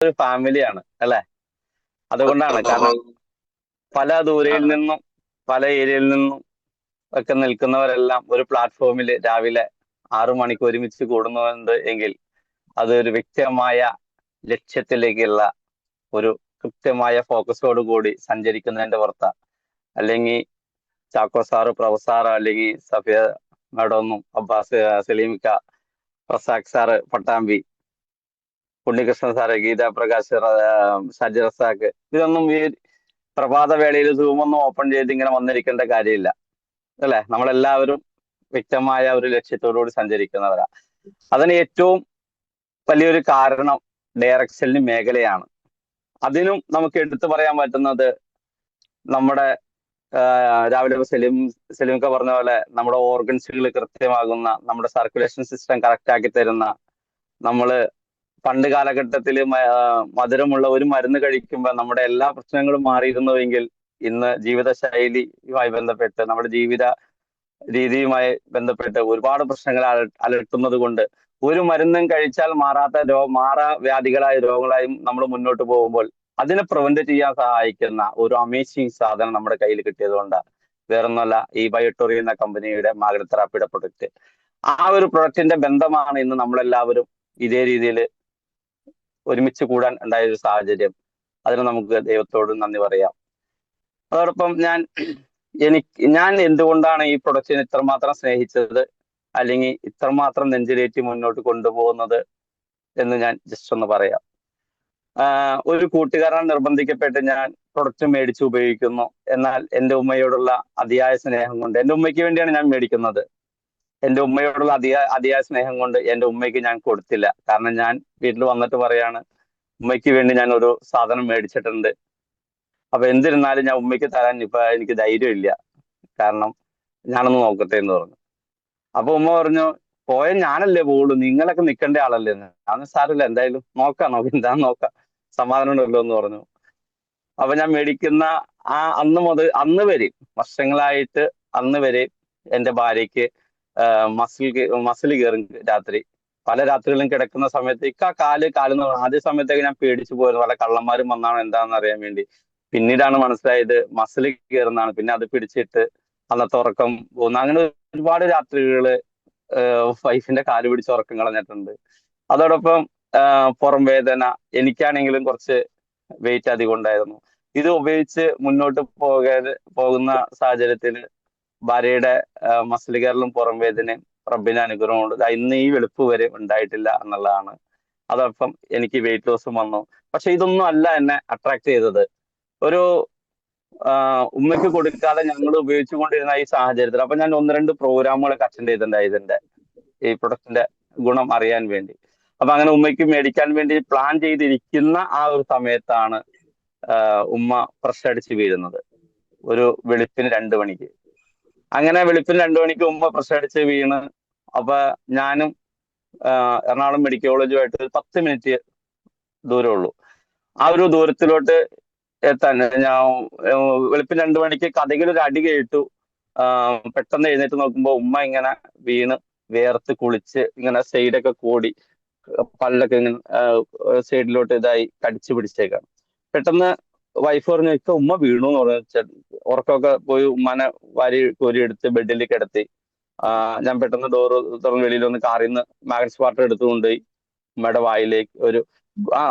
ഒരു ഫാമിലിയാണ് അല്ലെ? അതുകൊണ്ടാണ്. കാരണം പല ദൂരയിൽ നിന്നും പല ഏരിയയിൽ നിന്നും ഒക്കെ നിൽക്കുന്നവരെല്ലാം ഒരു പ്ലാറ്റ്ഫോമിൽ രാവിലെ 6 മണിക്ക് ഒരുമിച്ച് കൂടുന്നുണ്ട് എങ്കിൽ അത് ഒരു വ്യക്തമായ ലക്ഷ്യത്തിലേക്കുള്ള ഒരു കൃത്യമായ ഫോക്കസോട് കൂടി സഞ്ചരിക്കുന്നതിന്റെ പുറത്താ. അല്ലെങ്കിൽ ചാക്കോ സാറ്, പ്രൊഫസർ, അല്ലെങ്കിൽ സഫിയ മാഡം ഒന്നും, അബ്ബാസ്, സലീമിക്ക, റസാഖ് സാറ്, പട്ടാമ്പി, ഉണ്ണികൃഷ്ണൻ സാറ്, ഗീതാ പ്രകാശ്, ഷാജി റസാഖ്, ഇതൊന്നും ഈ പ്രഭാതവേളയിൽ സൂമൊന്നും ഓപ്പൺ ചെയ്ത് ഇങ്ങനെ വന്നിരിക്കേണ്ട കാര്യമില്ല അല്ലെ? നമ്മളെല്ലാവരും വ്യക്തമായ ഒരു ലക്ഷ്യത്തോടുകൂടി സഞ്ചരിക്കുന്നവരാ. അതിന് ഏറ്റവും വലിയൊരു കാരണം ഡയറക്ഷന് മേഖലയാണ്. അതിനും നമുക്ക് എടുത്തു പറയാൻ പറ്റുന്നത് നമ്മുടെ രാവിലെ സലീമൊക്കെ പറഞ്ഞ പോലെ നമ്മുടെ ഓർഗൻസുകൾ കൃത്യമാകുന്ന, നമ്മുടെ സർക്കുലേഷൻ സിസ്റ്റം കറക്റ്റ് ആക്കി തരുന്ന, നമ്മള് പണ്ട് കാലഘട്ടത്തിൽ മധുരമുള്ള ഒരു മരുന്ന് കഴിക്കുമ്പോൾ നമ്മുടെ എല്ലാ പ്രശ്നങ്ങളും മാറിയിരുന്നുവെങ്കിൽ ഇന്ന് ജീവിതശൈലിയുമായി ബന്ധപ്പെട്ട് നമ്മുടെ ജീവിത രീതിയുമായി ബന്ധപ്പെട്ട് ഒരുപാട് പ്രശ്നങ്ങൾ അലട്ടുന്നത് കൊണ്ട് ഒരു മരുന്നും കഴിച്ചാൽ മാറാ വ്യാധികളായ രോഗങ്ങളായും നമ്മൾ മുന്നോട്ട് പോകുമ്പോൾ അതിനെ പ്രിവെന്റ് ചെയ്യാൻ സഹായിക്കുന്ന ഒരു അമേസിങ് സാധനം നമ്മുടെ കയ്യിൽ കിട്ടിയത് കൊണ്ടാണ്. വേറൊന്നുമല്ല, ഈ ബയോട്ടോറി എന്ന കമ്പനിയുടെ മാഗ്നറ്റ് തെറാപ്പിയുടെ പ്രൊഡക്റ്റ്. ആ ഒരു പ്രൊഡക്റ്റിന്റെ ബന്ധമാണ് ഇന്ന് നമ്മളെല്ലാവരും ഇതേ രീതിയിൽ ഒരുമിച്ച് കൂടാൻ ഉണ്ടായ ഒരു സാഹചര്യം. അതിന് നമുക്ക് ദൈവത്തോട് നന്ദി പറയാം. അതോടൊപ്പം ഞാൻ എന്തുകൊണ്ടാണ് ഈ പ്രൊഡക്റ്റിനെ ഇത്രമാത്രം സ്നേഹിച്ചത്, അല്ലെങ്കിൽ ഇത്രമാത്രം നെഞ്ചിലേറ്റി മുന്നോട്ട് കൊണ്ടുപോകുന്നത് എന്ന് ഞാൻ ജസ്റ്റ് ഒന്ന് പറയാം. ഒരു കൂട്ടുകാരൻ നിർബന്ധിക്കപ്പെട്ട് ഞാൻ പ്രൊഡക്റ്റ് മേടിച്ച് ഉപയോഗിക്കുന്നു. എന്നാൽ എൻ്റെ ഉമ്മയോടുള്ള അതിയായ സ്നേഹം കൊണ്ട്, എൻ്റെ ഉമ്മയ്ക്ക് വേണ്ടിയാണ് ഞാൻ മേടിക്കുന്നത്, എൻ്റെ ഉമ്മയോടുള്ള അതിയായ സ്നേഹം കൊണ്ട് എൻ്റെ ഉമ്മയ്ക്ക് ഞാൻ കൊടുത്തില്ല. കാരണം ഞാൻ വീട്ടിൽ വന്നിട്ട് പറയാണ്, ഉമ്മയ്ക്ക് വേണ്ടി ഞാൻ ഒരു സാധനം മേടിച്ചിട്ടുണ്ട്, അപ്പൊ എന്തിരുന്നാലും ഞാൻ ഉമ്മയ്ക്ക് തരാൻ ഇപ്പൊ എനിക്ക് ധൈര്യമില്ല, കാരണം ഞാനൊന്ന് നോക്കട്ടെ എന്ന് പറഞ്ഞു. അപ്പൊ ഉമ്മ പറഞ്ഞു, പോയ ഞാനല്ലേ പോകുള്ളൂ, നിങ്ങളൊക്കെ നിൽക്കേണ്ട ആളല്ലേ എന്ന്. അന്ന് സാറില്ല, എന്തായാലും നോക്കാം, എന്താന്ന് നോക്കാം, സമാധാനം ഉണ്ടല്ലോ എന്ന് പറഞ്ഞു. അപ്പൊ ഞാൻ മേടിക്കുന്ന അന്ന് വരെ, വർഷങ്ങളായിട്ട് അന്ന് വരെ എൻ്റെ ഭാര്യയ്ക്ക് മസിൽ കയറും രാത്രി. പല രാത്രികളും കിടക്കുന്ന സമയത്ത് കാലെന്ന് പറഞ്ഞു. ആദ്യ സമയത്തൊക്കെ ഞാൻ പേടിച്ചു പോയിരുന്നു, പല കള്ളന്മാരും വന്നാണോ എന്താണെന്ന് അറിയാൻ വേണ്ടി. പിന്നീടാണ് മനസ്സിലായത് മസിൽ കയറുന്നതാണ്. പിന്നെ അത് പിടിച്ചിട്ട് അന്നത്തെ ഉറക്കം പോകുന്നു. അങ്ങനെ ഒരുപാട് രാത്രികള് വൈഫിന്റെ കാല് പിടിച്ച് ഉറക്കം കളഞ്ഞിട്ടുണ്ട്. അതോടൊപ്പം പുറം വേദന, എനിക്കാണെങ്കിലും കുറച്ച് വെയിറ്റ് അധികം ഉണ്ടായിരുന്നു. ഇത് ഉപയോഗിച്ച് മുന്നോട്ട് പോകുന്ന സാഹചര്യത്തിൽ ഭാര്യയുടെ മസിൽ കയറലും പുറം വേദനയും റബ്ബിന്റെ അനുഗ്രഹം കൊണ്ട് ഇന്ന് ഈ വെളുപ്പ് വരെ ഉണ്ടായിട്ടില്ല എന്നുള്ളതാണ്. അതോടൊപ്പം എനിക്ക് വെയിറ്റ് ലോസും വന്നു. പക്ഷെ ഇതൊന്നും അല്ല എന്നെ അട്രാക്ട് ചെയ്തത്. ഒരു ഉമ്മയ്ക്ക് കൊടുക്കാതെ ഞങ്ങൾ ഉപയോഗിച്ചു കൊണ്ടിരുന്ന ഈ സാഹചര്യത്തിൽ അപ്പൊ ഞാൻ 1-2 പ്രോഗ്രാമുകളൊക്കെ അറ്റൻഡ് ചെയ്തിട്ടുണ്ടായി ഇതിന്റെ ഈ പ്രൊഡക്റ്റിന്റെ ഗുണം അറിയാൻ വേണ്ടി. അപ്പൊ അങ്ങനെ ഉമ്മയ്ക്ക് മേടിക്കാൻ വേണ്ടി പ്ലാൻ ചെയ്തിരിക്കുന്ന ആ ഒരു സമയത്താണ് ഉമ്മ പ്രഷർ അടിച്ച് വീഴുന്നത്, ഒരു വെളുപ്പിന് 2 മണിക്ക്. അങ്ങനെ വെളുപ്പിന് 2 മണിക്ക് ഉമ്മ പ്രഷർ അടിച്ച് വീണ്. അപ്പൊ ഞാനും എറണാകുളം മെഡിക്കൽ കോളേജുമായിട്ട് 10 മിനിറ്റ് ദൂരമുള്ളൂ. ആ ഒരു ദൂരത്തിലോട്ട് എത്താൻ ഞാൻ വെളുപ്പിന് 2 മണിക്ക് കഥകിൽ ഒരു അടി കേട്ടു. പെട്ടെന്ന് എഴുന്നേറ്റ് നോക്കുമ്പോൾ ഉമ്മ ഇങ്ങനെ വീണ് വേർത്ത് കുളിച്ച് ഇങ്ങനെ സൈഡൊക്കെ കൂടി പല്ലൊക്കെ ഇങ്ങനെ സൈഡിലോട്ട് ഇതായി കടിച്ചു പിടിച്ചേക്കാണ്. പെട്ടെന്ന് വൈഫ് പറഞ്ഞു, ഇപ്പൊ ഉമ്മ വീണു എന്ന് പറഞ്ഞു. ഉറക്കമൊക്കെ പോയി ഉമ്മാനെ വാരി കോരി എടുത്ത് ബെഡിൽ കിടത്തി. ഞാൻ പെട്ടെന്ന് ഡോറ് തുറന്ന് വെളിയിൽ വന്ന് കാറിൽ നിന്ന് മാഗ്നസ് വാട്ടർ എടുത്തുകൊണ്ടുപോയി ഉമ്മയുടെ വായിലേക്ക്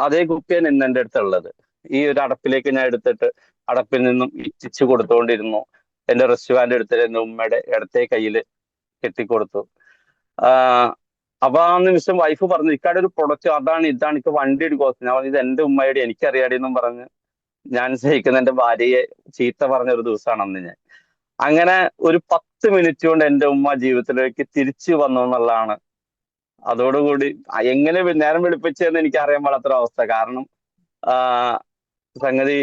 അതേ കുപ്പിയാണ് ഇന്ന് എൻ്റെ അടുത്തുള്ളത്. ഈ ഒരു അടപ്പിലേക്ക് ഞാൻ എടുത്തിട്ട് അടപ്പിൽ നിന്നും ഇറ്റിച്ച് കൊടുത്തുകൊണ്ടിരുന്നു. എൻ്റെ റെസ്റ്റ് ബാൻഡ് എടുത്തിട്ട് എൻ്റെ ഉമ്മയുടെ ഇടത്തെ കയ്യിൽ കെട്ടിക്കൊടുത്തു. അപ്പൊ ആ നിമിഷം വൈഫ് പറഞ്ഞു, ഇക്കാടെ ഒരു പ്രൊഡക്റ്റ് ഇതാണ് ഇക്ക് വണ്ടി എടുക്കുക. ഞാൻ പറഞ്ഞു, ഇത് എൻ്റെ ഉമ്മയുടെ, എനിക്കറിയാടി എന്നും പറഞ്ഞ് ഞാൻ സ്നേഹിക്കുന്ന എൻ്റെ ഭാര്യയെ ചീത്ത പറഞ്ഞ ഒരു ദിവസമാണ് അന്ന് ഞാൻ. അങ്ങനെ ഒരു 10 മിനിറ്റ് കൊണ്ട് എൻ്റെ ഉമ്മ ജീവിതത്തിലേക്ക് തിരിച്ചു വന്നു എന്നുള്ളതാണ്. അതോടുകൂടി എങ്ങനെ നേരം വെളുപ്പിച്ചതെന്ന് എനിക്ക് അറിയാൻ പാടാത്തൊരു അവസ്ഥ. കാരണം സംഗതി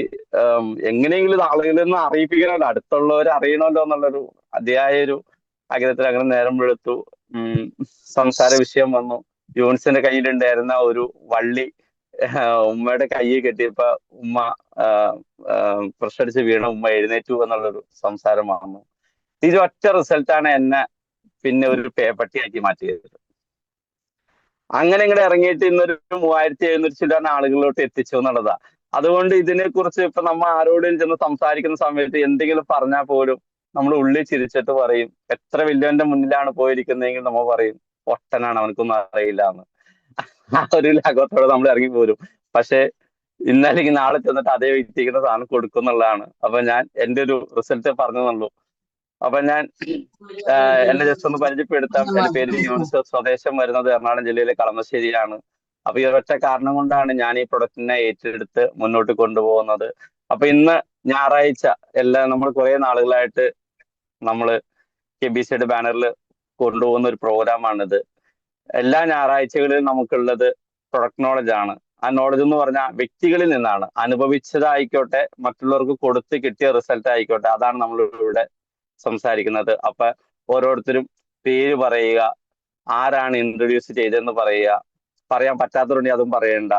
എങ്ങനെയെങ്കിലും ആളുകളിൽ നിന്ന് അറിയിപ്പിക്കണമല്ലോ, അടുത്തുള്ളവരെ അറിയണമല്ലോ എന്നുള്ളൊരു അതിയായൊരു ആഗ്രഹത്തിൽ അങ്ങനെ നേരം വെളുത്തു. സംസാര വിഷയം വന്നു. യൂണിസിന്റെ കയ്യിലുണ്ടായിരുന്ന ഒരു വള്ളി ഉമ്മയുടെ കയ്യിൽ കെട്ടിയപ്പോ ഉമ്മ പ്രഷർ അടിച്ച് വീണ ഉമ്മ എഴുന്നേറ്റു എന്നുള്ളൊരു സംസാരം വന്നു. ഒറ്റ റിസൾട്ടാണ് എന്നെ പിന്നെ ഒരു പേപ്പട്ടിയാക്കി മാറ്റിയത്. അങ്ങനെ ഇങ്ങോട്ട് ഇറങ്ങിയിട്ട് ഇന്നൊരു 3700 ചില്ലാൻ ആളുകളിലോട്ട് എത്തിച്ചു എന്നുള്ളതാ. അതുകൊണ്ട് ഇതിനെ കുറിച്ച് ഇപ്പൊ നമ്മ ആരോടും ചെന്ന് സംസാരിക്കുന്ന സമയത്ത് എന്തെങ്കിലും പറഞ്ഞാൽ പോലും നമ്മൾ ഉള്ളിൽ ചിരിച്ചിട്ട് പറയും, എത്ര വലിയവന്റെ മുന്നിലാണ് പോയിരിക്കുന്നതെങ്കിൽ നമ്മ പറയും പൊട്ടനാണ്, അവനക്കൊന്നും അറിയില്ല എന്ന്. ആ ഒരു ലാഘവത്തോടെ നമ്മൾ ഇറങ്ങി പോരും. പക്ഷെ ഇന്നല്ലെങ്കിൽ നാളെ ചെന്നിട്ട് അതേ വ്യക്തിക്കുന്ന സാധനം കൊടുക്കും എന്നുള്ളതാണ്. അപ്പൊ ഞാൻ എന്റെ ഒരു റിസൾട്ട് പറഞ്ഞതെന്നുള്ളൂ. അപ്പൊ ഞാൻ എന്നെ ജസ്റ്റ് ഒന്ന് പരിചയപ്പെടുത്താം. എന്റെ പേര് യൂനിസ്. സ്വദേശം വരുന്നത് എറണാകുളം ജില്ലയിലെ കളമശ്ശേരിയാണ്. അപ്പൊ ഈ ഒരൊറ്റ കാരണം കൊണ്ടാണ് ഞാൻ ഈ പ്രൊഡക്റ്റിനെ ഏറ്റെടുത്ത് മുന്നോട്ട് കൊണ്ടുപോകുന്നത്. അപ്പൊ ഇന്ന് ഞായറാഴ്ച നമ്മൾ കുറെ നാളുകളായിട്ട് നമ്മള് KBCയുടെ ബാനറിൽ കൊണ്ടുപോകുന്ന ഒരു പ്രോഗ്രാമാണിത്. എല്ലാ ഞായറാഴ്ചകളിലും നമുക്കുള്ളത് പ്രൊഡക്റ്റ് നോളജ് ആണ്. ആ നോളജ് എന്ന് പറഞ്ഞാൽ വ്യക്തികളിൽ നിന്നാണ്, അനുഭവിച്ചതായിക്കോട്ടെ മറ്റുള്ളവർക്ക് കൊടുത്ത് കിട്ടിയ റിസൾട്ട് ആയിക്കോട്ടെ, അതാണ് നമ്മൾ ഇവിടെ സംസാരിക്കുന്നത്. അപ്പൊ ഓരോരുത്തരും പേര് പറയുക, ആരാണ് ഇൻട്രൊഡ്യൂസ് ചെയ്തതെന്ന് പറയുക, പറയാൻ പറ്റാത്തതുണ്ടെങ്കിൽ അതും പറയണ്ട.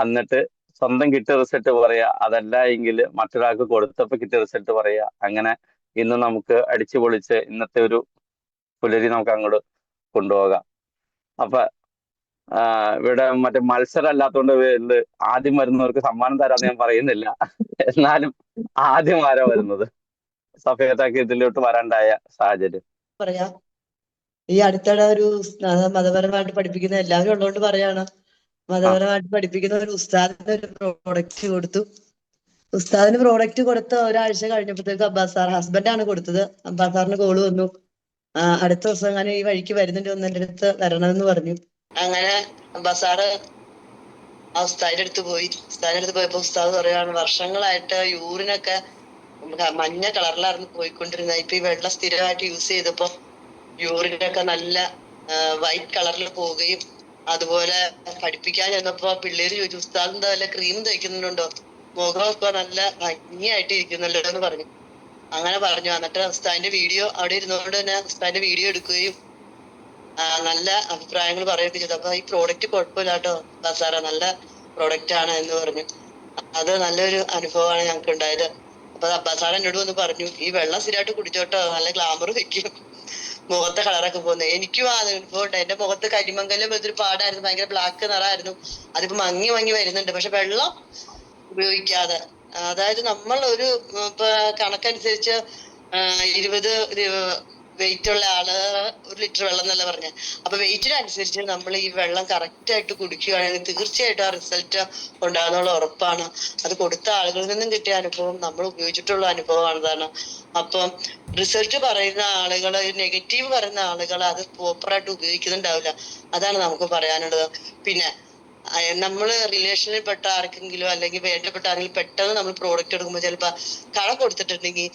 എന്നിട്ട് സ്വന്തം കിട്ടിയ റിസൾട്ട് പറയുക, അതല്ല എങ്കിൽ മറ്റൊരാൾക്ക് കൊടുത്തപ്പോൾ കിട്ടിയ റിസൾട്ട് പറയുക. അങ്ങനെ ഇന്ന് നമുക്ക് അടിച്ചു പൊളിച്ച് ഇന്നത്തെ ഒരു പുലരി നമുക്ക് അങ്ങോട്ട് കൊണ്ടുപോകാം. അപ്പൊ ഇവിടെ മറ്റേ മത്സരം അല്ലാത്തതുകൊണ്ട് പേരില് ആദ്യം വരുന്നവർക്ക് സമ്മാനം തരാന്ന് ഞാൻ പറയുന്നില്ല. എന്നാലും ആദ്യം ആരാ വരുന്നത്? സഫേദാക്ക് ഇതിലോട്ട് വരാണ്ടായ സാഹചര്യം പറയാ. ഈ അടുത്തിടെ ഒരു മതപരമായിട്ട് പഠിപ്പിക്കുന്ന എല്ലാവരും ഉള്ളതുകൊണ്ട് പറയാണ്, മതപരമായിട്ട് പഠിപ്പിക്കുന്ന ഒരു ഉസ്താദിന് ഒരു പ്രോഡക്റ്റ് കൊടുത്തു. ഉസ്താദിന് പ്രോഡക്റ്റ് കൊടുത്ത ഒരാഴ്ച കഴിഞ്ഞപ്പോഴത്തേക്ക് അബ്ബാസ് സാർ, ഹസ്ബൻഡാണ് കൊടുത്തത്, അബ്ബാസ് സാറിന് കോള് വന്നു. അടുത്ത ദിവസം അങ്ങനെ ഈ വഴിക്ക് വരുന്നുണ്ട്, ഒന്ന് എൻ്റെ അടുത്ത് വരണമെന്ന് പറഞ്ഞു. അങ്ങനെ അബ്ബാസ് സാറ് ആ ഉസ്താദിന്റെ അടുത്ത് പോയി. ഉസ്താദിന്റെ അടുത്ത് പോയപ്പോ ഉസ്താദ് പറയാണ്, വർഷങ്ങളായിട്ട് യൂറിനൊക്കെ മഞ്ഞ കളറിലായിരുന്നു പോയിക്കൊണ്ടിരുന്നത്. ഇപ്പൊ ഈ വെള്ളം സ്ഥിരമായിട്ട് യൂസ് ചെയ്തപ്പോ യൂറിനൊക്കെ നല്ല വൈറ്റ് കളറിൽ പോവുകയും, അതുപോലെ പഠിപ്പിക്കാൻ ചെന്നപ്പോ പിള്ളേര് ചോദിച്ചു, ഉസ്താദ് എന്താ വല്ല ക്രീം തേക്കുന്നുണ്ടോ, മുഖമൊക്കെ നല്ല ഭംഗിയായിട്ട് ഇരിക്കുന്നല്ലോ എന്ന് പറഞ്ഞു. അങ്ങനെ പറഞ്ഞു. എന്നിട്ട് ഉസ്താദിന്റെ വീഡിയോ അവിടെ ഇരുന്നുകൊണ്ട് തന്നെ ഉസ്താദിന്റെ വീഡിയോ എടുക്കുകയും നല്ല അഭിപ്രായങ്ങൾ പറയുകയൊക്കെ ചെയ്തു. അപ്പൊ ഈ പ്രോഡക്റ്റ് കുഴപ്പമില്ല കേട്ടോ സാറേ, നല്ല പ്രോഡക്റ്റ് ആണ് എന്ന് പറഞ്ഞു. അത് നല്ലൊരു അനുഭവമാണ് ഞങ്ങൾക്ക് ഉണ്ടായത്. അപ്പൊ അബ്ബാസ് സാർ എന്നോട് വന്ന് പറഞ്ഞു, ഈ വെള്ളം സ്ഥിരമായിട്ട് കുടിച്ചോട്ടോ, നല്ല ഗ്ലാമർ വെക്കും, മുഖത്തെ കളറൊക്കെ പോകുന്നത്. എനിക്കും ആ അനുഭവം ഉണ്ട്. എന്റെ മുഖത്ത് കരിമങ്കലം ഒരു പാടായിരുന്നു, ഭയങ്കര ബ്ലാക്ക് നിറമായിരുന്നു. അതിപ്പോ മങ്ങി മങ്ങി വരുന്നുണ്ട്. പക്ഷെ വെള്ളം ഉപയോഗിക്കാതെ, അതായത് നമ്മൾ ഒരു ഇപ്പൊ കണക്കനുസരിച്ച് 20 വെയിറ്റ് ഉള്ള ആള് 1 ലിറ്റർ വെള്ളം എന്നല്ല പറഞ്ഞ. അപ്പൊ വെയിറ്റിനനുസരിച്ച് നമ്മൾ ഈ വെള്ളം കറക്റ്റ് ആയിട്ട് കുടിക്കുകയാണെങ്കിൽ തീർച്ചയായിട്ടും ആ റിസൾട്ട് ഉണ്ടാകുന്നുള്ള ഉറപ്പാണ്. അത് കൊടുത്ത ആളുകളിൽ നിന്നും കിട്ടിയ അനുഭവം, നമ്മൾ ഉപയോഗിച്ചിട്ടുള്ള അനുഭവമാണതാണ്. അപ്പം റിസൾട്ട് പറയുന്ന ആളുകൾ, നെഗറ്റീവ് പറയുന്ന ആളുകൾ അത് പ്രോപ്പറായിട്ട് ഉപയോഗിക്കുന്നുണ്ടാവില്ല. അതാണ് നമുക്ക് പറയാനുള്ളത്. പിന്നെ നമ്മള് റിലേഷനിൽ പെട്ട ആർക്കെങ്കിലും അല്ലെങ്കിൽ വേണ്ടപ്പെട്ട ആരെങ്കിലും പെട്ടെന്ന് നമ്മൾ പ്രോഡക്റ്റ് എടുക്കുമ്പോൾ ചിലപ്പോ കടം കൊടുത്തിട്ടുണ്ടെങ്കിൽ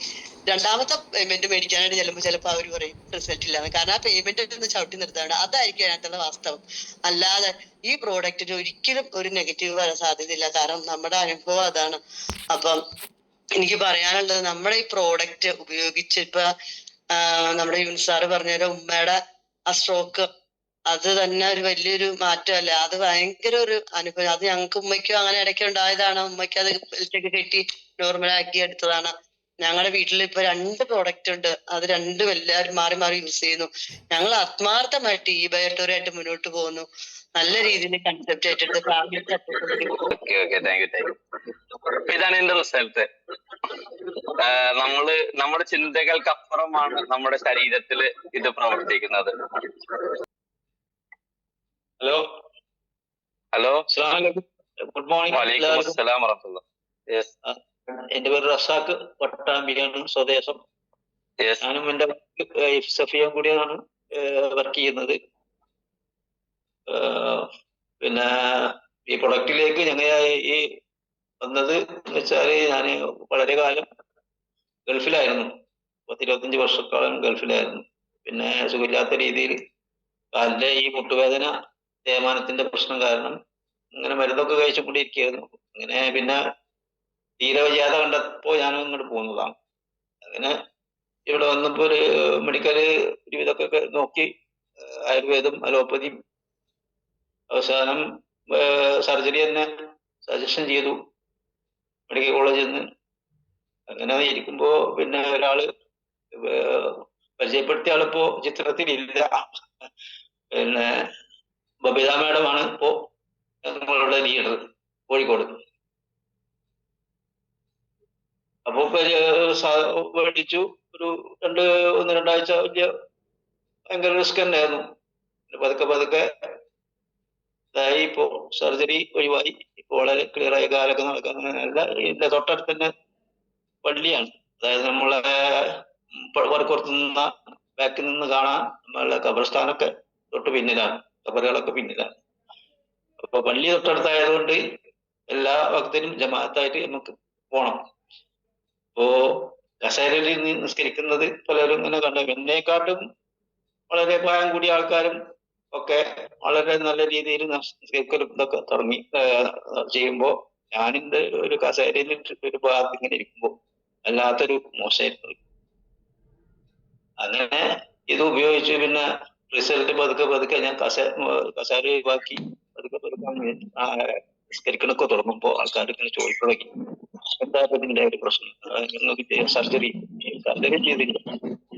രണ്ടാമത്തെ പേയ്മെന്റ് മേടിക്കാനായിട്ട് ചെല്ലുമ്പോൾ ചിലപ്പോൾ അവർ പറയും റിസൾട്ട് ഇല്ലാന്ന്. കാരണം ആ പേയ്മെന്റ് ഒന്ന് ചവിട്ടി നിർത്താണ്ട്, അതായിരിക്കും അതിനകത്തുള്ള വാസ്തവം. അല്ലാതെ ഈ പ്രോഡക്റ്റിന് ഒരിക്കലും ഒരു നെഗറ്റീവ് വരാൻ സാധ്യതയില്ല. കാരണം നമ്മുടെ അനുഭവം അതാണ്. അപ്പം എനിക്ക് പറയാനുള്ളത്, നമ്മുടെ ഈ പ്രോഡക്റ്റ് ഉപയോഗിച്ച് ഇപ്പൊ നമ്മുടെ യൂനിസ് സാറ് പറഞ്ഞ ഉമ്മയുടെ ആ സ്ട്രോക്ക്, അത് തന്നെ ഒരു വലിയൊരു മാറ്റമല്ലേ. അത് ഭയങ്കര ഒരു അനുഭവം. അത് ഞങ്ങൾക്ക് ഉമ്മയ്ക്കും അങ്ങനെ ഇടയ്ക്ക് ഉണ്ടായതാണ്. ഉമ്മയ്ക്ക് അത് ബെൽറ്റൊക്കെ കെട്ടി നോർമലാക്കി എടുത്തതാണ്. ഞങ്ങളുടെ വീട്ടിൽ ഇപ്പൊ 2 പ്രോഡക്റ്റ് ഉണ്ട്. അത് രണ്ടും എല്ലാവരും മാറി മാറി യൂസ് ചെയ്യുന്നു. ഞങ്ങൾ ആത്മാർത്ഥമായിട്ട് ഈ ബയോട്ടോറായിട്ട് മുന്നോട്ട് പോകുന്നു. നല്ല രീതിയിൽ കൺസെപ്റ്റ് ആയിട്ടുണ്ട്. ഇതാണ് എന്റെ റിസൾട്ട്. നമ്മുടെ ചിന്തകൾക്കപ്പുറമാണ് നമ്മുടെ ശരീരത്തിൽ ഇത് പ്രവർത്തിക്കുന്നത്. Hello hello, good morning. വലൈക്കും അസ്സലാം വറഹ്മത്തുള്ളാഹി. എന്റെ പേര് റസാഖ്, പട്ടാമ്പിയാണ് സ്വദേശം. ഞാനും എന്റെ സഫിയും കൂടിയാണ് വർക്ക് ചെയ്യുന്നത്. പിന്നെ ഈ പ്രൊഡക്റ്റിലേക്ക് ഞങ്ങൾ ഈ വന്നത് എന്ന് വെച്ചാല്, ഞാൻ വളരെ കാലം ഗൾഫിലായിരുന്നു. 10-25 വർഷക്കാലം ഗൾഫിലായിരുന്നു. പിന്നെ സുഖമില്ലാത്ത രീതിയിൽ കാലിന്റെ ഈ മുട്ടുവേദന, തേയ്മാനത്തിന്റെ പ്രശ്നം കാരണം ഇങ്ങനെ മരുന്നൊക്കെ കഴിച്ചുകൊണ്ടിരിക്കുകയായിരുന്നു. അങ്ങനെ പിന്നെ തീരെ വയ്യാതെ കണ്ടപ്പോ ഞാനും ഇങ്ങോട്ട് പോകുന്നതാണ്. അങ്ങനെ ഇവിടെ വന്നപ്പോ ഒരു മെഡിക്കല് ഇതൊക്കെ നോക്കി, ആയുർവേദം, അലോപ്പതിയും, അവസാനം സർജറി തന്നെ സജഷൻ ചെയ്തു മെഡിക്കൽ കോളേജിൽ നിന്ന്. അങ്ങനെ ഇരിക്കുമ്പോ പിന്നെ ഒരാള് പരിചയപ്പെടുത്തിയ ആളിപ്പോ ചിത്രത്തിലില്ല. പിന്നെ ബബിത മാഡമാണ് ഇപ്പോ നമ്മളുടെ ലീഡർ കോഴിക്കോട്. അപ്പൊ മേടിച്ചു. ഒരു 1-2 ആഴ്ച വലിയ ഭയങ്കര റിസ്ക് തന്നെയായിരുന്നു. പതുക്കെ പതുക്കെ ഇതായി. ഇപ്പോ സർജറി ഒഴിവായി. ഇപ്പൊ വളരെ ക്ലിയർ ആയി. കാലൊക്കെ നടക്കാൻ ഇതിന്റെ തൊട്ടടുത്ത് തന്നെ പള്ളിയാണ്. അതായത് നമ്മളെ പുറത്തു നിന്ന് ബാക്കിൽ നിന്ന് കാണാൻ നമ്മളുടെ ഖബർസ്ഥാനൊക്കെ തൊട്ട് പിന്നിലാണ്, ഖബറുകളൊക്കെ പിന്നിലാണ്. അപ്പൊ പള്ളി തൊട്ടടുത്തായതുകൊണ്ട് എല്ലാ ഭക്തരും ജമാഅത്തായിട്ട് നമുക്ക് പോണം. അപ്പോ കസേരയിൽ നിന്ന് നിസ്കരിക്കുന്നത് പലരും ഇങ്ങനെ കണ്ടു. എന്നെക്കാട്ടും വളരെ പ്രായം കൂടിയ ആൾക്കാരും ഒക്കെ വളരെ നല്ല രീതിയിൽ നിസ്കരിക്കലും ഇതൊക്കെ തുടങ്ങി ചെയ്യുമ്പോ ഞാനിന്റെ ഒരു കസേരയിൽ ഒരു ഭാഗത്ത് ഇങ്ങനെ ഇരിക്കുമ്പോ വല്ലാത്തൊരു മോശമായിരുന്നു. അങ്ങനെ ഇത് ഉപയോഗിച്ച് പിന്നെ റിസൾട്ട് പതുക്കെ പതുക്കെ ഞാൻ കസേര ഒഴിവാക്കി പതുക്കെ പതുക്കെ നിസ്കരിക്കണൊക്കെ തുടങ്ങുമ്പോ ആൾക്കാർ ഇങ്ങനെ ചോദിച്ചു തുടങ്ങി, എന്താ ഇതിന്റെ ഒരു പ്രശ്നം, സർജറി ചെയ്തില്ല,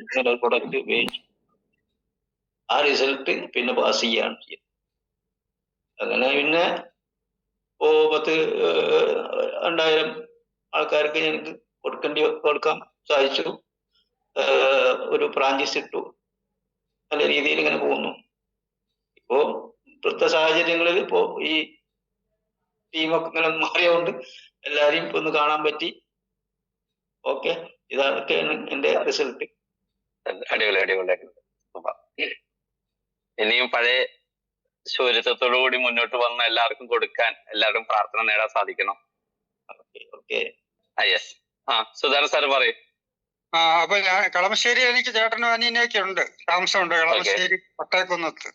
ഇങ്ങനെ പ്രൊഡക്റ്റ് ഉപയോഗിച്ചു. ആ റിസൾട്ട് പിന്നെ പാസ് ചെയ്യാണ് ചെയ്യുന്നത്. അങ്ങനെ പിന്നെ 2000 ആൾക്കാർക്ക് ഞങ്ങൾക്ക് കൊടുക്കാൻ സാധിച്ചു. ഒരു ഫ്രാഞ്ചൈസ് ഇട്ടു. നല്ല രീതിയിൽ ഇങ്ങനെ പോകുന്നു. ഇപ്പോ ഇപ്പോഴത്തെ സാഹചര്യങ്ങളിൽ ഇപ്പോ ഈ ടീമൊക്കെ ഇങ്ങനെ മാറിയതുകൊണ്ട് എല്ലാരെയും ഇപ്പൊ ഒന്ന് കാണാൻ പറ്റി. ഓക്കെ, ഇതൊക്കെയാണ് എന്റെ റിസൾട്ട്. അടിപൊളി അടിപൊളി. ഇനിയും പഴയ ശൂരിത്വത്തോടു കൂടി മുന്നോട്ട് വന്ന് എല്ലാവർക്കും കൊടുക്കാൻ, എല്ലാവരും പ്രാർത്ഥന നേടാൻ സാധിക്കണം. ഓക്കെ. യെസ്. സുധാകരൻ സാർ പറയും. അപ്പൊ ഞാൻ കളമശ്ശേരി, എനിക്ക് ചേട്ടനും അനിയനൊക്കെ ഉണ്ട്, താമസമുണ്ട് കളമശ്ശേരി പട്ടേക്കുന്നത്ത്.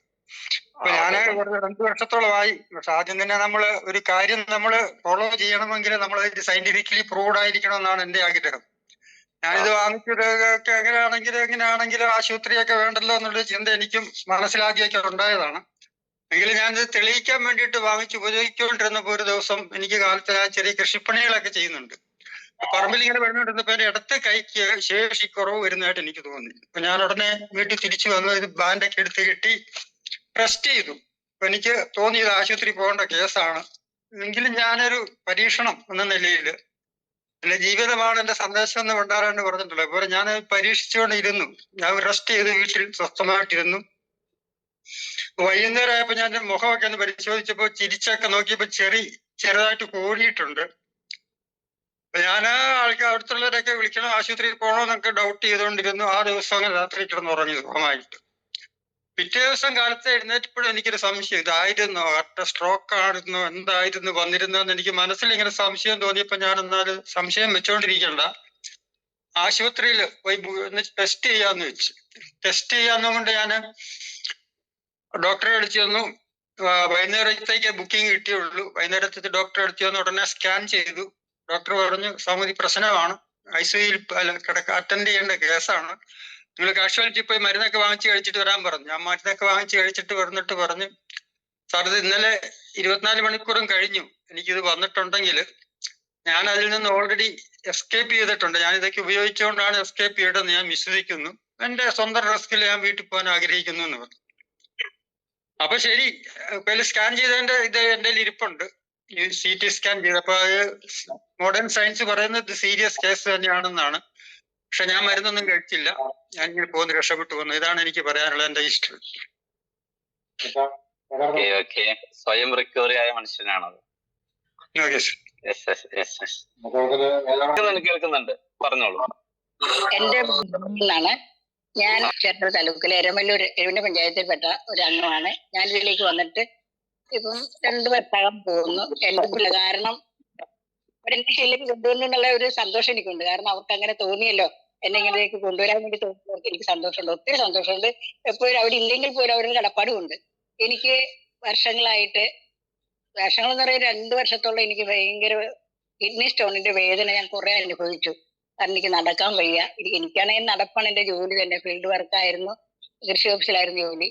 അപ്പൊ ഞാന് 2 വർഷത്തോളമായി. പക്ഷെ ആദ്യം തന്നെ നമ്മള് ഒരു കാര്യം നമ്മള് ഫോളോ ചെയ്യണമെങ്കിൽ നമ്മൾ സയന്റിഫിക്കലി പ്രൂവ്ഡ് ആയിരിക്കണം എന്നാണ് എന്റെ ആഗ്രഹം. ഞാനിത് വാങ്ങിച്ചതൊക്കെ എങ്ങനെയാണെങ്കിലും ആശുപത്രിയൊക്കെ വേണ്ടല്ലോ എന്നുള്ള ചിന്ത എനിക്കും മനസ്സിലാക്കിയൊക്കെ ഉണ്ടായതാണ്. എങ്കിലും ഞാനിത് തെളിയിക്കാൻ വേണ്ടിയിട്ട് വാങ്ങിച്ച് ഉപയോഗിച്ചുകൊണ്ടിരുന്നപ്പോ ഒരു ദിവസം എനിക്ക് കാലത്ത് ചെറിയ കൃഷിപ്പണികളൊക്കെ ചെയ്യുന്നുണ്ട്. പറമ്പിൽ ഇങ്ങനെ വരുന്നുണ്ടിരുന്നപ്പോ എന്റെ ഇടത്ത് കൈക്ക് ശേഷി കുറവ് വരുന്നതായിട്ട് എനിക്ക് തോന്നി. അപ്പൊ ഞാൻ ഉടനെ വീട്ടിൽ തിരിച്ചു വന്നു, ഇത് ബാൻഡൊക്കെ എടുത്ത് കെട്ടി റെസ്റ്റ് ചെയ്തു. അപ്പൊ എനിക്ക് തോന്നിയത് ആശുപത്രി പോകേണ്ട കേസാണ്. എങ്കിലും ഞാനൊരു പരീക്ഷണം എന്ന നിലയിൽ, എന്റെ ജീവിതമാണ് എന്റെ സന്ദേശം എന്ന് കൊണ്ടാരാണ്ട് പറഞ്ഞിട്ടുള്ളത്. അതുപോലെ ഞാൻ പരീക്ഷിച്ചുകൊണ്ടിരുന്നു. ഞാൻ റെസ്റ്റ് ചെയ്ത് വീട്ടിൽ സ്വസ്ഥമായിട്ടിരുന്നു. വൈകുന്നേരം ആയപ്പോ ഞാൻ മുഖമൊക്കെ ഒന്ന് പരിശോധിച്ചപ്പോ ചിരിച്ചൊക്കെ നോക്കിയപ്പോ ചെറുതായിട്ട് കോടിയിട്ടുണ്ട്. ഞാൻ അടുത്തുള്ളവരൊക്കെ വിളിക്കണം, ആശുപത്രിയിൽ പോകണമെന്നൊക്കെ ഡൗട്ട് ചെയ്തുകൊണ്ടിരുന്നു. ആ ദിവസം അങ്ങനെ രാത്രി കിടന്ന് ഉറങ്ങി സുഖമായിട്ട്. പിറ്റേ ദിവസം കാലത്ത് എഴുന്നേറ്റപ്പോഴും എനിക്കൊരു സംശയം, ഇതായിരുന്നോ, സ്ട്രോക്ക് ആയിരുന്നോ, എന്തായിരുന്നു വന്നിരുന്നതെന്ന് എനിക്ക് മനസ്സിൽ ഇങ്ങനെ സംശയം തോന്നിയപ്പോ ഞാൻ എന്നാലും സംശയം വെച്ചോണ്ടിരിക്കണ്ട, ആശുപത്രിയിൽ പോയി ടെസ്റ്റ് ചെയ്യാന്ന് വെച്ചു. ടെസ്റ്റ് ചെയ്യാന്നുകൊണ്ട് ഞാൻ ഡോക്ടറെ വിളിച്ചു വന്നു. വൈകുന്നേരത്തേക്ക് ബുക്കിംഗ് കിട്ടിയുള്ളൂ. വൈകുന്നേരത്തെ ഡോക്ടറെ അടുത്ത് വന്ന് ഉടനെ സ്കാൻ ചെയ്തു. ഡോക്ടർ പറഞ്ഞു സമിതി പ്രശ്നമാണ്, ICUയിൽ അറ്റൻഡ് ചെയ്യേണ്ട കേസാണ്, നിങ്ങൾ കാഷ്വാലിറ്റി പോയി മരുന്നൊക്കെ വാങ്ങിച്ച് കഴിച്ചിട്ട് വരാൻ പറഞ്ഞു. ഞാൻ മരുന്നൊക്കെ വാങ്ങിച്ച് കഴിച്ചിട്ട് വന്നിട്ട് പറഞ്ഞു, സാർ ഇത് ഇന്നലെ 24 മണിക്കൂറും കഴിഞ്ഞു എനിക്കിത് വന്നിട്ടുണ്ടെങ്കിൽ ഞാൻ അതിൽ നിന്ന് ഓൾറെഡി എസ്കേപ്പ് ചെയ്തിട്ടുണ്ട്, ഞാൻ ഇതൊക്കെ ഉപയോഗിച്ചുകൊണ്ടാണ് എസ്കേപ്പ് ചെയ്തതെന്ന് ഞാൻ വിശ്വസിക്കുന്നു, എന്റെ സ്വന്തം റിസ്കിൽ ഞാൻ വീട്ടിൽ പോകാൻ ആഗ്രഹിക്കുന്നു എന്ന് പറഞ്ഞു. അപ്പൊ ശരി, സ്കാൻ ചെയ്തതിന്റെ ഇത് എന്റെ ഇരിപ്പുണ്ട്, CT സ്കാൻ ചെയ്തപ്പോ അത് മോഡേൺ സയൻസ് പറയുന്നത് സീരിയസ് കേസ് തന്നെയാണെന്നാണ്. പക്ഷെ ഞാൻ മരുന്നൊന്നും കഴിച്ചില്ല, ഞാൻ ഇങ്ങനെ പോകുന്നു, രക്ഷപ്പെട്ടു പോകുന്നു. ഇതാണ് എനിക്ക് പറയാനുള്ള എന്റെ ഹിസ്റ്ററി. സ്വയം റിക്കവറി ആയ മനുഷ്യനാണത്. കേൾക്കുന്നുണ്ട്, പറഞ്ഞോളൂ. എന്റെ ാണ് ഞാൻ ചേർത്തല താലൂക്കിലെ എരമല്ലൂർ എരുവിന്റെ പഞ്ചായത്തിൽപ്പെട്ട ഒരു അംഗമാണ്. ഞാൻ ഇതിലേക്ക് വന്നിട്ട് ഇപ്പം 2 വർഷമാകാൻ പോകുന്നു. എന്റെ കാരണം അവരെന്നെ ഇതിലേക്ക് കൊണ്ടുവന്നുള്ള ഒരു സന്തോഷം എനിക്കുണ്ട്. കാരണം അവർക്ക് അങ്ങനെ തോന്നിയല്ലോ, എന്നെ ഇങ്ങനെയൊക്കെ കൊണ്ടുവരാൻ വേണ്ടി തോന്നിയവർക്ക് എനിക്ക് സന്തോഷമുണ്ട്, ഒത്തിരി സന്തോഷമുണ്ട്. എപ്പോഴും അവിടെ ഇല്ലെങ്കിൽ പോലും അവരുടെ കടപ്പാടുമുണ്ട്. എനിക്ക് വർഷങ്ങളെന്ന് പറയുന്നത് 2 വർഷത്തോളം എനിക്ക് ഭയങ്കര കിഡ്നി സ്റ്റോണിന്റെ വേദന ഞാൻ കുറെ അനുഭവിച്ചു. കാരണം എനിക്ക് നടക്കാൻ വയ്യ. എനിക്കാണെങ്കിൽ നടപ്പാണ് എന്റെ ജോലി തന്നെ, ഫീൽഡ് വർക്കായിരുന്നു, കൃഷി ഓഫീസിലായിരുന്നു ജോലി.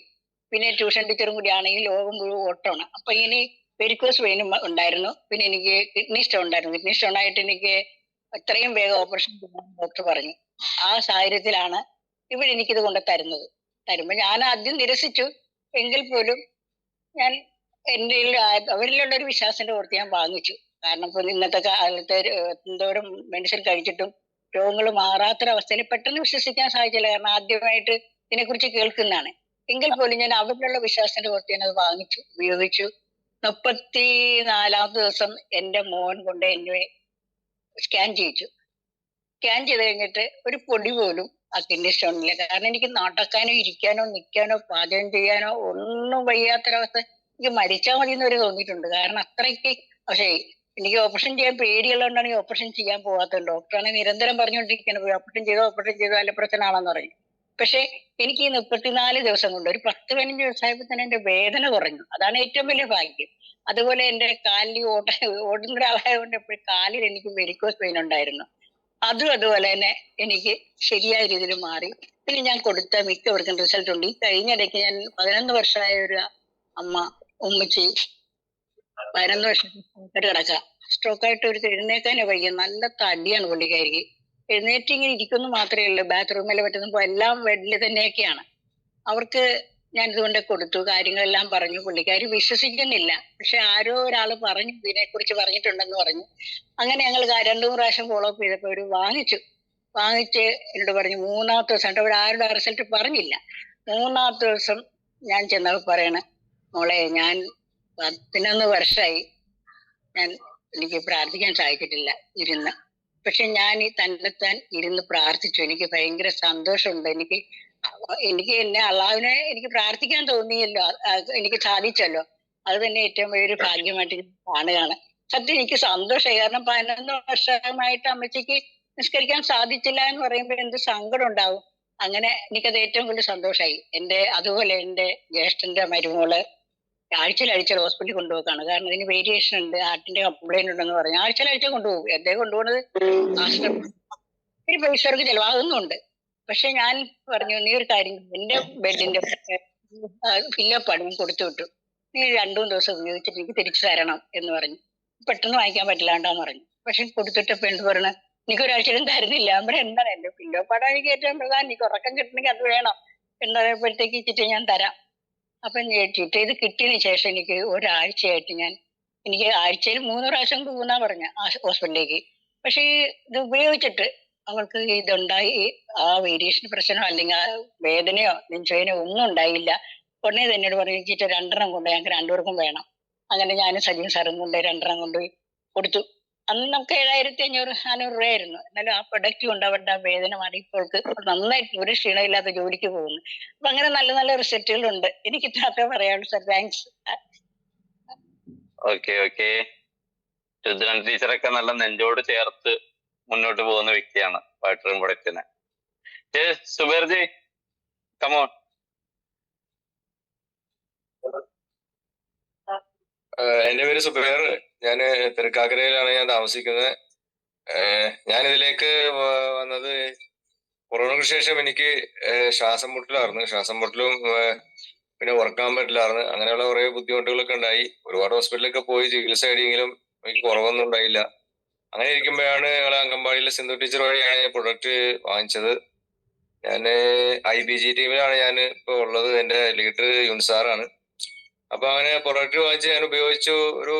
പിന്നെ ട്യൂഷൻ ടീച്ചറും കൂടി ആണെങ്കിൽ ലോകം മുഴുവൻ ഓട്ടമാണ്. അപ്പൊ ഇനി വെരിക്കോസ് വെയിനും ഉണ്ടായിരുന്നു, പിന്നെ എനിക്ക് കിഡ്നി സ്റ്റോൺ ഉണ്ടായിരുന്നു. കിഡ്നി സ്റ്റോൺ ആയിട്ട് എനിക്ക് എത്രയും വേഗം ഓപ്പറേഷൻ ചെയ്യാൻ ഡോക്ടർ പറഞ്ഞു. ആ സാഹചര്യത്തിലാണ് ഇവരെനിക്കിത് കൊണ്ട് തരുമ്പോൾ ഞാൻ ആദ്യം നിരസിച്ചു. എങ്കിൽ പോലും ഞാൻ എൻ്റെ അവരിലുള്ള ഒരു വിശ്വാസത്തിന്റെ പുറത്ത് ഞാൻ വാങ്ങിച്ചു. കാരണം ഇപ്പൊ ഇന്നത്തെ കാലത്ത് എന്തോരം മെഡിസിൻ കഴിച്ചിട്ടും രോഗങ്ങൾ മാറാത്തൊരവസ്ഥയിൽ പെട്ടെന്ന് വിശ്വസിക്കാൻ സാധിച്ചില്ല. കാരണം ആദ്യമായിട്ട് ഇതിനെക്കുറിച്ച് കേൾക്കുന്നതാണ്. എങ്കിൽ പോലും ഞാൻ അവരിലുള്ള വിശ്വാസത്തിന്റെ പുറത്ത് ഞാൻ അത് വാങ്ങിച്ചു, ഉപയോഗിച്ചു. 34ാമത്തെ ദിവസം എൻ്റെ മോൻ കൊണ്ട് എന്നെ സ്കാൻ ചെയ്യിച്ചു. സ്കാൻ ചെയ്ത് കഴിഞ്ഞിട്ട് ഒരു പൊടി പോലും ആ കിഡ്നി സ്റ്റോണില്ല. കാരണം എനിക്ക് നടക്കാനോ ഇരിക്കാനോ നിൽക്കാനോ പാചകം ചെയ്യാനോ ഒന്നും വയ്യാത്തൊരവസ്ഥ. എനിക്ക് മരിച്ചാൽ മതി എന്ന് വരെ തോന്നിയിട്ടുണ്ട്. കാരണം അത്രയ്ക്ക്. പക്ഷേ എനിക്ക് ഓപ്പറേഷൻ ചെയ്യാൻ പേടിയുള്ളതുകൊണ്ടാണ് ഈ ഓപ്പറേഷൻ ചെയ്യാൻ പോകാത്തത്. ഡോക്ടറാണ് നിരന്തരം പറഞ്ഞുകൊണ്ടിരിക്കുകയാണ്, പോയി ഓപ്പറേഷൻ ചെയ്തോ അല്ല പ്രശ്നമാണെന്ന് പറയും. പക്ഷെ എനിക്ക് ഈ 34 ദിവസം കൊണ്ട് ഒരു 10-15 ദിവസമായപ്പോൾ തന്നെ എന്റെ വേദന കുറഞ്ഞു. അതാണ് ഏറ്റവും വലിയ ഭാഗ്യം. അതുപോലെ എന്റെ കാലിൽ ഓടുന്ന ഒരാളായതുകൊണ്ട് എപ്പോഴും കാലിൽ എനിക്ക് വെരിക്കോസ് പെയിൻ ഉണ്ടായിരുന്നു. അതും അതുപോലെ തന്നെ എനിക്ക് ശരിയായ രീതിയിൽ മാറി. പിന്നെ ഞാൻ കൊടുത്ത മിക്കവർക്കും റിസൾട്ട് ഉണ്ട്. ഈ കഴിഞ്ഞിടയ്ക്ക് ഞാൻ 11 വർഷമായ ഒരു ഉമ്മച്ചി 11 വർഷം കിടക്കുക, സ്ട്രോക്കായിട്ട് ഒരു എഴുന്നേക്കാനേ വയ്യ. നല്ല തടിയാണ് പുള്ളിക്കാരിക്ക്. എഴുന്നേറ്റ് ഇങ്ങനെ ഇരിക്കുന്നു മാത്രമേ ഉള്ളൂ. ബാത്റൂമിൽ പറ്റുന്നപ്പോ എല്ലാം ബെഡിൽ തന്നെയൊക്കെയാണ്. അവർക്ക് ഞാൻ ഇതുകൊണ്ട് കൊടുത്തു, കാര്യങ്ങളെല്ലാം പറഞ്ഞു. പുള്ളിക്കാരി വിശ്വസിക്കുന്നില്ല. പക്ഷെ ആരോ ഒരാൾ പറഞ്ഞു, ഇതിനെക്കുറിച്ച് പറഞ്ഞിട്ടുണ്ടെന്ന് പറഞ്ഞു. അങ്ങനെ ഞങ്ങൾ 2-3 പ്രാവശ്യം ഫോളോ അപ്പ് ചെയ്തപ്പോൾ അവർ വാങ്ങിച്ച് എന്നോട് പറഞ്ഞു 3-ാമത്തെ ദിവസം കേട്ടോ. അവർ ആരുടെ റിസൾട്ട് പറഞ്ഞില്ല. 3-ാമത്തെ ദിവസം ഞാൻ ചെന്നപ്പോൾ പറയണ, മോളെ ഞാൻ 11 വർഷമായി എനിക്ക് പ്രാർത്ഥിക്കാൻ സാധിച്ചിട്ടില്ല ഇരുന്ന്. പക്ഷെ ഞാൻ ഈ തന്നെത്താൻ ഇരുന്ന് പ്രാർത്ഥിച്ചു. എനിക്ക് ഭയങ്കര സന്തോഷമുണ്ട്. എനിക്ക് എന്നെ അള്ളാഹുവിനെ എനിക്ക് പ്രാർത്ഥിക്കാൻ തോന്നിയല്ലോ, എനിക്ക് സാധിച്ചല്ലോ. അത് തന്നെ ഏറ്റവും വലിയൊരു ഭാഗ്യമായിട്ട് കാണുകയാണ്. സത്യം എനിക്ക് സന്തോഷമായി. കാരണം 11 വർഷമായിട്ട് അമ്മച്ചിക്ക് നിസ്കരിക്കാൻ സാധിച്ചില്ല എന്ന് പറയുമ്പോൾ എന്ത് സങ്കടം ഉണ്ടാവും. അങ്ങനെ എനിക്കത് ഏറ്റവും കൂടുതൽ സന്തോഷമായി. അതുപോലെ എൻ്റെ ജ്യേഷ്ഠന്റെ മരുമോള് ആഴ്ചയിൽ ഹോസ്പിറ്റലിൽ കൊണ്ടുപോക്കാണ്. കാരണം ഇതിന് വേരിയേഷൻ ഉണ്ട്, ഹാർട്ടിന്റെ കംപ്ലൈന്റ് ഉണ്ടെന്ന് പറഞ്ഞു. ആഴ്ചയിൽ കൊണ്ടുപോകും. എന്തേ കൊണ്ടുപോകുന്നത് പൈസ അവർക്ക് ചെലവാകുന്നുണ്ട്. പക്ഷെ ഞാൻ പറഞ്ഞു, നീ ഒരു കാര്യം, എന്റെ ബെഡിന്റെ ഫില്ലപ്പാണ് ഞാൻ കൊടുത്തു വിട്ടു, നീ 2-3 ദിവസം ഉപയോഗിച്ചിട്ട് എനിക്ക് തിരിച്ചു തരണം എന്ന് പറഞ്ഞു. പെട്ടെന്ന് വാങ്ങിക്കാൻ പറ്റില്ലാണ്ടാന്ന് പറഞ്ഞു. പക്ഷെ കൊടുത്തിട്ടപ്പോ എന്ത് പറയണ, എനിക്ക് ഒരാഴ്ചയിലും തരുന്നില്ല. അവിടെ എന്താണ് എന്റെ ഫില്ലപ്പാടാണ് എനിക്ക് ഏറ്റവും പ്രധാനം. എനിക്ക് ഉറക്കം കിട്ടണമെങ്കിൽ അത് വേണം എന്നപ്പോഴത്തേക്ക് ചിറ്റ് ഞാൻ തരാം. അപ്പൊ ചിറ്റ് ഇത് കിട്ടിയതിന് ശേഷം എനിക്ക് ഒരാഴ്ചയായിട്ട് എനിക്ക് ആഴ്ചയിൽ 3 പ്രാവശ്യം പോകുന്നാ പറഞ്ഞ ഹോസ്പിറ്റലിലേക്ക്. പക്ഷെ ഇത് ഉപയോഗിച്ചിട്ട് അവൾക്ക് ഇതുണ്ടായി. ആ വേരിയേഷൻ പ്രശ്നമോ അല്ലെങ്കിൽ ആ വേദനയോ നെഞ്ചുവേദനയോ ഒന്നും ഉണ്ടായില്ല. ഉടനെ തന്നെ പറഞ്ഞു, ചിറ്റ് 2 കൊണ്ട് ഞങ്ങൾക്ക് 2 പേർക്കും വേണം. അങ്ങനെ ഞാനും സജീവ് സാറും കൊണ്ട് 2 കൊണ്ടുപോയി കൊടുത്തു. അന്ന് നമുക്ക് 7500-400 രൂപയായിരുന്നു. എന്നാലും ആ പ്രൊഡക്റ്റ് കൊണ്ട് അവരുടെ ആ വേദന മാറി. ഇപ്പോൾക്ക് നന്നായിട്ട് ഒരു ക്ഷീണമില്ലാത്ത ജോലിക്ക് പോകുന്നു. അപ്പൊ അങ്ങനെ നല്ല നല്ല റിസൾട്ടുകളുണ്ട്. എനിക്ക് ഇത്രയൊക്കെ പറയാനുള്ളൂ സാർ. താങ്ക്സ്. ഓക്കെ. രുദ്രൻ ടീച്ചറൊക്കെ നല്ല നെഞ്ചോട് ചേർത്ത് മുന്നോട്ട് പോകുന്ന വ്യക്തിയാണ് വാട്ടർ പ്രൊഡക്റ്റിന്. സുബേർജി കമോൺ. എന്റെ പേര് സുബേർ. ഞാൻ തൃക്കാക്കരയിലാണ് ഞാൻ താമസിക്കുന്നത്. ഞാൻ ഇതിലേക്ക് വന്നത് കൊറോണയ്ക്ക് ശേഷം എനിക്ക് ശ്വാസം മുട്ടലായിരുന്നു. ശ്വാസം മുട്ടലും പിന്നെ ഉറക്കാൻ പറ്റില്ലായിരുന്നു. അങ്ങനെയുള്ള കുറെ ബുദ്ധിമുട്ടുകളൊക്കെ ഉണ്ടായി. ഒരുപാട് ഹോസ്പിറ്റലിലൊക്കെ പോയി ചികിത്സ നേടിയെങ്കിലും എനിക്ക് കുറവൊന്നും ഉണ്ടായില്ല. അങ്ങനെ ഇരിക്കുമ്പോഴാണ് ഞങ്ങളെ അങ്കമ്പാടിയിലെ സിന്ധു ടീച്ചർ വഴിയാണ് ഞാൻ പ്രൊഡക്റ്റ് വാങ്ങിച്ചത്. ഞാൻ IBG ടീമിലാണ് ഞാൻ ഇപ്പൊ ഉള്ളത്. എന്റെ ലീഡർ യുൻസാറാണ്. അപ്പൊ അങ്ങനെ പ്രൊഡക്റ്റ് വാങ്ങിച്ച് ഞാൻ ഉപയോഗിച്ചു. ഒരു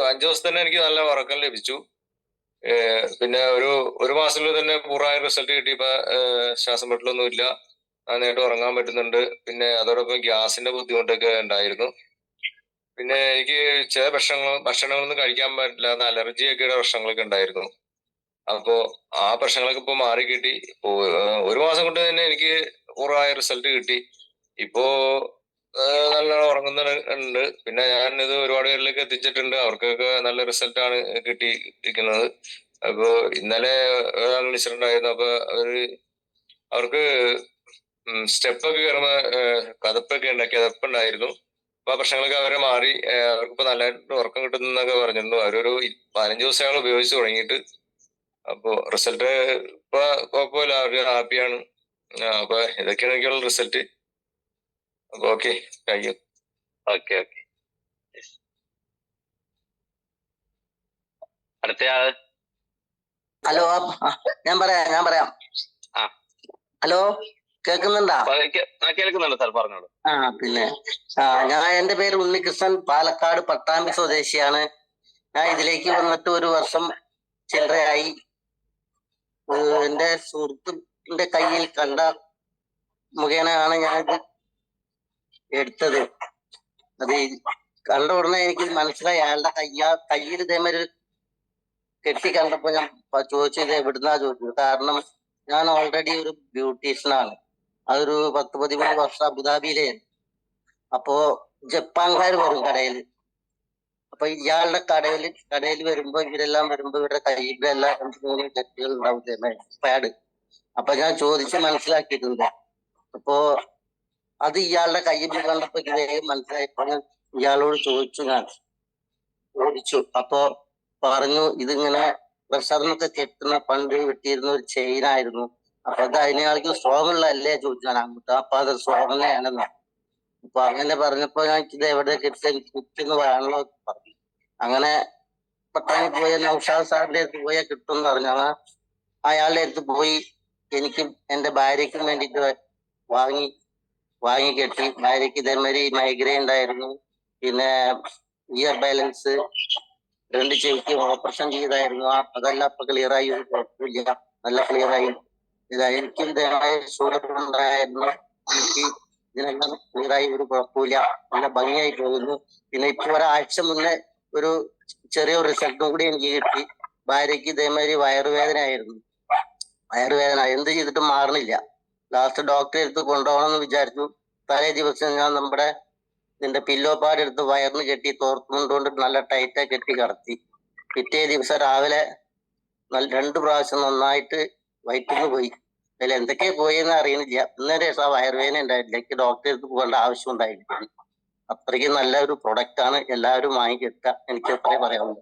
5 ദിവസം തന്നെ എനിക്ക് നല്ല ഉറക്കം ലഭിച്ചു. പിന്നെ ഒരു മാസത്തിൽ തന്നെ പൂർണ്ണമായ റിസൾട്ട് കിട്ടിയപ്പോ ശ്വാസം മുട്ടലൊന്നും ഇല്ല, നന്നായിട്ട് ഉറങ്ങാൻ പറ്റുന്നുണ്ട്. പിന്നെ അതോടൊപ്പം ഗ്യാസിന്റെ ബുദ്ധിമുട്ടൊക്കെ ഉണ്ടായിരുന്നു. പിന്നെ എനിക്ക് ചില ഭക്ഷണങ്ങളൊന്നും കഴിക്കാൻ പറ്റില്ലാത്ത അലർജിയൊക്കെയുടെ പ്രശ്നങ്ങളൊക്കെ ഉണ്ടായിരുന്നു. അപ്പോ ആ പ്രശ്നങ്ങളൊക്കെ ഇപ്പൊ മാറി കിട്ടി. ഒരു മാസം കൊണ്ട് തന്നെ എനിക്ക് പൂർണ്ണമായ റിസൾട്ട് കിട്ടി. ഇപ്പോ നല്ലോണം ഉറങ്ങുന്നുണ്ട്. പിന്നെ ഞാൻ ഇത് ഒരുപാട് പേരിലേക്ക് എത്തിച്ചിട്ടുണ്ട്. അവർക്കൊക്കെ നല്ല റിസൾട്ടാണ് കിട്ടിയിരിക്കുന്നത്. അപ്പോ ഇന്നലെ ഒരാൾ വിളിച്ചിട്ടുണ്ടായിരുന്നു. അപ്പൊ അവർക്ക് സ്റ്റെപ്പൊക്കെ കയറുമ്പോ കിതപ്പുണ്ടായിരുന്നു. അപ്പൊ ആ പ്രശ്നങ്ങളൊക്കെ അവരെ മാറി. അവർക്കിപ്പോ നല്ലതായിട്ട് ഉറക്കം കിട്ടുന്നൊക്കെ പറഞ്ഞിരുന്നു. അവരൊരു 15 ദിവസങ്ങൾ ഉപയോഗിച്ച് തുടങ്ങിയിട്ട്. അപ്പോ റിസൾട്ട് ഇപ്പൊ കുഴപ്പമില്ല, അവര് ഹാപ്പിയാണ്. അപ്പൊ ഇതൊക്കെയാണ് എനിക്കുള്ള റിസൾട്ട്. അപ്പൊ ഓക്കെ, താങ്ക് യു. ഓക്കെ. അടുത്തയാള്. ഹലോ, ഞാൻ പറയാം. ഹലോ, കേൾക്കുന്നുണ്ടാ? കേൾക്കുന്നുണ്ട് സാർ, പറഞ്ഞോളൂ. പിന്നെ എന്റെ പേര് ഉണ്ണികൃഷ്ണൻ, പാലക്കാട് പട്ടാമ്പി സ്വദേശിയാണ്. ഞാൻ ഇതിലേക്ക് വന്നിട്ട് 1 വർഷം ചില്ലറയായി. എന്റെ സുഹൃത്തിന്റെ കയ്യിൽ കണ്ട മുഖേനയാണ് ഞാനിത് എടുത്തത്. അത് കണ്ട ഉടനെ എനിക്ക് മനസ്സിലായി, അയാളുടെ കയ്യിൽ ഇതേമാതിരി കെട്ടി കണ്ടപ്പോ ഞാൻ ചോദിച്ചു ഇത് എവിടുന്നാ ചോദിച്ചത്. കാരണം ഞാൻ ഓൾറെഡി ഒരു ബ്യൂട്ടീഷ്യനാണ്. അതൊരു 10-13 വർഷം അബുദാബിയിലായിരുന്നു. അപ്പോ ജപ്പാൻകാർ വരും കടയിൽ. അപ്പൊ ഇയാളുടെ കടയിൽ വരുമ്പോ ഇവരെല്ലാം വരുമ്പോ ഇവരുടെ കയ്യിൽ എല്ലാം 2-3 കെട്ടുകൾ ഉണ്ടാവും പാഡ്. അപ്പൊ ഞാൻ ചോദിച്ച് മനസ്സിലാക്കിയിട്ടുണ്ട്. അപ്പോ അത് ഇയാളുടെ കയ്യിൽ കണ്ടപ്പോ ഇതേ മനസ്സിലായപ്പോ ഞാൻ ഇയാളോട് ചോദിച്ചു. അപ്പോ പറഞ്ഞു ഇതിങ്ങനെ പ്രഷറിനൊക്കെ കെട്ടുന്ന പണ്ട് കിട്ടിയിരുന്ന ഒരു ചെയിനായിരുന്നു. അപ്പൊ അത് അതിനാൾക്ക് സ്ട്രോങ് ഉള്ളതല്ലേ ചോദിച്ചാൽ അങ്ങോട്ട്. അപ്പൊ അത് സ്ട്രോങ് തന്നെയാണെന്ന്. അപ്പൊ അങ്ങനെ പറഞ്ഞപ്പോ ഞാൻ ഇത് എവിടെ കിട്ടുന്ന വേണമല്ലോ പറഞ്ഞു. അങ്ങനെ പട്ടാണി പോയ നൗഷാദ് സാറിന്റെ അടുത്ത് പോയാൽ കിട്ടും എന്ന് പറഞ്ഞു. അയാളുടെ അടുത്ത് പോയി എനിക്കും എന്റെ ഭാര്യയ്ക്കും വേണ്ടിയിട്ട് വാങ്ങി കെട്ടി. ഭാര്യയ്ക്ക് ഇതേമാതിരി മൈഗ്രെയിൻ ഉണ്ടായിരുന്നു, പിന്നെ ഇയർ ബാലൻസ്, 2 ചെവിക്ക് ഓപ്പറേഷൻ ചെയ്തായിരുന്നു. അതെല്ലാം ഇപ്പൊ ക്ലിയർ ആയി, ഒരു കുഴപ്പമില്ല, നല്ല ക്ലിയർ ആയി. എനിക്കും ഇതേമായ ഷുഗർ ഉണ്ടായിരുന്നു, എനിക്ക് ഇതിനെല്ലാം ക്ലിയർ ആയി, ഒരു കുഴപ്പമില്ല, നല്ല ഭംഗിയായി പോകുന്നു. പിന്നെ ഇപ്പൊ ഒരാഴ്ച മുന്നേ ഒരു ചെറിയൊരു റിസൾട്ടും കൂടി എനിക്ക് കിട്ടി. ഭാര്യയ്ക്ക് ഇതേമാതിരി വയറുവേദന എന്ത് ചെയ്തിട്ടും മാറണില്ല. ലാസ്റ്റ് ഡോക്ടറെ അടുത്ത് കൊണ്ടുപോകണമെന്ന് വിചാരിച്ചു. തലേ ദിവസം ഞാൻ ഇതിന്റെ പില്ലോ പാഡ് എടുത്ത് വയറിന് കെട്ടി തോർത്തുകൊണ്ട് നല്ല ടൈറ്റായി കെട്ടി കിടത്തി. പിറ്റേ ദിവസം രാവിലെ 2 പ്രാവശ്യം നന്നായിട്ട് വയറ്റിന്ന് പോയി. അതിൽ എന്തൊക്കെയാ പോയെന്ന് അറിയുന്നില്ല. ഇന്നേരം ശേഷം ആ വയറുവേദന ഉണ്ടായിട്ടില്ല. എനിക്ക് ഡോക്ടറെ അടുത്ത് പോകേണ്ട ആവശ്യം ഉണ്ടായില്ല. അത്രയ്ക്ക് നല്ല ഒരു പ്രൊഡക്റ്റ് ആണ്, എല്ലാവരും വാങ്ങിക്കെടുക്കുക. എനിക്ക് എത്രേ പറയാനുള്ളൂ.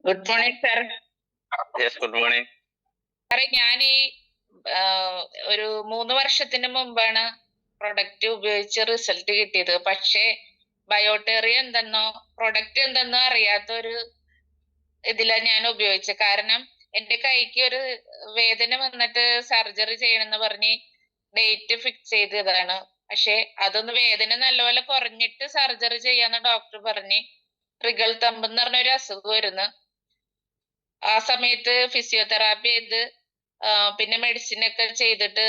Good morning sir. Good morning സാറേ, ഞാൻ ഒരു 3 വർഷത്തിന് മുമ്പാണ് പ്രൊഡക്റ്റ് ഉപയോഗിച്ച് റിസൾട്ട് കിട്ടിയത്. പക്ഷേ ബയോടെറിയ പ്രൊഡക്റ്റ് എന്തെന്നോ അറിയാത്തൊരു ഇതിലാണ് ഞാൻ ഉപയോഗിച്ചത്. കാരണം എന്റെ കൈക്ക് ഒരു വേദന വന്നിട്ട് സർജറി ചെയ്യണമെന്ന് പറഞ്ഞ് ഡേറ്റ് ഫിക്സ് ചെയ്തതാണ്. പക്ഷെ അതൊന്ന് വേദന നല്ലപോലെ കുറഞ്ഞിട്ട് സർജറി ചെയ്യാന്ന് ഡോക്ടർ പറഞ്ഞ് ട്രിഗൽ തമ്പ് എന്ന് പറഞ്ഞ ഒരു അസുഖം വരുന്നു. ആ സമയത്ത് ഫിസിയോതെറാപ്പി ചെയ്ത് പിന്നെ മെഡിസിൻ ഒക്കെ ചെയ്തിട്ട്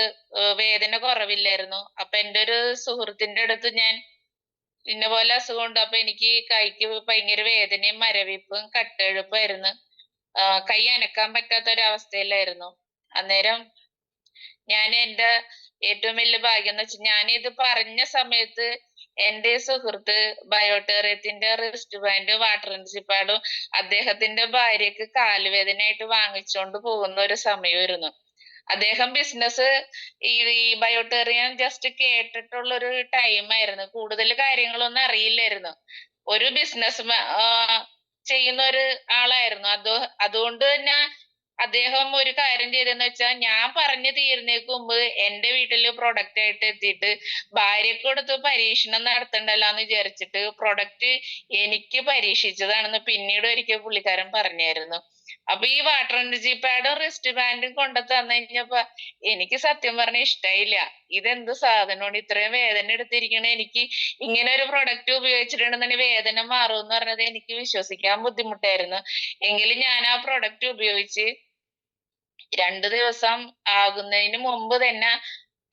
വേദന കുറവില്ലായിരുന്നു. അപ്പൊ എൻ്റെ ഒരു സുഹൃത്തിന്റെ അടുത്ത് ഞാൻ ഇന്ന പോലെ അസുഖം ഉണ്ട്, അപ്പൊ എനിക്ക് കൈക്ക് ഭയങ്കര വേദനയും മരവിപ്പും കട്ടെഴുപ്പായിരുന്നു, കൈ അനക്കാൻ പറ്റാത്ത ഒരവസ്ഥയിലായിരുന്നു. അന്നേരം ഞാൻ എൻ്റെ ഏറ്റവും വലിയ ഭാഗ്യം എന്ന് വെച്ചാൽ ഞാനിത് പറഞ്ഞ സമയത്ത് എന്റെ സുഹൃത്ത് ബയോടെറിയത്തിന്റെ റിസ്റ്റ് ബാൻഡ് വാട്ടർ പാഡും അദ്ദേഹത്തിന്റെ ഭാര്യക്ക് കാലുവേദനയായിട്ട് വാങ്ങിച്ചോണ്ട് പോകുന്ന ഒരു സമയമായിരുന്നു. അദ്ദേഹം ബിസിനസ് ഈ ബയോടെറിയൻ ജസ്റ്റ് കേട്ടിട്ടുള്ള ഒരു ടൈമായിരുന്നു, കൂടുതൽ കാര്യങ്ങളൊന്നും അറിയില്ലായിരുന്നു. ഒരു ബിസിനസ് ചെയ്യുന്ന ഒരു ആളായിരുന്നു. അതുകൊണ്ട് തന്നെ അദ്ദേഹം ഒരു കാര്യം ചെയ്തെന്ന് വെച്ചാൽ, ഞാൻ പറഞ്ഞു തീരുന്നേക്ക് മുമ്പ് എന്റെ വീട്ടില് പ്രൊഡക്റ്റ് ആയിട്ട് എത്തിയിട്ട് ഭാര്യക്ക് കൊടുത്ത് പരീക്ഷണം നടത്തണ്ടല്ലോ എന്ന് വിചാരിച്ചിട്ട് പ്രൊഡക്റ്റ് എനിക്ക് പരീക്ഷിച്ചതാണെന്ന് പിന്നീട് ഒരിക്കൽ പുള്ളിക്കാരൻ പറഞ്ഞായിരുന്നു. അപ്പൊ ഈ വാട്ടർ എനർജി പാഡും റിസ്റ്റ് ബാൻഡും കൊണ്ടു തന്നു കഴിഞ്ഞപ്പോ എനിക്ക് സത്യം പറഞ്ഞ ഇഷ്ടായില്ല. ഇതെന്ത് സാധനമാണ്, ഇത്രയും വേദന എടുത്തിരിക്കണ എനിക്ക് ഇങ്ങനെ ഒരു പ്രൊഡക്റ്റ് ഉപയോഗിച്ചിട്ടുണ്ടെന്നുണ്ടെങ്കിൽ വേദന മാറുമെന്ന് പറഞ്ഞത് എനിക്ക് വിശ്വസിക്കാൻ ബുദ്ധിമുട്ടായിരുന്നു. എങ്കിലും ഞാൻ ആ പ്രൊഡക്റ്റ് ഉപയോഗിച്ച് 2 ദിവസം ആകുന്നതിന് മുമ്പ് തന്നെ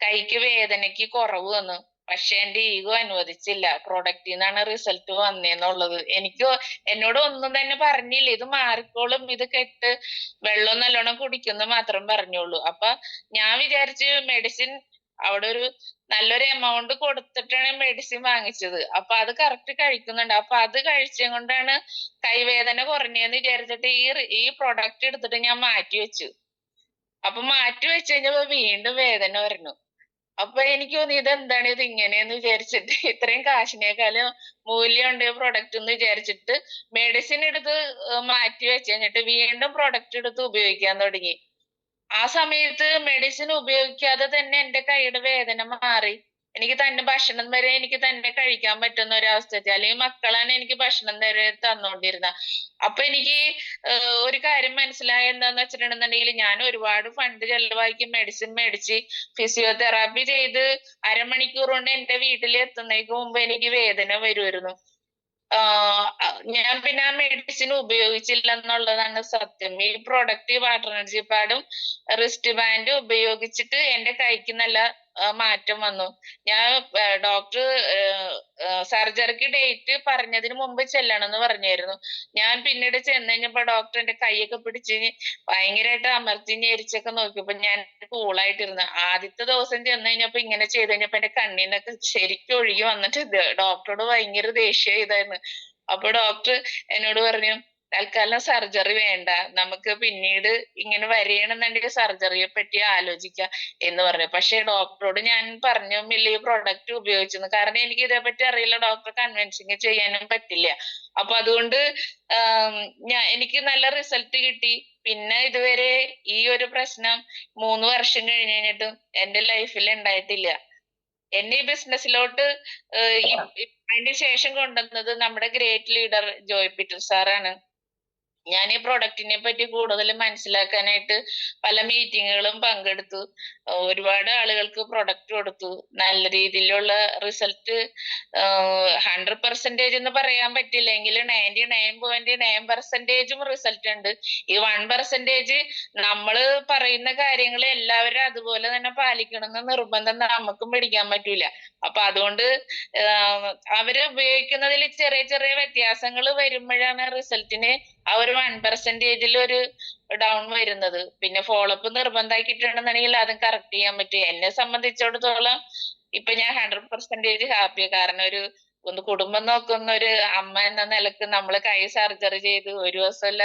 കൈക്ക് വേദനയ്ക്ക് കുറവ് വന്നു. പക്ഷെ എന്റെ ഈഗോ അനുവദിച്ചില്ല. പ്രൊഡക്റ്റിൽ നിന്നാണ് റിസൾട്ട് വന്നേന്നുള്ളത്. എന്നോട് ഒന്നും തന്നെ പറഞ്ഞില്ല. ഇത് മാറിക്കോളും, ഇത് കെട്ട്, വെള്ളം നല്ലോണം കുടിക്കുന്നു മാത്രം പറഞ്ഞോളൂ. അപ്പൊ ഞാൻ വിചാരിച്ചു മെഡിസിൻ അവിടെ ഒരു നല്ലൊരു എമൗണ്ട് കൊടുത്തിട്ടാണ് മെഡിസിൻ വാങ്ങിച്ചത്. അപ്പൊ അത് കറക്റ്റ് കഴിക്കുന്നുണ്ട്. അപ്പൊ അത് കഴിച്ചും കൊണ്ടാണ് കൈവേദന കുറഞ്ഞെന്ന് വിചാരിച്ചിട്ട് ഈ പ്രൊഡക്റ്റ് എടുത്തിട്ട് ഞാൻ മാറ്റി വെച്ചു. അപ്പൊ മാറ്റി വെച്ച് കഴിഞ്ഞപ്പോ വീണ്ടും വേദന വരുന്നു. അപ്പൊ എനിക്ക് തോന്നി ഇതെന്താണ് ഇത് ഇങ്ങനെയെന്ന് വിചാരിച്ചിട്ട്, ഇത്രയും കാശിനേക്കാളും മൂല്യമുണ്ട് പ്രൊഡക്റ്റ് എന്ന് വിചാരിച്ചിട്ട് മെഡിസിൻ എടുത്ത് മാറ്റി വെച്ച് കഴിഞ്ഞിട്ട് വീണ്ടും പ്രൊഡക്റ്റ് എടുത്ത് ഉപയോഗിക്കാൻ തുടങ്ങി. ആ സമയത്ത് മെഡിസിൻ ഉപയോഗിക്കാതെ തന്നെ എന്റെ കൈയുടെ വേദന മാറി. എനിക്ക് തന്നെ ഭക്ഷണം വരെ എനിക്ക് തന്നെ കഴിക്കാൻ പറ്റുന്ന ഒരവസ്ഥ എത്തി. അല്ലെങ്കിൽ മക്കളാണ് എനിക്ക് ഭക്ഷണം വരെ തന്നോണ്ടിരുന്നത്. അപ്പൊ എനിക്ക് ഒരു കാര്യം മനസ്സിലായ എന്താന്ന് വെച്ചിട്ടുണ്ടെന്നുണ്ടെങ്കിൽ ഞാൻ ഒരുപാട് ഫണ്ട് ചെലവാക്കി മെഡിസിൻ മേടിച്ച് ഫിസിയോതെറാപ്പി ചെയ്ത് അരമണിക്കൂർ കൊണ്ട് എന്റെ വീട്ടിൽ എത്തുന്നതിന് മുമ്പ് എനിക്ക് വേദന വരുമായിരുന്നു. ഞാൻ പിന്നെ ആ മെഡിസിൻ ഉപയോഗിച്ചില്ല എന്നുള്ളതാണ് സത്യം. ഈ പ്രൊഡക്റ്റ് വാട്ടർ എനർജി പാഡും റിസ്റ്റ് ബാൻഡ് ഉപയോഗിച്ചിട്ട് എന്റെ കൈക്ക് നല്ല മാറ്റം വന്നു. ഞാൻ ഡോക്ടർ സർജറിക്ക് ഡേറ്റ് പറഞ്ഞതിന് മുമ്പ് ചെല്ലണം എന്ന് പറഞ്ഞായിരുന്നു. ഞാൻ പിന്നീട് ചെന്ന് കഴിഞ്ഞപ്പോ ഡോക്ടർ എന്റെ കൈയൊക്കെ പിടിച്ച് ഭയങ്കരമായിട്ട് അമർത്തി ഞെരിച്ചൊക്കെ നോക്കിയപ്പോ ഞാൻ കൂളായിട്ടിരുന്നു. ആദ്യത്തെ ദിവസം ചെന്ന് കഴിഞ്ഞപ്പോ ഇങ്ങനെ ചെയ്ത് കഴിഞ്ഞപ്പോ എന്റെ കണ്ണീന്നൊക്കെ ശരിക്കും ഒഴുകി വന്നിട്ട് ഡോക്ടറോട് ഭയങ്കര ദേഷ്യം ഇതായിരുന്നു. അപ്പൊ ഡോക്ടർ എന്നോട് പറഞ്ഞു, തൽക്കാലം സർജറി വേണ്ട, നമുക്ക് പിന്നീട് ഇങ്ങനെ വരികയാണെന്നുണ്ടെങ്കിൽ സർജറിയെ പറ്റി ആലോചിക്കാം എന്ന് പറഞ്ഞു. പക്ഷെ ഡോക്ടറോട് ഞാൻ പറഞ്ഞില്ല ഈ പ്രൊഡക്റ്റ് ഉപയോഗിച്ചെന്ന്. കാരണം എനിക്ക് ഇതേപ്പറ്റി അറിയില്ല, ഡോക്ടറെ കൺവിൻസിങ് ചെയ്യാനും പറ്റില്ല. അപ്പൊ അതുകൊണ്ട് എനിക്ക് നല്ല റിസൾട്ട് കിട്ടി. പിന്നെ ഇതുവരെ ഈ ഒരു പ്രശ്നം 3 വർഷം കഴിഞ്ഞിട്ടും എന്റെ ലൈഫിൽ ഉണ്ടായിട്ടില്ല. എന്നെ ഈ ബിസിനസ്സിലോട്ട് അതിന് ശേഷം കൊണ്ടുവന്നത് നമ്മുടെ ഗ്രേറ്റ് ലീഡർ ജോയ് പീറ്റർ സാറാണ്. ഞാൻ ഈ പ്രൊഡക്റ്റിനെ പറ്റി കൂടുതൽ മനസ്സിലാക്കാനായിട്ട് പല മീറ്റിങ്ങുകളും പങ്കെടുത്തു. ഒരുപാട് ആളുകൾക്ക് പ്രൊഡക്റ്റ് കൊടുത്തു. നല്ല രീതിയിലുള്ള റിസൾട്ട് 100% എന്ന് പറയാൻ പറ്റില്ലെങ്കിൽ 99.9% റിസൾട്ട് ഉണ്ട്. ഈ 1% നമ്മള് പറയുന്ന കാര്യങ്ങൾ എല്ലാവരും അതുപോലെ തന്നെ പാലിക്കണമെന്ന് നിർബന്ധം നമുക്കും പിടിക്കാൻ പറ്റൂല. അപ്പൊ അതുകൊണ്ട് അവര് ഉപയോഗിക്കുന്നതിൽ ചെറിയ ചെറിയ വ്യത്യാസങ്ങൾ വരുമ്പോഴാണ് റിസൾട്ടിന് ആ ഒരു 1%-ൽ ഒരു ഡൗൺ വരുന്നത്. പിന്നെ ഫോളോ അപ്പ് നിർബന്ധമാക്കിയിട്ടുണ്ടെന്നുണ്ടെങ്കിൽ അതും കറക്റ്റ് ചെയ്യാൻ പറ്റും. എന്നെ സംബന്ധിച്ചിടത്തോളം ഇപ്പൊ ഞാൻ 100% ഹാപ്പിയാണ്. കാരണം ഒന്ന് കുടുംബം നോക്കുന്ന ഒരു അമ്മ എന്ന നിലക്ക് നമ്മള് കൈ സർജറി ചെയ്ത് ഒരു ദിവസമല്ല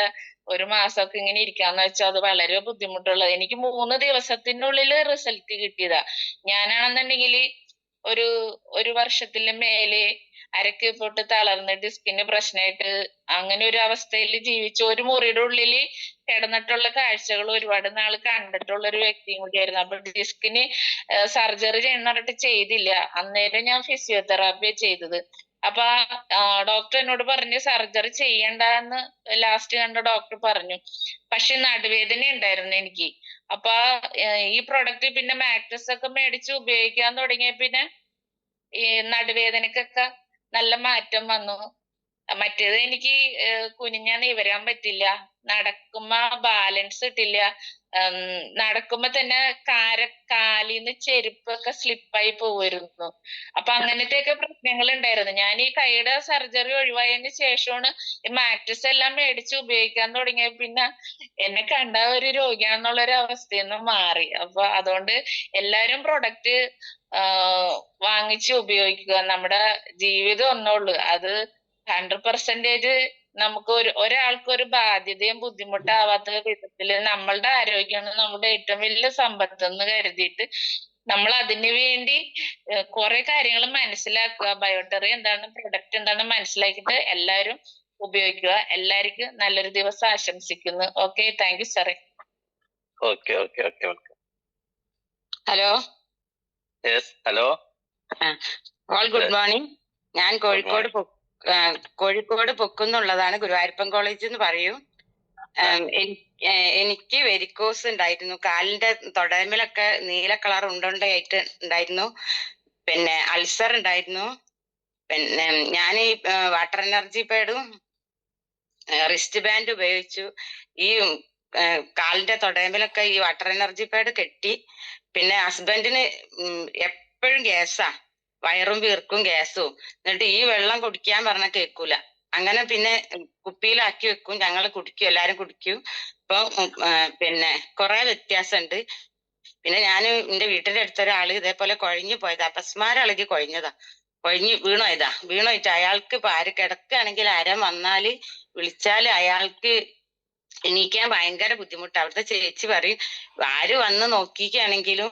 ഒരു മാസമൊക്കെ ഇങ്ങനെ ഇരിക്കാന്ന് വെച്ചാൽ അത് വളരെ ബുദ്ധിമുട്ടുള്ളത്. എനിക്ക് 3 ദിവസത്തിനുള്ളിൽ റിസൾട്ട് കിട്ടിയതാ. ഞാനാണെന്നുണ്ടെങ്കിൽ ഒരു വർഷത്തിന് മേലെ അരക്ക് പൊട്ട് തളർന്ന് ഡിസ്കിന് പ്രശ്നമായിട്ട് അങ്ങനെ ഒരു അവസ്ഥയിൽ ജീവിച്ചു ഒരു മുറിയുടെ ഉള്ളിൽ കിടന്നിട്ടുള്ള കാഴ്ചകൾ ഒരുപാട് നാൾ കണ്ടിട്ടുള്ള ഒരു വ്യക്തിയും കൂടിയായിരുന്നു. അപ്പൊ ഡിസ്കിന് സർജറി ചെയ്യണമായിട്ട് ചെയ്തില്ല. അന്നേരം ഞാൻ ഫിസിയോതെറാപ്പി ചെയ്തത്. അപ്പൊ ഡോക്ടർ എന്നോട് പറഞ്ഞു സർജറി ചെയ്യണ്ടെന്ന് ലാസ്റ്റ് കണ്ട ഡോക്ടർ പറഞ്ഞു. പക്ഷെ നടുവേദന ഉണ്ടായിരുന്നു എനിക്ക്. അപ്പൊ ഈ പ്രൊഡക്റ്റ് പിന്നെ മാട്രസ് ഒക്കെ മേടിച്ച് ഉപയോഗിക്കാൻ തുടങ്ങിയ പിന്നെ ഈ നടുവേദനക്കൊക്കെ നല്ല മാറ്റം വന്നു. മറ്റേത് എനിക്ക് കുനിഞ്ഞാ നിവരാൻ പറ്റില്ല, നടക്കുമ്പോ ബാലൻസ് കിട്ടില്ല, നടക്കുമ്പോ തന്നെ കാലിന്ന് ചെരുപ്പൊക്കെ സ്ലിപ്പായി പോവായിരുന്നു. അപ്പൊ അങ്ങനത്തെയൊക്കെ പ്രശ്നങ്ങൾ ഉണ്ടായിരുന്നു. ഞാൻ ഈ കൈയുടെ സർജറി ഒഴിവായതിനു ശേഷമാണ് ഈ മാട്രസ് എല്ലാം മേടിച്ച് ഉപയോഗിക്കാൻ തുടങ്ങിയ പിന്നെ എന്നെ കണ്ട ഒരു രോഗിയാണെന്നുള്ള ഒരു അവസ്ഥയിൽ നിന്ന് മാറി. അപ്പൊ അതുകൊണ്ട് എല്ലാരും പ്രൊഡക്റ്റ് വാങ്ങിച്ച് ഉപയോഗിക്കുക. നമ്മുടെ ജീവിതം ഒന്നുള്ളൂ. അത് 100% നമുക്ക് ഒരാൾക്ക് ഒരു ബാധ്യതയും ബുദ്ധിമുട്ടാവാത്ത വിധത്തില് നമ്മളുടെ ആരോഗ്യമാണ് നമ്മുടെ ഏറ്റവും വലിയ സമ്പത്ത് എന്ന് കരുതിയിട്ട് നമ്മൾ അതിനു വേണ്ടി കുറെ കാര്യങ്ങൾ മനസ്സിലാക്കുക. ബയോട്ടറി എന്താണ്, പ്രൊഡക്റ്റ് എന്താണെന്ന് മനസ്സിലാക്കിയിട്ട് എല്ലാവരും ഉപയോഗിക്കുക. എല്ലാവർക്കും നല്ലൊരു ദിവസം ആശംസിക്കുന്നു. ഓക്കെ, താങ്ക് യു സാറേ. Okay. Hello. Yes, hello. All good morning. ഞാൻ കോഴിക്കോട് പൊക്കുന്നുള്ളതാണ്. ഗുരുവായൂരപ്പൻ കോളേജ് എന്ന് പറയും. എനിക്ക് വെരിക്കോസ് ഉണ്ടായിരുന്നു. കാലിന്റെ തൊടയിലൊക്കെ നീല കളർ ഉണ്ടയായിട്ട് ഉണ്ടായിരുന്നു. പിന്നെ അൾസർ ഉണ്ടായിരുന്നു. പിന്നെ ഞാൻ ഈ വാട്ടർ എനർജി പാഡും റിസ്റ്റ് ബാൻഡ് ഉപയോഗിച്ചു. ഈ കാലിന്റെ തൊടയിലൊക്കെ ഈ വാട്ടർ എനർജി പാഡ് കെട്ടി. പിന്നെ ഹസ്ബൻഡിന് എപ്പോഴും ഗ്യാസാ, വയറും വീർക്കും ഗ്യാസും. എന്നിട്ട് ഈ വെള്ളം കുടിക്കാൻ പറഞ്ഞാൽ കേൾക്കൂല. അങ്ങനെ പിന്നെ കുപ്പിയിലാക്കി വെക്കും, ഞങ്ങൾ കുടിക്കും, എല്ലാരും കുടിക്കും. ഇപ്പൊ പിന്നെ കുറെ വ്യത്യാസമുണ്ട്. പിന്നെ ഞാൻ എന്റെ വീട്ടിന്റെ അടുത്തൊരാള് ഇതേപോലെ കുഴഞ്ഞു പോയതാ, അപസ്മാരം ഇളകി കുഴഞ്ഞു വീണോയിട്ട് അയാൾക്ക് ഇപ്പൊ ആര് കിടക്കുകയാണെങ്കിൽ ആരും വന്നാല് വിളിച്ചാല് അയാൾക്ക് എണീക്കാൻ ഭയങ്കര ബുദ്ധിമുട്ടാണ്. അവിടുത്തെ ചേച്ചി പറയും ആര് വന്ന് നോക്കിക്കുകയാണെങ്കിലും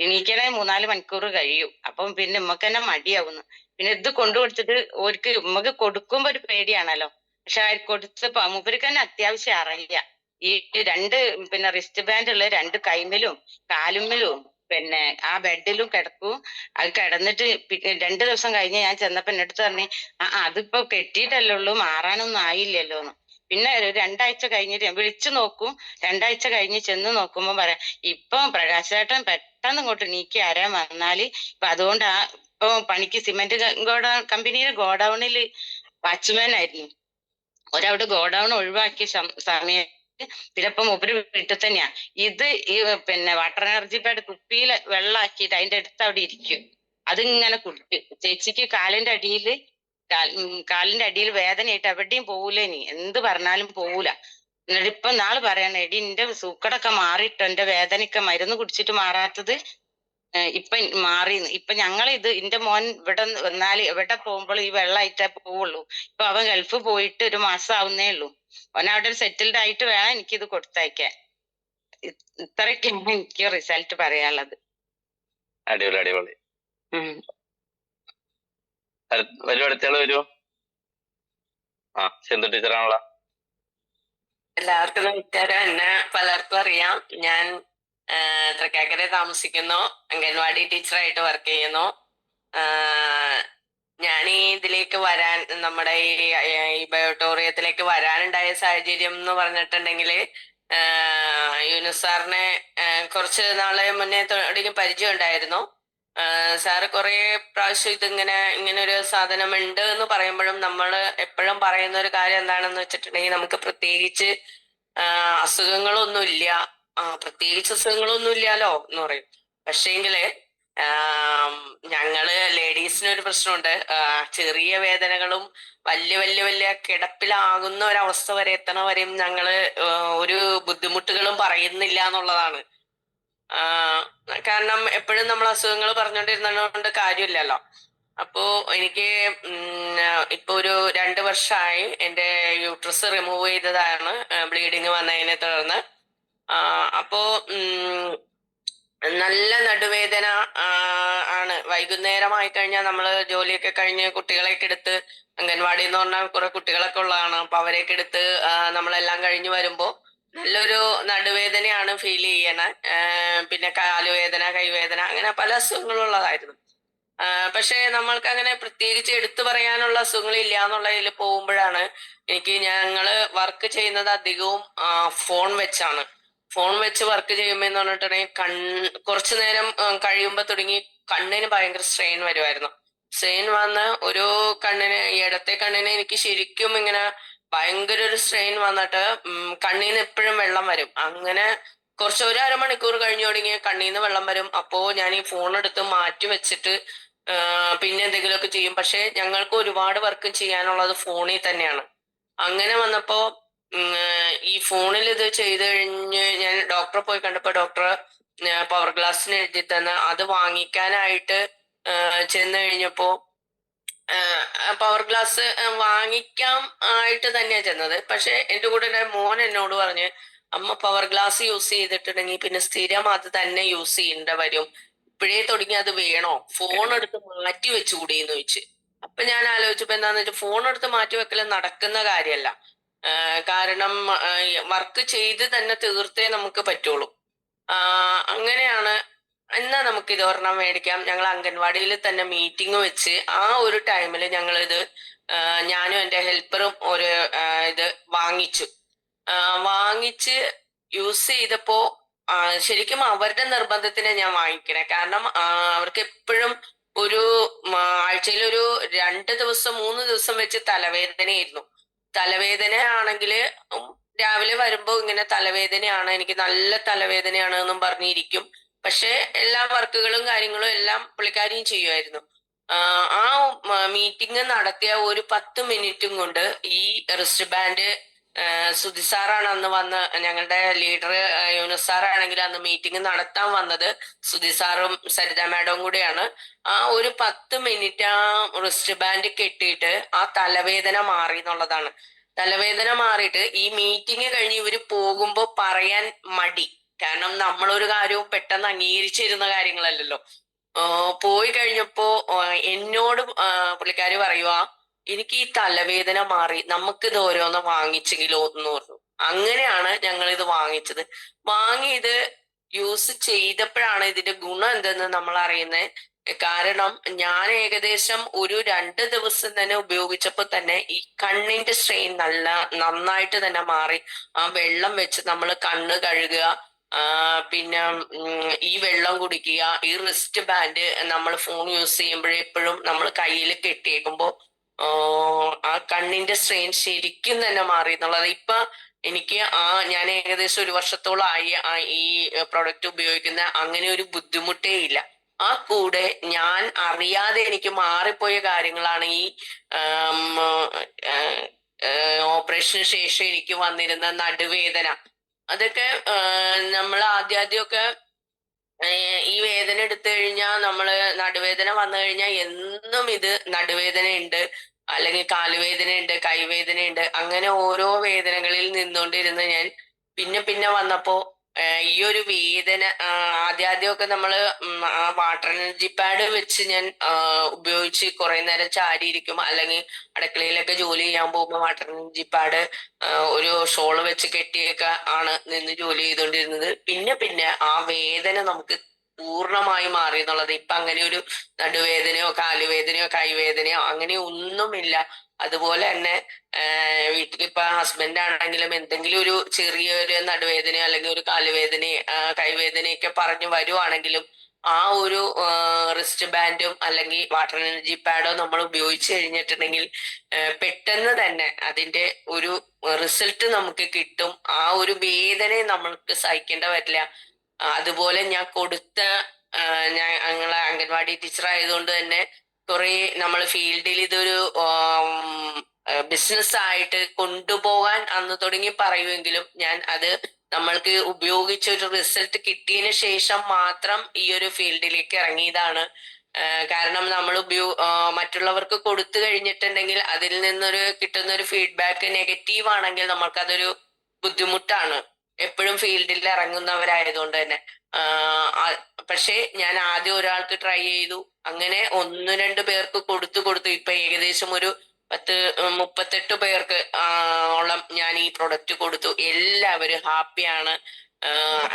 എണീക്കണേ 3-4 മണിക്കൂർ കഴിയും. അപ്പം പിന്നെ ഉമ്മക്ക് തന്നെ മടിയാവുന്നു. പിന്നെ ഇത് കൊണ്ടുകൊടുത്തിട്ട് ഓർക്ക് ഉമ്മക്ക് കൊടുക്കുമ്പോ ഒരു പേടിയാണല്ലോ. പക്ഷെ കൊടുത്തപ്പോ മൂപ്പർക്ക് തന്നെ അത്യാവശ്യം അറിയില്ല. ഈ 2 പിന്നെ റിസ്റ്റ് ബാൻഡ് ഉള്ള 2 കൈമലും കാലുമ്മലും പിന്നെ ആ ബെഡിലും കിടക്കും. അത് കിടന്നിട്ട് 2 ദിവസം കഴിഞ്ഞ് ഞാൻ ചെന്നപ്പോ എന്റെ അടുത്ത് പറഞ്ഞു, അതിപ്പോ കെട്ടിയിട്ടല്ലേ ഉള്ളൂ, മാറാനൊന്നും ആയില്ലല്ലോ എന്ന്. പിന്നെ ഒരു 2 ആഴ്ച കഴിഞ്ഞിട്ട് ഞാൻ വിളിച്ചു നോക്കും. 2 ആഴ്ച കഴിഞ്ഞ് ചെന്ന് നോക്കുമ്പോ പറയാം, ഇപ്പൊ പ്രകാശേട്ടൻ പെട്ടെന്ന് ഇങ്ങോട്ട് നീക്കി ആരാൻ വന്നാല് ഇപ്പൊ അതുകൊണ്ട് ഇപ്പൊ പണിക്ക് സിമെന്റ് കമ്പനിയുടെ ഗോഡൌണില് വാച്ച്മാൻ ആയിരുന്നു. ഒരവിടെ ഗോഡൌൺ ഒഴിവാക്കിയ സമയത്ത് പിന്നെ ഇപ്പൊ മൂപ്പര് വീട്ടിൽ തന്നെയാ. ഇത് ഈ പിന്നെ വാട്ടർ എനർജി പാഡ് കുപ്പിയിൽ വെള്ളാക്കിയിട്ട് അതിന്റെ അടുത്ത് അവിടെ ഇരിക്കും. അതിങ്ങനെ കുടിക്കും. ചേച്ചിക്ക് കാലിന്റെ അടിയിൽ വേദനയായിട്ട് എവിടെയും പോവൂല, ഇനി എന്ത് പറഞ്ഞാലും പോവൂല. എന്നിട്ട് ഇപ്പൊ നാള് പറയണ, എടി എന്റെ സൂക്കടൊക്കെ മാറിയിട്ടോ, എന്റെ വേദനയൊക്കെ മരുന്ന് കുടിച്ചിട്ട് മാറാത്തത് ഇപ്പൊ മാറിന്ന്. ഇപ്പൊ എന്റെ മോൻ ഇവിടെ വന്നാല് എവിടെ പോകുമ്പോൾ ഈ വെള്ളമായിട്ടേ പോവുള്ളൂ. ഇപ്പൊ അവൻ ഗൾഫ് പോയിട്ട് 1 മാസം ആവുന്നേ ഉള്ളൂ. അവൻ അവിടെ സെറ്റിൽഡ് ആയിട്ട് വേണം എനിക്കിത് കൊടുത്തയക്കാൻ. ഇത്രയൊക്കെയാണ് എനിക്ക് റിസൾട്ട് പറയാനുള്ളത്. അടിപൊളി അടിപൊളി. വരൂ, അടുത്തയാള് വരൂ. സിന്ധു ടീച്ചറാണല്ലോ. എല്ലാവർക്കും നമസ്കാരം. എന്നെ പലർക്കും അറിയാം. ഞാൻ തൃക്കാക്കര താമസിക്കുന്നു. അംഗൻവാടി ടീച്ചറായിട്ട് വർക്ക് ചെയ്യുന്നു. ഞാൻ ഇതിലേക്ക് വരാൻ, നമ്മുടെ ഈ ബയോട്ടോറിയത്തിലേക്ക് വരാനുണ്ടായ സാഹചര്യം എന്ന് പറഞ്ഞിട്ടുണ്ടെങ്കിൽ, യൂനുസ് സാറിനെ കുറച്ച് നാളെ മുന്നേ തുടങ്ങി പരിചയം ഉണ്ടായിരുന്നു. സാറ് കുറെ പ്രാവശ്യം ഇങ്ങനെ ഒരു സാധനം ഉണ്ട് എന്ന് പറയുമ്പോഴും നമ്മൾ എപ്പോഴും പറയുന്ന ഒരു കാര്യം എന്താണെന്ന് വെച്ചിട്ടുണ്ടെങ്കിൽ, നമുക്ക് പ്രത്യേകിച്ച് അസുഖങ്ങളൊന്നുമില്ല, പ്രത്യേകിച്ച് അസുഖങ്ങളൊന്നും ഇല്ലാലോ എന്ന് പറയും. പക്ഷേങ്കില് ഞങ്ങള് ലേഡീസിനൊരു പ്രശ്നമുണ്ട്. ചെറിയ വേദനകളും വലിയ വലിയ വലിയ കിടപ്പിലാകുന്ന ഒരവസ്ഥ വരെ എത്തണ വരെയും ഞങ്ങള് ഒരു ബുദ്ധിമുട്ടുകളും പറയുന്നില്ല എന്നുള്ളതാണ്. കാരണം എപ്പോഴും നമ്മൾ അസുഖങ്ങൾ പറഞ്ഞുകൊണ്ടിരുന്നതുകൊണ്ട് കാര്യമില്ലല്ലോ. അപ്പോ എനിക്ക് ഇപ്പൊ ഒരു 2 വർഷമായി എന്റെ യൂട്രസ് റിമൂവ് ചെയ്തതാണ്, ബ്ലീഡിങ് വന്നതിനെ തുടർന്ന്. അപ്പോ നല്ല നടുവേദന ആണ്. വൈകുന്നേരമായി കഴിഞ്ഞാൽ നമ്മള് ജോലിയൊക്കെ കഴിഞ്ഞ് കുട്ടികളെയൊക്കെ എടുത്ത്, അംഗൻവാടി എന്ന് പറഞ്ഞാൽ കുറെ കുട്ടികളൊക്കെ ഉള്ളതാണ്. അപ്പൊ അവരെയൊക്കെ എടുത്ത് നമ്മളെല്ലാം കഴിഞ്ഞ് വരുമ്പോ നല്ലൊരു നടുവേദനയാണ് ഫീൽ ചെയ്യണ. പിന്നെ കാലുവേദന, കൈവേദന, അങ്ങനെ പല അസുഖങ്ങളും ഉള്ളതായിരുന്നു. പക്ഷെ നമ്മൾക്ക് അങ്ങനെ പ്രത്യേകിച്ച് എടുത്തു പറയാനുള്ള അസുഖങ്ങൾ ഇല്ല എന്നുള്ളതിൽ പോകുമ്പോഴാണ് ഞങ്ങള് വർക്ക് ചെയ്യുന്നത് അധികവും ഫോൺ വെച്ചാണ്. ഫോൺ വെച്ച് വർക്ക് ചെയ്യുമ്പോ എന്ന് പറഞ്ഞിട്ടുണ്ടെങ്കിൽ കുറച്ചു നേരം കഴിയുമ്പോ തുടങ്ങി കണ്ണിന് ഭയങ്കര സ്ട്രെയിൻ വരുമായിരുന്നു. സ്ട്രെയിൻ വന്ന് ഒരു കണ്ണിന്, ഈ ഇടത്തെ കണ്ണിന് എനിക്ക് ശരിക്കും ഇങ്ങനെ ഭയങ്കര ഒരു സ്ട്രെയിൻ വന്നിട്ട് കണ്ണീന്ന് എപ്പോഴും വെള്ളം വരും. അങ്ങനെ കുറച്ച് 1 അരമണിക്കൂർ കഴിഞ്ഞു തുടങ്ങി കണ്ണീന്ന് വെള്ളം വരും. അപ്പോ ഞാൻ ഈ ഫോൺ എടുത്ത് മാറ്റി വെച്ചിട്ട് പിന്നെ എന്തെങ്കിലുമൊക്കെ ചെയ്യും. പക്ഷെ ഞങ്ങൾക്ക് ഒരുപാട് വർക്ക് ചെയ്യാനുള്ളത് ഫോണിൽ തന്നെയാണ്. അങ്ങനെ വന്നപ്പോ ഈ ഫോണിൽ ഇത് ചെയ്ത് കഴിഞ്ഞ് ഞാൻ ഡോക്ടറെ പോയി കണ്ടപ്പോ ഡോക്ടർ പവർ ഗ്ലാസ്സിന് എഴുതി തന്ന് അത് വാങ്ങിക്കാനായിട്ട് ചെന്ന് കഴിഞ്ഞപ്പോ പവർ ഗ്ലാസ് വാങ്ങിക്കാം ആയിട്ട് തന്നെയാ ചെന്നത്. പക്ഷെ എന്റെ കൂടെ മോൻ എന്നോട് പറഞ്ഞ്, അമ്മ പവർ ഗ്ലാസ് യൂസ് ചെയ്തിട്ടുണ്ടെങ്കിൽ പിന്നെ സ്ഥിരം അത് തന്നെ യൂസ് ചെയ്യേണ്ട വരും, ഇപ്പോഴേ തുടങ്ങി അത് വേണോ, ഫോൺ എടുത്ത് മാറ്റി വെച്ചുകൂടിയെന്ന് ചോദിച്ചു. അപ്പൊ ഞാൻ ആലോചിച്ചപ്പോ എന്താന്ന് വെച്ചാൽ ഫോൺ എടുത്ത് മാറ്റി വെക്കല് നടക്കുന്ന കാര്യമല്ല. കാരണം വർക്ക് ചെയ്ത് തന്നെ തീർത്തേ നമുക്ക് പറ്റുള്ളൂ. അങ്ങനെയാണ്. എന്നാ നമുക്ക് ഇത് ഒരെണ്ണം മേടിക്കാം. ഞങ്ങൾ അംഗൻവാടിയിൽ തന്നെ മീറ്റിംഗ് വെച്ച് ആ ഒരു ടൈമിൽ ഞങ്ങളിത് ഞാനും എൻ്റെ ഹെൽപ്പറും ഒരു ഇത് വാങ്ങിച്ച് യൂസ് ചെയ്തപ്പോ ശരിക്കും അവരുടെ നിർബന്ധത്തിന് ഞാൻ വാങ്ങിക്കണേ. കാരണം അവർക്ക് എപ്പോഴും ഒരു ആഴ്ചയിൽ ഒരു 2 ദിവസം 3 ദിവസം വെച്ച് തലവേദനയായിരുന്നു. തലവേദന ആണെങ്കിൽ രാവിലെ വരുമ്പോ ഇങ്ങനെ തലവേദനയാണ്, എനിക്ക് നല്ല തലവേദനയാണ് എന്നും പറഞ്ഞിരിക്കും. പക്ഷെ എല്ലാ വർക്കുകളും കാര്യങ്ങളും എല്ലാം പുള്ളിക്കാരിയും ചെയ്യുമായിരുന്നു. ആ മീറ്റിംഗ് നടത്തിയ ഒരു 10 മിനിറ്റും കൊണ്ട് ഈ റിസ്റ്റ് ബാൻഡ് സുധി സാറാണ് അന്ന് വന്ന്, ഞങ്ങളുടെ ലീഡർ യൂനുസ് സാറാണെങ്കിൽ അന്ന് മീറ്റിംഗ് നടത്താൻ വന്നത് സുധി സാറും സരിത മാഡവും കൂടെയാണ്. ആ ഒരു 10 മിനിറ്റ് ആ റിസ്റ്റ് ബാൻഡ് കെട്ടിയിട്ട് ആ തലവേദന മാറി എന്നുള്ളതാണ്. തലവേദന മാറിയിട്ട് ഈ മീറ്റിംഗ് കഴിഞ്ഞ് ഇവര് പോകുമ്പോ പറയാൻ മടി. കാരണം നമ്മളൊരു കാര്യവും പെട്ടെന്ന് അംഗീകരിച്ചിരുന്ന കാര്യങ്ങളല്ലല്ലോ. പോയി കഴിഞ്ഞപ്പോ എന്നോട് പുള്ളിക്കാരി പറയുക, എനിക്ക് ഈ തലവേദന മാറി, നമുക്കിത് ഓരോന്ന് വാങ്ങിച്ചെങ്കിലോ എന്ന് പറഞ്ഞു. അങ്ങനെയാണ് ഞങ്ങൾ ഇത് വാങ്ങിച്ചത്. വാങ്ങിയത് യൂസ് ചെയ്തപ്പോഴാണ് ഇതിന്റെ ഗുണം എന്തെന്ന് നമ്മൾ അറിയുന്നത്. കാരണം ഞാൻ ഏകദേശം ഒരു 2 ദിവസം തന്നെ ഉപയോഗിച്ചപ്പോൾ തന്നെ ഈ കണ്ണിന്റെ സ്ട്രെയിൻ നന്നായിട്ട് തന്നെ മാറി. ആ വെള്ളം വെച്ച് നമ്മൾ കണ്ണ് കഴുകുക, പിന്നെ ഈ വെള്ളം കുടിക്കുക, ഈ റിസ്റ്റ് ബാൻഡ് നമ്മൾ ഫോൺ യൂസ് ചെയ്യുമ്പോഴേ എപ്പോഴും നമ്മൾ കയ്യിൽ കെട്ടിയേക്കുമ്പോൾ ആ കണ്ണിന്റെ സ്ട്രെയിൻ ശരിക്കും തന്നെ മാറി എന്നുള്ളത്. ഇപ്പൊ എനിക്ക് ഞാൻ ഏകദേശം 1 വർഷത്തോളമായി ഈ പ്രൊഡക്റ്റ് ഉപയോഗിക്കുന്ന അങ്ങനെ ഒരു ബുദ്ധിമുട്ടേ ഇല്ല. ആ കൂടെ ഞാൻ അറിയാതെ എനിക്ക് മാറിപ്പോയ കാര്യങ്ങളാണ് ഈ ഓപ്പറേഷന് ശേഷം എനിക്ക് വന്നിരുന്ന നടുവേദന. അതൊക്കെ നമ്മൾ ആദ്യമൊക്കെ ഈ വേദന എടുത്തു കഴിഞ്ഞാൽ നമ്മള് നടുവേദന വന്നു കഴിഞ്ഞാൽ എന്നും ഇത് നടുവേദന ഉണ്ട്, അല്ലെങ്കിൽ കാലുവേദന ഉണ്ട്, കൈവേദന ഉണ്ട്, അങ്ങനെ ഓരോ വേദനകളിൽ നിന്നുകൊണ്ടിരുന്ന് ഞാൻ പിന്നെ വന്നപ്പോ ഈ ഒരു വേദന ആദ്യമൊക്കെ നമ്മള് ആ വാട്ടർ എനർജി പാഡ് വെച്ച് ഞാൻ ഉപയോഗിച്ച് കുറെ നേരം ചാരിയിരിക്കും, അല്ലെങ്കിൽ അടുക്കളയിലൊക്കെ ജോലി ചെയ്യാൻ പോകുമ്പോൾ വാട്ടർ എനർജി പാഡ് ഒരു ഷോള് വെച്ച് കെട്ടിയൊക്കെ ആണ് നിന്ന് ജോലി ചെയ്തുകൊണ്ടിരുന്നത്. പിന്നെ ആ വേദന നമുക്ക് പൂർണ്ണമായി മാറി എന്നുള്ളത്. ഇപ്പൊ അങ്ങനെ ഒരു നടുവേദനയോ കാലുവേദനയോ കൈവേദനയോ അങ്ങനെ ഒന്നുമില്ല. അതുപോലെ തന്നെ വീട്ടിലിപ്പോ ഹസ്ബൻഡ് ആണെങ്കിലും എന്തെങ്കിലും ഒരു ചെറിയൊരു നടുവേദനയോ അല്ലെങ്കിൽ ഒരു കാലുവേദനയോ കൈവേദനയൊക്കെ പറഞ്ഞു വരുവാണെങ്കിലും ആ ഒരു റിസ്റ്റ് ബാൻഡും അല്ലെങ്കിൽ വാട്ടർ എനർജി പാഡോ നമ്മൾ ഉപയോഗിച്ച് കഴിഞ്ഞിട്ടുണ്ടെങ്കിൽ പെട്ടെന്ന് തന്നെ അതിന്റെ ഒരു റിസൾട്ട് നമുക്ക് കിട്ടും. ആ ഒരു വേദനയെ നമ്മൾക്ക് സഹിക്കേണ്ട വരില്ല. അതുപോലെ ഞാൻ ഞങ്ങളെ അംഗൻവാടി ടീച്ചർ ആയതുകൊണ്ട് തന്നെ കുറെ നമ്മൾ ഫീൽഡിൽ ഇതൊരു ബിസിനസ് ആയിട്ട് കൊണ്ടുപോകാൻ അന്ന് തുടങ്ങി പറയുമെങ്കിലും ഞാൻ അത് നമ്മൾക്ക് ഉപയോഗിച്ച ഒരു റിസൾട്ട് കിട്ടിയതിന് ശേഷം മാത്രം ഈ ഒരു ഫീൽഡിലേക്ക് ഇറങ്ങിയതാണ്. കാരണം നമ്മൾ മറ്റുള്ളവർക്ക് കൊടുത്തു കഴിഞ്ഞിട്ടുണ്ടെങ്കിൽ അതിൽ നിന്നൊരു കിട്ടുന്ന ഒരു ഫീഡ്ബാക്ക് നെഗറ്റീവ് ആണെങ്കിൽ നമ്മൾക്കതൊരു ബുദ്ധിമുട്ടാണ്, എപ്പോഴും ഫീൽഡിൽ ഇറങ്ങുന്നവരായതുകൊണ്ട് തന്നെ. പക്ഷെ ഞാൻ ആദ്യം ഒരാൾക്ക് ട്രൈ ചെയ്തു, അങ്ങനെ 1-2 പേർക്ക് കൊടുത്തു ഇപ്പൊ ഏകദേശം ഒരു 38 പേർക്ക് ഓളം ഞാൻ ഈ പ്രൊഡക്റ്റ് കൊടുത്തു. എല്ലാവരും ഹാപ്പിയാണ്.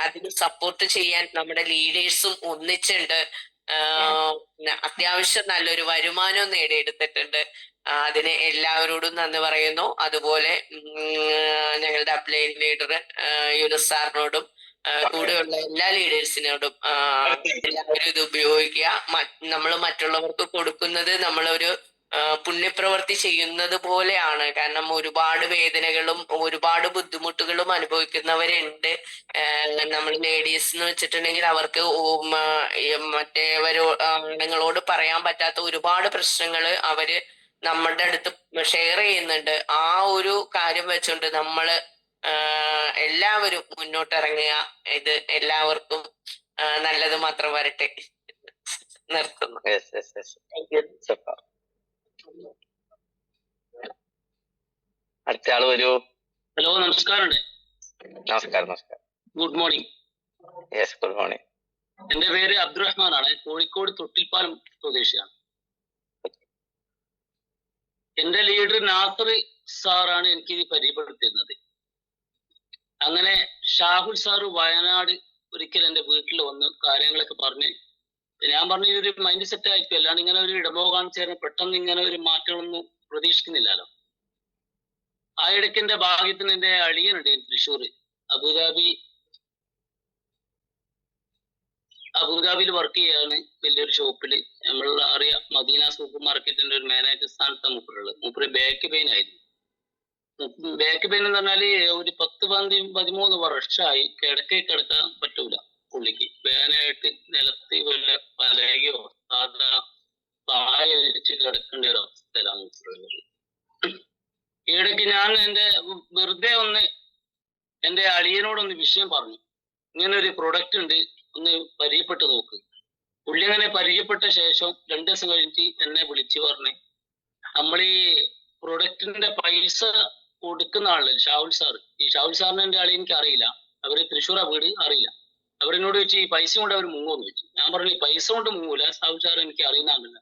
അതിന് സപ്പോർട്ട് ചെയ്യാൻ നമ്മുടെ ലീഡേഴ്സും ഒന്നിച്ചുണ്ട്. അത്യാവശ്യം നല്ലൊരു വരുമാനവും നേടിയെടുത്തിട്ടുണ്ട്. അതിന് എല്ലാവരോടും നന്ദി പറയുന്നു. അതുപോലെ ഞങ്ങളുടെ അപ്ലൈൻ ലീഡർ യൂനുസ് സാറിനോടും കൂടെയുള്ള എല്ലാ ലീഡേഴ്സിനോടും എല്ലാവരും ഇത് ഉപയോഗിക്കുക. നമ്മൾ മറ്റുള്ളവർക്ക് കൊടുക്കുന്നത് നമ്മളൊരു പുണ്യപ്രവൃത്തി ചെയ്യുന്നത് പോലെയാണ്. കാരണം ഒരുപാട് വേദനകളും ഒരുപാട് ബുദ്ധിമുട്ടുകളും അനുഭവിക്കുന്നവരുണ്ട്. നമ്മൾ ലേഡീസ് എന്ന് വെച്ചിട്ടുണ്ടെങ്കിൽ അവർക്ക് ആണുങ്ങളോട് പറയാൻ പറ്റാത്ത ഒരുപാട് പ്രശ്നങ്ങൾ അവര് നമ്മളുടെ അടുത്ത് ഷെയർ ചെയ്യുന്നുണ്ട്. ആ ഒരു കാര്യം വെച്ചുകൊണ്ട് നമ്മള് എല്ലാവരും മുന്നോട്ടിറങ്ങുക. ഇത് എല്ലാവർക്കും നല്ലത് മാത്രം വരട്ടെ. നിർത്തുന്നു. അടുത്ത ആള് വരൂ. ഹലോ, നമസ്കാരം. നമസ്കാരം. Good morning. Yes, good morning. എന്റെ പേര് അബ്ദുറഹ്മാൻ ആണ്. കോഴിക്കോട് തൊട്ടിൽപ്പാലം സ്വദേശിയാണ്. എന്റെ ലീഡർ നാസർ സാറാണ് എനിക്ക് ഇത് പരിചയപ്പെടുത്തുന്നത്. അങ്ങനെ ഷാഹുൽ സാറ് വയനാട് ഒരിക്കൽ എന്റെ വീട്ടിൽ വന്ന് കാര്യങ്ങളൊക്കെ പറഞ്ഞ് ഞാൻ പറഞ്ഞു ഇതൊരു മൈൻഡ് സെറ്റ് ആയിരിക്കും, അല്ലാണ്ട് ഇങ്ങനെ ഒരു ഇടമോ കാണിച്ചു പെട്ടെന്ന് ഇങ്ങനെ ഒരു മാറ്റമൊന്നും പ്രതീക്ഷിക്കുന്നില്ലല്ലോ. ആ ഇടയ്ക്ക് എന്റെ ഭാഗ്യത്തിന് എന്റെ അളിയനുണ്ട് തൃശ്ശൂർ അബുദാബിയിൽ വർക്ക് ചെയ്യാണ് വലിയൊരു ഷോപ്പില്. നമ്മൾ അറിയാം, മദീന സൂപ്പർ മാർക്കറ്റിന്റെ ഒരു മാനേജർ സ്ഥാനത്താണ് മൂപ്പര് ബാക്ക് പെയിൻ ആയിരുന്നു. ബാക്ക് പെയിൻ എന്ന് പറഞ്ഞാല് ഒരു 10-13 വർഷമായി കിടക്കാൻ പറ്റൂല പുള്ളിക്ക്. വേദനയായിട്ട് നിലത്ത് വല്ല പലകയോ സാധാ പായ വെച്ച് കിടക്കേണ്ട ഒരു അവസ്ഥയിലാണ് മൂപ്പരുള്ളത്. ഈയിടയ്ക്ക് ഞാൻ വെറുതെ എന്റെ അളിയനോടൊന്ന് വിഷയം പറഞ്ഞു, ഇങ്ങനെ ഒരു പ്രൊഡക്റ്റ് ഉണ്ട്, ഒന്ന് പരിചയപ്പെട്ട് നോക്ക്. പുള്ളി അങ്ങനെ പരിചയപ്പെട്ട ശേഷം 2 ദിവസം കഴിഞ്ഞിട്ട് എന്നെ വിളിച്ചു പറഞ്ഞ്, നമ്മൾ ഈ പ്രൊഡക്റ്റിന്റെ പൈസ കൊടുക്കുന്ന ആളല്ലേ ഷാഹുൽ സാർ. ഈ ഷാഹുൽ സാറിന് എന്റെ ആളെ എനിക്ക് അറിയില്ല, അവര് തൃശ്ശൂർ വീട് അറിയില്ല. അവരെന്നോട് വെച്ച് ഈ പൈസ കൊണ്ട് അവർ മുങ്ങുമെന്ന് വെച്ചു. ഞാൻ പറഞ്ഞു ഈ പൈസ കൊണ്ട് മുങ്ങൂല, ഷാഹുൽ സാർ എനിക്ക് അറിയുന്നില്ല.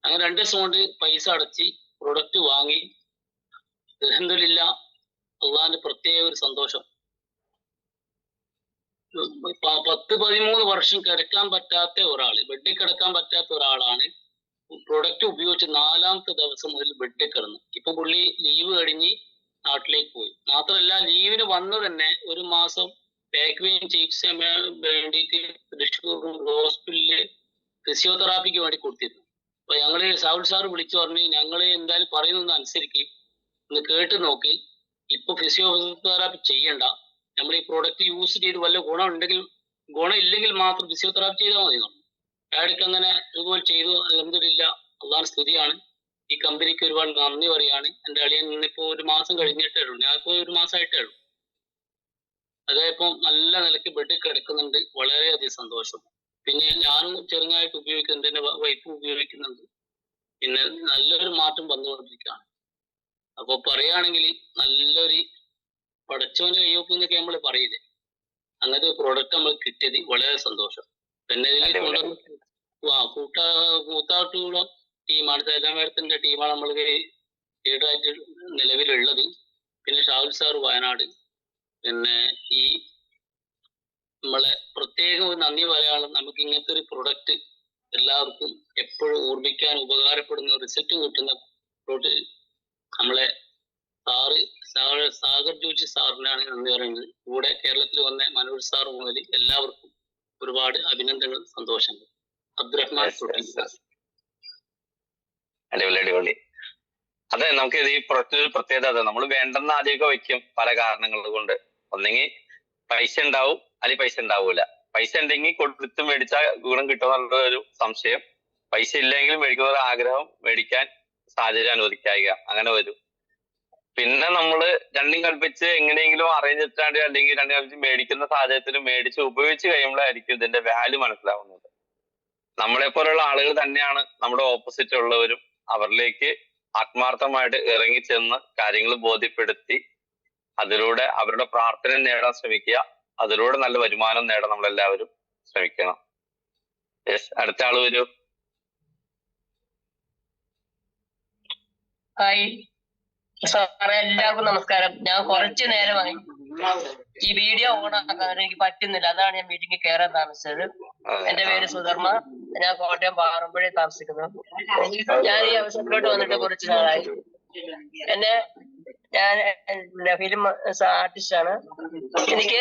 അങ്ങനെ 2 ദിവസം കൊണ്ട് പൈസ അടച്ച് പ്രൊഡക്റ്റ് വാങ്ങി. അൽഹംദുലില്ലാ, അള്ളാന്റെ പ്രത്യേക ഒരു സന്തോഷം. 10-13 വർഷം കിടക്കാൻ പറ്റാത്ത ഒരാള്, ബെഡിൽ കിടക്കാൻ പറ്റാത്ത ഒരാളാണ് പ്രൊഡക്റ്റ് ഉപയോഗിച്ച് 4ാമത്തെ ദിവസം മുതൽ ബെഡിൽ കിടന്നു. ഇപ്പൊ പുള്ളി ലീവ് കഴിഞ്ഞ് നാട്ടിലേക്ക് പോയി. മാത്രമല്ല ലീവിന് വന്നു തന്നെ 1 മാസം ബാക്ക് പെയിൻ ചികിത്സ വേണ്ടിയിട്ട് തൃശ്ശൂർ ഹോസ്പിറ്റലില് ഫിസിയോതെറാപ്പിക്ക് വേണ്ടി കൊടുത്തിരുന്നു. അപ്പൊ ഞങ്ങള് സാവുൽ സാറ് വിളിച്ചു പറഞ്ഞ് ഞങ്ങള് എന്തായാലും പറയുന്നൊന്ന് അനുസരിക്കും, ഒന്ന് കേട്ട് നോക്കി, ഇപ്പൊ ഫിസിയോതെറാപ്പി ചെയ്യണ്ട, നമ്മൾ ഈ പ്രോഡക്റ്റ് യൂസ് ചെയ്ത് വല്ല ഗുണം ഇല്ലെങ്കിൽ മാത്രം ഫിസിയോതെറാപ്പി ചെയ്താൽ മതി. അയാൾക്ക് അങ്ങനെ ഇതുപോലെ ചെയ്തു. അൽഹംദുലില്ലാ, അള്ളാഹുവിന്റെ സ്തുതിയാണ്. ഈ കമ്പനിക്ക് ഒരുപാട് നന്ദി പറയാണ്. എന്റെ അളിയൻ ഇന്നിപ്പോ 1 മാസം കഴിഞ്ഞിട്ടേ ഉള്ളൂ, ഞാനിപ്പോ 1 മാസമായിട്ടേ ഉള്ളൂ. അതായപ്പോ നല്ല നിലയ്ക്ക് ബെഡിൽ കിടക്കുന്നുണ്ട്. വളരെയധികം സന്തോഷം. പിന്നെ ഞാനും ചെറുതായിട്ട് ഉപയോഗിക്കുന്നുണ്ട്, എന്റെ വൈഫ് ഉപയോഗിക്കുന്നുണ്ട്. പിന്നെ നല്ലൊരു മാറ്റം വന്നുകൊണ്ടിരിക്കുകയാണ്. അപ്പൊ പറയുകയാണെങ്കിൽ നല്ലൊരു പടച്ചോന്റെ കയ്യൊപ്പ് എന്നൊക്കെ നമ്മൾ പറയില്ലേ, അങ്ങനത്തെ പ്രോഡക്റ്റ് നമ്മൾ കിട്ടിയത് വളരെ സന്തോഷം. പിന്നെ ഇതിൽ കൂത്താട്ടുള്ള ടീമാണ്, സേലാമേരത്തിന്റെ ടീമാണ് നമ്മൾ ലീഡറായിട്ട് നിലവിലുള്ളത്. പിന്നെ ഷാഹുൽ സാർ വയനാട്. പിന്നെ ഈ നമ്മളെ പ്രത്യേകം ഒരു നന്ദി പറയാനുള്ള, നമുക്ക് ഇങ്ങനത്തെ ഒരു പ്രൊഡക്റ്റ് എല്ലാവർക്കും എപ്പോഴും ഓർമ്മിക്കാൻ ഉപകാരപ്പെടുന്ന, റിസൾട്ടും കിട്ടുന്ന പ്രോഡക്റ്റ് നമ്മളെ സാഗർ ജോഷി സാറിനാണ് നന്ദി പറയുന്നത്. കൂടെ കേരളത്തിൽ വന്ന മനോജ് സാർ മുതൽ എല്ലാവർക്കും ഒരുപാട് അഭിനന്ദനങ്ങൾ, സന്തോഷങ്ങൾ. അബ്ദുറഹ്മാൻ. അടിപൊളി. അതെ, നമുക്ക് ഈ പ്രൊഡക്റ്റിന് പ്രത്യേകത അതെ, നമ്മൾ വേണ്ടെന്ന് ആദ്യമൊക്കെ വെക്കും പല കാരണങ്ങൾ കൊണ്ട്. ഒന്നെങ്കിൽ പൈസ ഉണ്ടാവും, അല്ലെങ്കിൽ പൈസ ഉണ്ടാവൂല. പൈസ ഉണ്ടെങ്കിൽ കൊടുത്ത് മേടിച്ചാൽ ഗുണം കിട്ടുമെന്നുള്ള ഒരു സംശയം, പൈസ ഇല്ലെങ്കിൽ മേടിക്കുന്ന ഒരു ആഗ്രഹം, മേടിക്കാൻ സാഹചര്യം അനുവദിക്കായിക, അങ്ങനെ വരും. പിന്നെ നമ്മള് രണ്ടും കൽപ്പിച്ച് എങ്ങനെയെങ്കിലും അറേഞ്ച് ഇട്ടാണ്ട് അല്ലെങ്കിൽ രണ്ടും കൽപ്പിച്ച് മേടിക്കുന്ന സാഹചര്യത്തിൽ മേടിച്ച് ഉപയോഗിച്ച് കഴിയുമ്പോഴായിരിക്കും ഇതിന്റെ വാല്യൂ മനസ്സിലാവുന്നത്. നമ്മളെപ്പോലുള്ള ആളുകൾ തന്നെയാണ് നമ്മുടെ ഓപ്പോസിറ്റ് ഉള്ളവരും. അവരിലേക്ക് ആത്മാർത്ഥമായിട്ട് ഇറങ്ങിച്ചെന്ന് കാര്യങ്ങൾ ബോധ്യപ്പെടുത്തി അതിലൂടെ അവരുടെ പ്രാർത്ഥന നേടാൻ ശ്രമിക്കുക. അതിലൂടെ നല്ല വരുമാനം നേടാൻ നമ്മളെല്ലാവരും ശ്രമിക്കണം. യെസ്, അടുത്ത ആള് വരൂ. ഹായ് സാറേ, എല്ലാവർക്കും നമസ്കാരം. ഞാൻ കുറച്ചു നേരമായി ഈ വീഡിയോ ഓൺ ആക്കാൻ എനിക്ക് പറ്റുന്നില്ല, അതാണ് ഞാൻ മീറ്റിംഗ് കയറാൻ താമസിച്ചത്. എന്റെ പേര് സുധർമ്മ, ഞാൻ കോട്ടയം പാറമ്പുഴയിൽ താമസിക്കുന്നു. ഞാൻ ഈ അവസരത്തിലോട്ട് വന്നിട്ട് കുറച്ചു നാളായി. ഞാൻ ഫിലിം ആർട്ടിസ്റ്റ് ആണ്. എനിക്ക്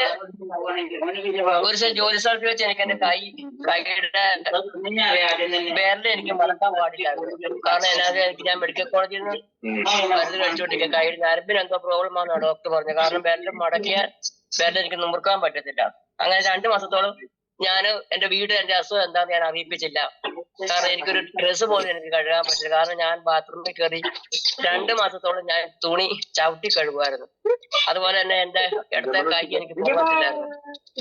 ഒരു ജോലി സ്ഥലത്ത് വെച്ച് എനിക്ക് എന്റെ കൈയുടെ വിരല് എനിക്ക് മടക്കാൻ പാടില്ലായിരുന്നു. കാരണം എനിക്ക് ഞാൻ മെഡിക്കൽ കോളേജിൽ നിന്ന് മരുന്ന് കഴിച്ചുകൊണ്ടിരിക്കുക. കൈയുടെ ഞരമ്പിന് എന്തോ പ്രോബ്ലം ആണെന്നാണ് ഡോക്ടർ പറഞ്ഞത്. കാരണം വിരല് മടക്കിയാൽ വിരൽ എനിക്ക് മുറുക്കാൻ പറ്റത്തില്ല. അങ്ങനെ 2 മാസത്തോളം ഞാൻ എന്റെ എന്റെ അസുഖം എന്താന്ന് ഞാൻ അറിയിപ്പിച്ചില്ല. കാരണം എനിക്കൊരു ഡ്രസ്സ് പോലും എനിക്ക് കഴുകാൻ പറ്റില്ല. കാരണം ഞാൻ ബാത്റൂമിൽ കയറി 2 മാസത്തോളം ഞാൻ തുണി ചവിട്ടി കഴുകുമായിരുന്നു. അതുപോലെ തന്നെ എന്റെ ഇടത്തെ കൈ എനിക്ക് പോകത്തില്ലായിരുന്നു.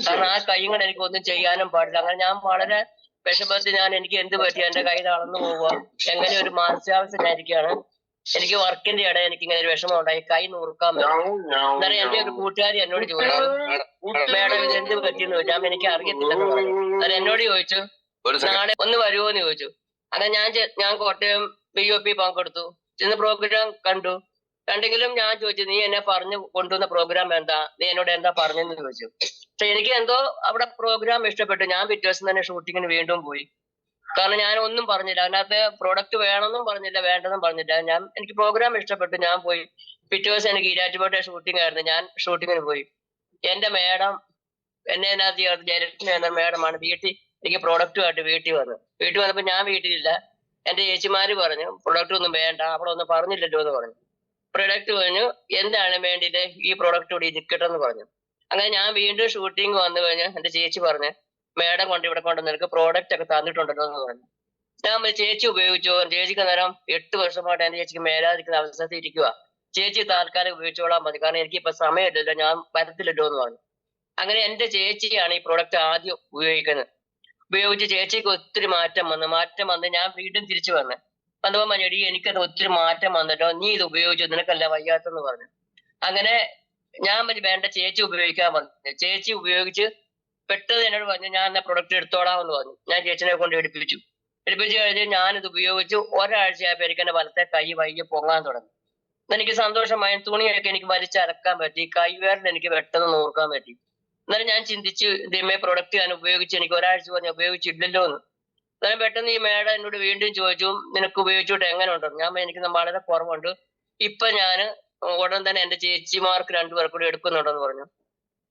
കാരണം ആ കൈ കൊണ്ട് എനിക്ക് ഒന്നും ചെയ്യാനും പാടില്ല. അങ്ങനെ ഞാൻ വളരെ വിഷമത്തിൽ എനിക്ക് എന്ത് പറ്റി, എന്റെ കൈ തളർന്നു പോവുക, എങ്ങനെ ഒരു മാനസികാവസ്ഥയിലായിരിക്കുകയാണ്. എനിക്ക് വർക്കിന്റെ ഇടയിൽ എനിക്ക് ഇങ്ങനെ ഒരു വിഷമം ഉണ്ടായി, കൈ നുറുക്കാൻ പറ്റും. എന്നാലും എന്റെ ഒരു കൂട്ടുകാരി എന്നോട് ചോദിച്ചു, മേഡം ഇത് എന്ത് പറ്റിയെന്ന് ചോദിച്ചാൽ എനിക്ക് അറിയത്തില്ലെന്ന് പറഞ്ഞു. അത് എന്നോട് ചോദിച്ചു, നാളെ ഒന്ന് വരുമോന്ന് ചോദിച്ചു. അങ്ങനെ ഞാൻ കോട്ടയം BOP പങ്കെടുത്തു. ഇന്ന് പ്രോഗ്രാം കണ്ടെങ്കിലും ഞാൻ ചോദിച്ചു, നീ എന്നെ പറഞ്ഞു കൊണ്ടുവന്ന പ്രോഗ്രാം എന്താ, നീ എന്നോട് എന്താ പറഞ്ഞെന്ന് ചോദിച്ചു. പക്ഷെ എനിക്ക് എന്തോ അവിടെ പ്രോഗ്രാം ഇഷ്ടപ്പെട്ടു. ഞാൻ പിറ്റേ ദിവസം തന്നെ ഷൂട്ടിങ്ങിന് വീണ്ടും പോയി. കാരണം ഞാൻ ഒന്നും പറഞ്ഞില്ല, അതിനകത്ത് പ്രോഡക്റ്റ് വേണമെന്നും പറഞ്ഞില്ല, വേണ്ടെന്നും പറഞ്ഞില്ല. എനിക്ക് പ്രോഗ്രാം ഇഷ്ടപ്പെട്ടു, ഞാൻ പോയി. പിറ്റേ ദിവസം എനിക്ക് ഈരാറ്റുപേട്ട ഷൂട്ടിംഗ് ആയിരുന്നു. ഞാൻ ഷൂട്ടിങ്ങിന് പോയി. എന്റെ മേഡം എന്നെ അതിനകത്ത് ജയലക്ഷ്മി എന്ന മേഡമാണ് എനിക്ക് പ്രോഡക്റ്റുമായിട്ട് വീട്ടിൽ വന്നപ്പോ ഞാൻ വീട്ടിലില്ല. എന്റെ ചേച്ചിമാര് പറഞ്ഞു പ്രൊഡക്റ്റ് ഒന്നും വേണ്ട, അവളൊന്നും പറഞ്ഞില്ലല്ലോ എന്ന് പറഞ്ഞു. പ്രൊഡക്റ്റ് പറഞ്ഞു എന്താണ് വേണ്ടിയിട്ട്, ഈ പ്രൊഡക്റ്റ് കൂടി ഇരിക്കട്ടെന്ന് പറഞ്ഞു. അങ്ങനെ ഞാൻ വീണ്ടും ഷൂട്ടിംഗ് വന്നു കഴിഞ്ഞ് എന്റെ ചേച്ചി പറഞ്ഞു, മേഡം ഇവിടെ കൊണ്ട് നിനക്ക് പ്രോഡക്റ്റ് ഒക്കെ തന്നിട്ടുണ്ടല്ലോ എന്ന് പറഞ്ഞു. ഞാൻ ചേച്ചി ഉപയോഗിച്ചു. ചേച്ചിക്ക് നേരം 8 വർഷമായിട്ട് എന്റെ ചേച്ചിക്ക് മേലാതിരിക്കുന്ന അവസ്ഥയിൽ ഇരിക്കുക. ചേച്ചി താൽക്കാലം ഉപയോഗിച്ചോളാൻ മതി, കാരണം എനിക്ക് ഇപ്പൊ സമയമില്ലല്ലോ, ഞാൻ വരത്തില്ലല്ലോ എന്ന് പറഞ്ഞു. അങ്ങനെ എന്റെ ചേച്ചിയാണ് ഈ പ്രോഡക്റ്റ് ആദ്യം ഉപയോഗിച്ച് ചേച്ചിക്ക് ഒത്തിരി മാറ്റം വന്ന് ഞാൻ വീണ്ടും തിരിച്ചു വന്നപ്പോ മഞ്ഞടി എനിക്കത് ഒത്തിരി മാറ്റം വന്നല്ലോ, നീ ഇത് ഉപയോഗിച്ചു, നിനക്കല്ല വയ്യാത്തെന്ന് പറഞ്ഞു. അങ്ങനെ ഞാൻ വേണ്ട ചേച്ചി ഉപയോഗിക്കാൻ പറഞ്ഞു. ചേച്ചി ഉപയോഗിച്ച് പെട്ടെന്ന് എന്നോട് പറഞ്ഞു, ഞാൻ എന്നെ പ്രൊഡക്റ്റ് എടുത്തോളാം എന്ന് പറഞ്ഞു. ഞാൻ ചേച്ചിനെ കൊണ്ട് എടുപ്പിച്ചു കഴിഞ്ഞ് ഞാനിത് ഉപയോഗിച്ചു. ഒരാഴ്ചയായപ്പോ എനിക്ക് എന്റെ വലത്തെ കൈ വയ്യ പൊങ്ങാൻ തുടങ്ങി. എനിക്ക് സന്തോഷമായി. തുണിയൊക്കെ എനിക്ക് വലിച്ചരക്കാൻ പറ്റി. കൈവേറിൽ എനിക്ക് പെട്ടെന്ന് നോക്കാൻ പറ്റി. എന്നാലും ഞാൻ ചിന്തിച്ചു ദൈവമേ പ്രൊഡക്റ്റ് ഞാൻ ഉപയോഗിച്ച് എനിക്ക് ഒരാഴ്ച പറഞ്ഞ് ഉപയോഗിച്ചില്ലല്ലോ എന്ന്. അന്നേരം പെട്ടെന്ന് ഈ മേഡം എന്നോട് വീണ്ടും ചോദിച്ചു നിനക്ക് ഉപയോഗിച്ചിട്ട് എങ്ങനെ ഉണ്ടെന്ന്. ഞാൻ പറഞ്ഞു, എനിക്ക് വളരെ കുറവുണ്ട്. ഇപ്പൊ ഞാൻ ഉടൻ തന്നെ എന്റെ ചേച്ചിമാർക്ക് 2 പേർ കൂടി എടുക്കുന്നുണ്ടെന്ന് പറഞ്ഞു.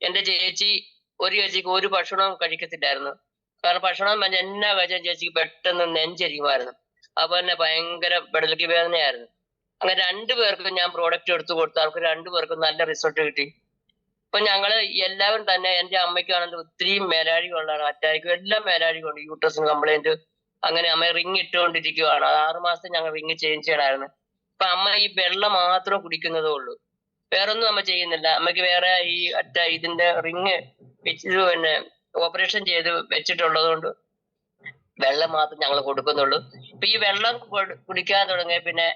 എന്റെ ചേച്ചി ഒരു ഭക്ഷണവും കഴിക്കത്തില്ലായിരുന്നു. കാരണം ഭക്ഷണം എന്നാ കഴിച്ചാൽ ചേച്ചിക്ക് പെട്ടെന്ന് നെഞ്ചരിക്കുമായിരുന്നു. അപ്പൊ തന്നെ ഭയങ്കര പെടലിക്ക് വേദനയായിരുന്നു. അങ്ങനെ 2 പേർക്കും ഞാൻ പ്രോഡക്റ്റ് എടുത്തു കൊടുത്തു. അവർക്ക് 2 പേർക്കും നല്ല റിസൾട്ട് കിട്ടി. ഇപ്പൊ ഞങ്ങള് എല്ലാവരും തന്നെ, എന്റെ അമ്മയ്ക്കാണെങ്കിൽ ഒത്തിരി മേലാഴികളുള്ളതാണ്, അറ്റാക്കും എല്ലാം മേലാഴികളുണ്ട്, യൂട്രസിന് കംപ്ലൈന്റ്. അങ്ങനെ അമ്മ റിങ് ഇട്ടുകൊണ്ടിരിക്കുകയാണ്. 6 മാസം ഞങ്ങൾ റിങ് ചേഞ്ച് ചെയ്യണമായിരുന്നു. ഇപ്പൊ അമ്മ ഈ വെള്ളം മാത്രം കുടിക്കുന്നതേ ഉള്ളൂ, വേറൊന്നും അമ്മ ചെയ്യുന്നില്ല. അമ്മയ്ക്ക് വേറെ ഈ ഇതിന്റെ റിങ് വെച്ച് പിന്നെ ഓപ്പറേഷൻ ചെയ്ത് വെച്ചിട്ടുള്ളത് കൊണ്ട് വെള്ളം മാത്രം ഞങ്ങൾ കൊടുക്കുന്നുള്ളൂ. ഇപ്പൊ ഈ വെള്ളം കുടിക്കാൻ തുടങ്ങിയ പിന്നെ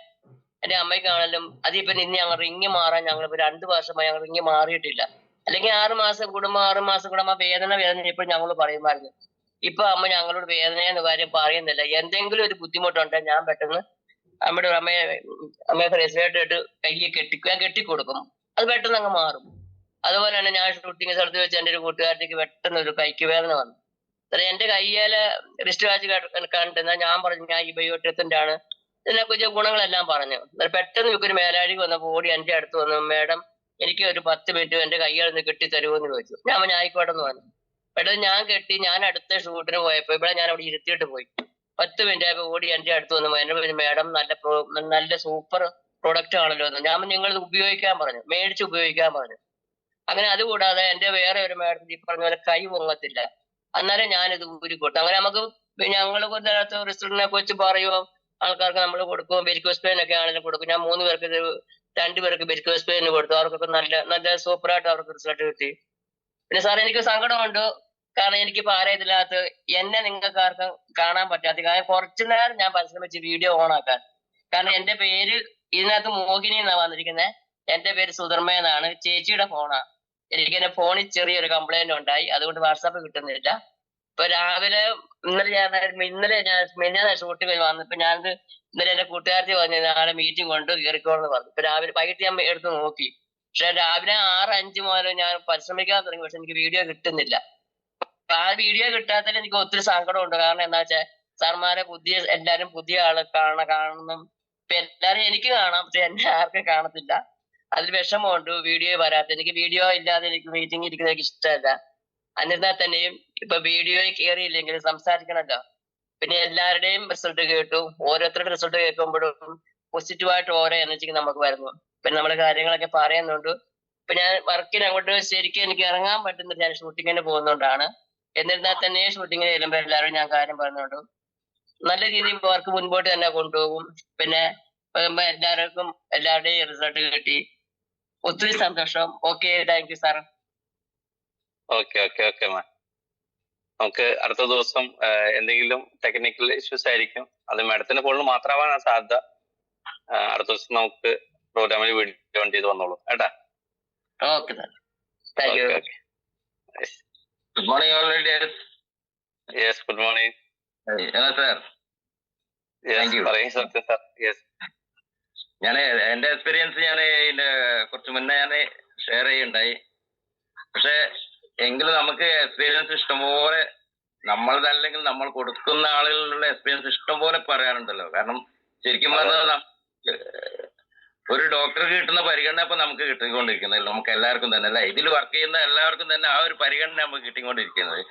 എന്റെ അമ്മയ്ക്കാണെങ്കിലും അതിപ്പോ ഇന്ന് ഞങ്ങൾ റിങ് മാറാൻ ഞങ്ങൾ 2 വർഷമായി ഞങ്ങൾ റിങ് മാറിയിട്ടില്ല. അല്ലെങ്കിൽ 6 മാസം കൂടുമ്പോ അമ്മ വേദന ഇപ്പൊ ഞങ്ങൾ പറയുമായിരുന്നു. ഇപ്പൊ അമ്മ ഞങ്ങളോട് വേദന എന്ന കാര്യം പറയുന്നില്ല. എന്തെങ്കിലും ഒരു ബുദ്ധിമുട്ടുണ്ടെങ്കിൽ ഞാൻ പെട്ടെന്ന് അമ്മയുടെ അമ്മയെ ഫ്രഷായിട്ട് കയ്യെ കെട്ടിക്കൊടുക്കും. അത് പെട്ടെന്ന് അങ്ങ് മാറും. അതുപോലെ തന്നെ ഞാൻ ഷൂട്ടിംഗ് സ്ഥലത്ത് വെച്ച് എന്റെ ഒരു കൂട്ടുകാരത്തേക്ക് പെട്ടെന്ന് ഒരു കൈക്ക് വേദന വന്നു. എന്റെ കയ്യില് റിസ്റ്റ് വാച്ച് കണ്ടെന്നാൽ ഞാൻ പറഞ്ഞു ഞാൻ ഈ ബയോടെക്സിന്റെ ആണ്, ഇതിനെക്കുറിച്ച് ഗുണങ്ങളെല്ലാം പറഞ്ഞു. പെട്ടെന്ന് ഒരു മേലാഴി വന്നപ്പോൾ ഓടി എന്റെ അടുത്ത് വന്നു, മേഡം എനിക്ക് ഒരു 10 മിനിറ്റ് എന്റെ കയ്യിൽ കെട്ടി തരുമോന്ന് ചോദിച്ചു. ഞാൻ ആയിക്കോട്ടെ എന്ന് പറഞ്ഞു. പെട്ടെന്ന് ഞാൻ കെട്ടി. ഞാൻ അടുത്ത ഷൂട്ടിന് പോയപ്പോ ഇവിടെ ഞാൻ അവിടെ ഇരുത്തിയിട്ട് പോയി. 10 മിനിറ്റ് ആയപ്പോ ഓടി എന്റെ അടുത്ത് വന്നു, എന്നെ മേഡം നല്ല സൂപ്പർ പ്രൊഡക്റ്റ് ആണല്ലോ എന്ന്. ഞാൻ നിങ്ങൾ ഉപയോഗിക്കാൻ പറഞ്ഞു, മേടിച്ച് ഉപയോഗിക്കാൻ പറഞ്ഞു. അങ്ങനെ അതുകൂടാതെ എന്റെ വേറെ ഒരു മേഡത്തിന് ഈ പറഞ്ഞ പോലെ കൈ പൊങ്ങത്തില്ല. അന്നേരം ഞാനിത് ഊരിക്കൊട്ടു. അങ്ങനെ നമുക്ക് ഞങ്ങൾ കൊണ്ടുവരാത്ത റിസൾട്ടിനെ കുറിച്ച് പറയുമോ ആൾക്കാർക്ക് നമ്മൾ കൊടുക്കും. വെരിക്കോസ് പെയിൻ ഒക്കെ ആണെങ്കിലും കൊടുക്കും. ഞാൻ 3 പേർക്ക് 2 പേർക്ക് വെരിക്കോസ് പെയിൻ കൊടുത്തു. അവർക്കൊക്കെ നല്ല സൂപ്പറായിട്ട് അവർക്ക് റിസൾട്ട് കിട്ടി. പിന്നെ സാർ എനിക്ക് സങ്കടമുണ്ട്, കാരണം എനിക്കിപ്പോ ആരെ ഇതിനകത്ത് എന്നെ നിങ്ങൾക്ക് ആർക്കും കാണാൻ പറ്റാത്ത കാര്യം കുറച്ചു നേരം ഞാൻ പരിശ്രമിച്ച് വീഡിയോ ഓൺ ആക്കാൻ. കാരണം എന്റെ പേര് ഇതിനകത്ത് മോഹിനി എന്നാ വന്നിരിക്കുന്നത്. എന്റെ പേര് സുധർമ്മ എന്നാണ്. ചേച്ചിയുടെ ഫോണാ. എനിക്ക് എന്റെ ഫോണിൽ ചെറിയൊരു കംപ്ലൈന്റ് ഉണ്ടായി, അതുകൊണ്ട് വാട്സാപ്പ് കിട്ടുന്നില്ല. ഇപ്പൊ രാവിലെ ഇന്നലെ ഞാൻ ഷൂട്ടിങ് വന്നപ്പോ ഞാനത് ഇന്നലെ എന്റെ കൂട്ടുകാരത്തി പറഞ്ഞു നാളെ മീറ്റിംഗ് കൊണ്ട് കയറിക്കോളെന്ന് പറഞ്ഞു. ഇപ്പൊ രാവിലെ വൈകിട്ട് ഞാൻ എടുത്ത് നോക്കി. പക്ഷെ രാവിലെ 6:05 മുതൽ ഞാൻ പരിശ്രമിക്കാൻ തുടങ്ങി. പക്ഷെ എനിക്ക് വീഡിയോ കിട്ടുന്നില്ല. ആ വീഡിയോ കിട്ടാത്തതിൽ എനിക്ക് ഒത്തിരി സങ്കടമുണ്ട്. കാരണം എന്താ വെച്ചാൽ സാർമാരെ എല്ലാരും പുതിയ ആള് കാണണം. ഇപ്പൊ എല്ലാരും എനിക്ക് കാണാം, പക്ഷെ എന്നെ ആർക്കും കാണത്തില്ല. അതിൽ വിഷമമുണ്ട് വീഡിയോ വരാത്ത. എനിക്ക് വീഡിയോ ഇല്ലാതെ എനിക്ക് മീറ്റിംഗ് ഇരിക്കുന്നത് എനിക്ക് ഇഷ്ടമല്ല. എന്നിരുന്നാൽ തന്നെയും ഇപ്പൊ വീഡിയോയിൽ കയറിയില്ലെങ്കിൽ സംസാരിക്കണല്ലോ. പിന്നെ എല്ലാവരുടെയും റിസൾട്ട് കേട്ടു. ഓരോരുത്തരുടെ റിസൾട്ട് കേൾക്കുമ്പോഴും പോസിറ്റീവായിട്ട് ഓരോ എനർജിക്ക് നമുക്ക് വരുന്നു. പിന്നെ നമ്മുടെ കാര്യങ്ങളൊക്കെ പറയുന്നുണ്ട്. ഇപ്പൊ ഞാൻ വർക്കിന് അങ്ങോട്ട് ശരിക്കും എനിക്ക് ഇറങ്ങാൻ പറ്റുന്നില്ല, ഞാൻ ഷൂട്ടിങ്ങിന് പോകുന്നതുകൊണ്ടാണ്. എന്നിരുന്നാൽ തന്നെ ഷൂട്ടിങ്ങിന് ചെല്ലുമ്പോൾ എല്ലാവരും ഞാൻ കാര്യം പറയുന്നുണ്ട്. നല്ല രീതിയിൽ വർക്ക് മുൻപോട്ട് തന്നെ കൊണ്ടുപോകും. പിന്നെ എല്ലാവരുടെയും റിസൾട്ട് കിട്ടി. ഒത്തിരി സന്തോഷം. Okay, thank you sir. Okay ma'am. നമുക്ക് അടുത്ത ദിവസം എന്തെങ്കിലും ടെക്നിക്കൽ ഇഷ്യൂസ് ആയിരിക്കും, അത് മാഡത്തിന്റെ ഫോണിൽ മാത്രമാവാനാണ് സാധ്യത. അടുത്ത ദിവസം നമുക്ക് പ്രോഗ്രാമിൽ വീഡിയോ ഓൺ ചെയ്ത് വന്നോളൂ കേട്ടാ. Okay sir, thank you. Good morning already. Yes, good morning sir. പറയും സത്യം സാർ. യെസ്, ഞാൻ എന്റെ എക്സ്പീരിയൻസ് കുറച്ച് മുന്നേ ഞാൻ ഷെയർ ചെയ്യുണ്ടായി. പക്ഷെ എങ്കിലും നമുക്ക് എക്സ്പീരിയൻസ് ഇഷ്ടംപോലെ, നമ്മളതല്ലെങ്കിൽ നമ്മൾ കൊടുക്കുന്ന ആളുകളുടെ എക്സ്പീരിയൻസ് ഇഷ്ടംപോലെ പറയാനുണ്ടല്ലോ. കാരണം ശരിക്കും പറഞ്ഞാൽ ഒരു ഡോക്ടർക്ക് കിട്ടുന്ന പരിഗണന ഇപ്പൊ നമുക്ക് കിട്ടിക്കൊണ്ടിരിക്കുന്നത് നമുക്ക് എല്ലാവർക്കും തന്നെ അല്ലെ, ഇതിൽ വർക്ക് ചെയ്യുന്ന എല്ലാവർക്കും തന്നെ ആ ഒരു പരിഗണന നമുക്ക് കിട്ടിക്കൊണ്ടിരിക്കുന്നത്.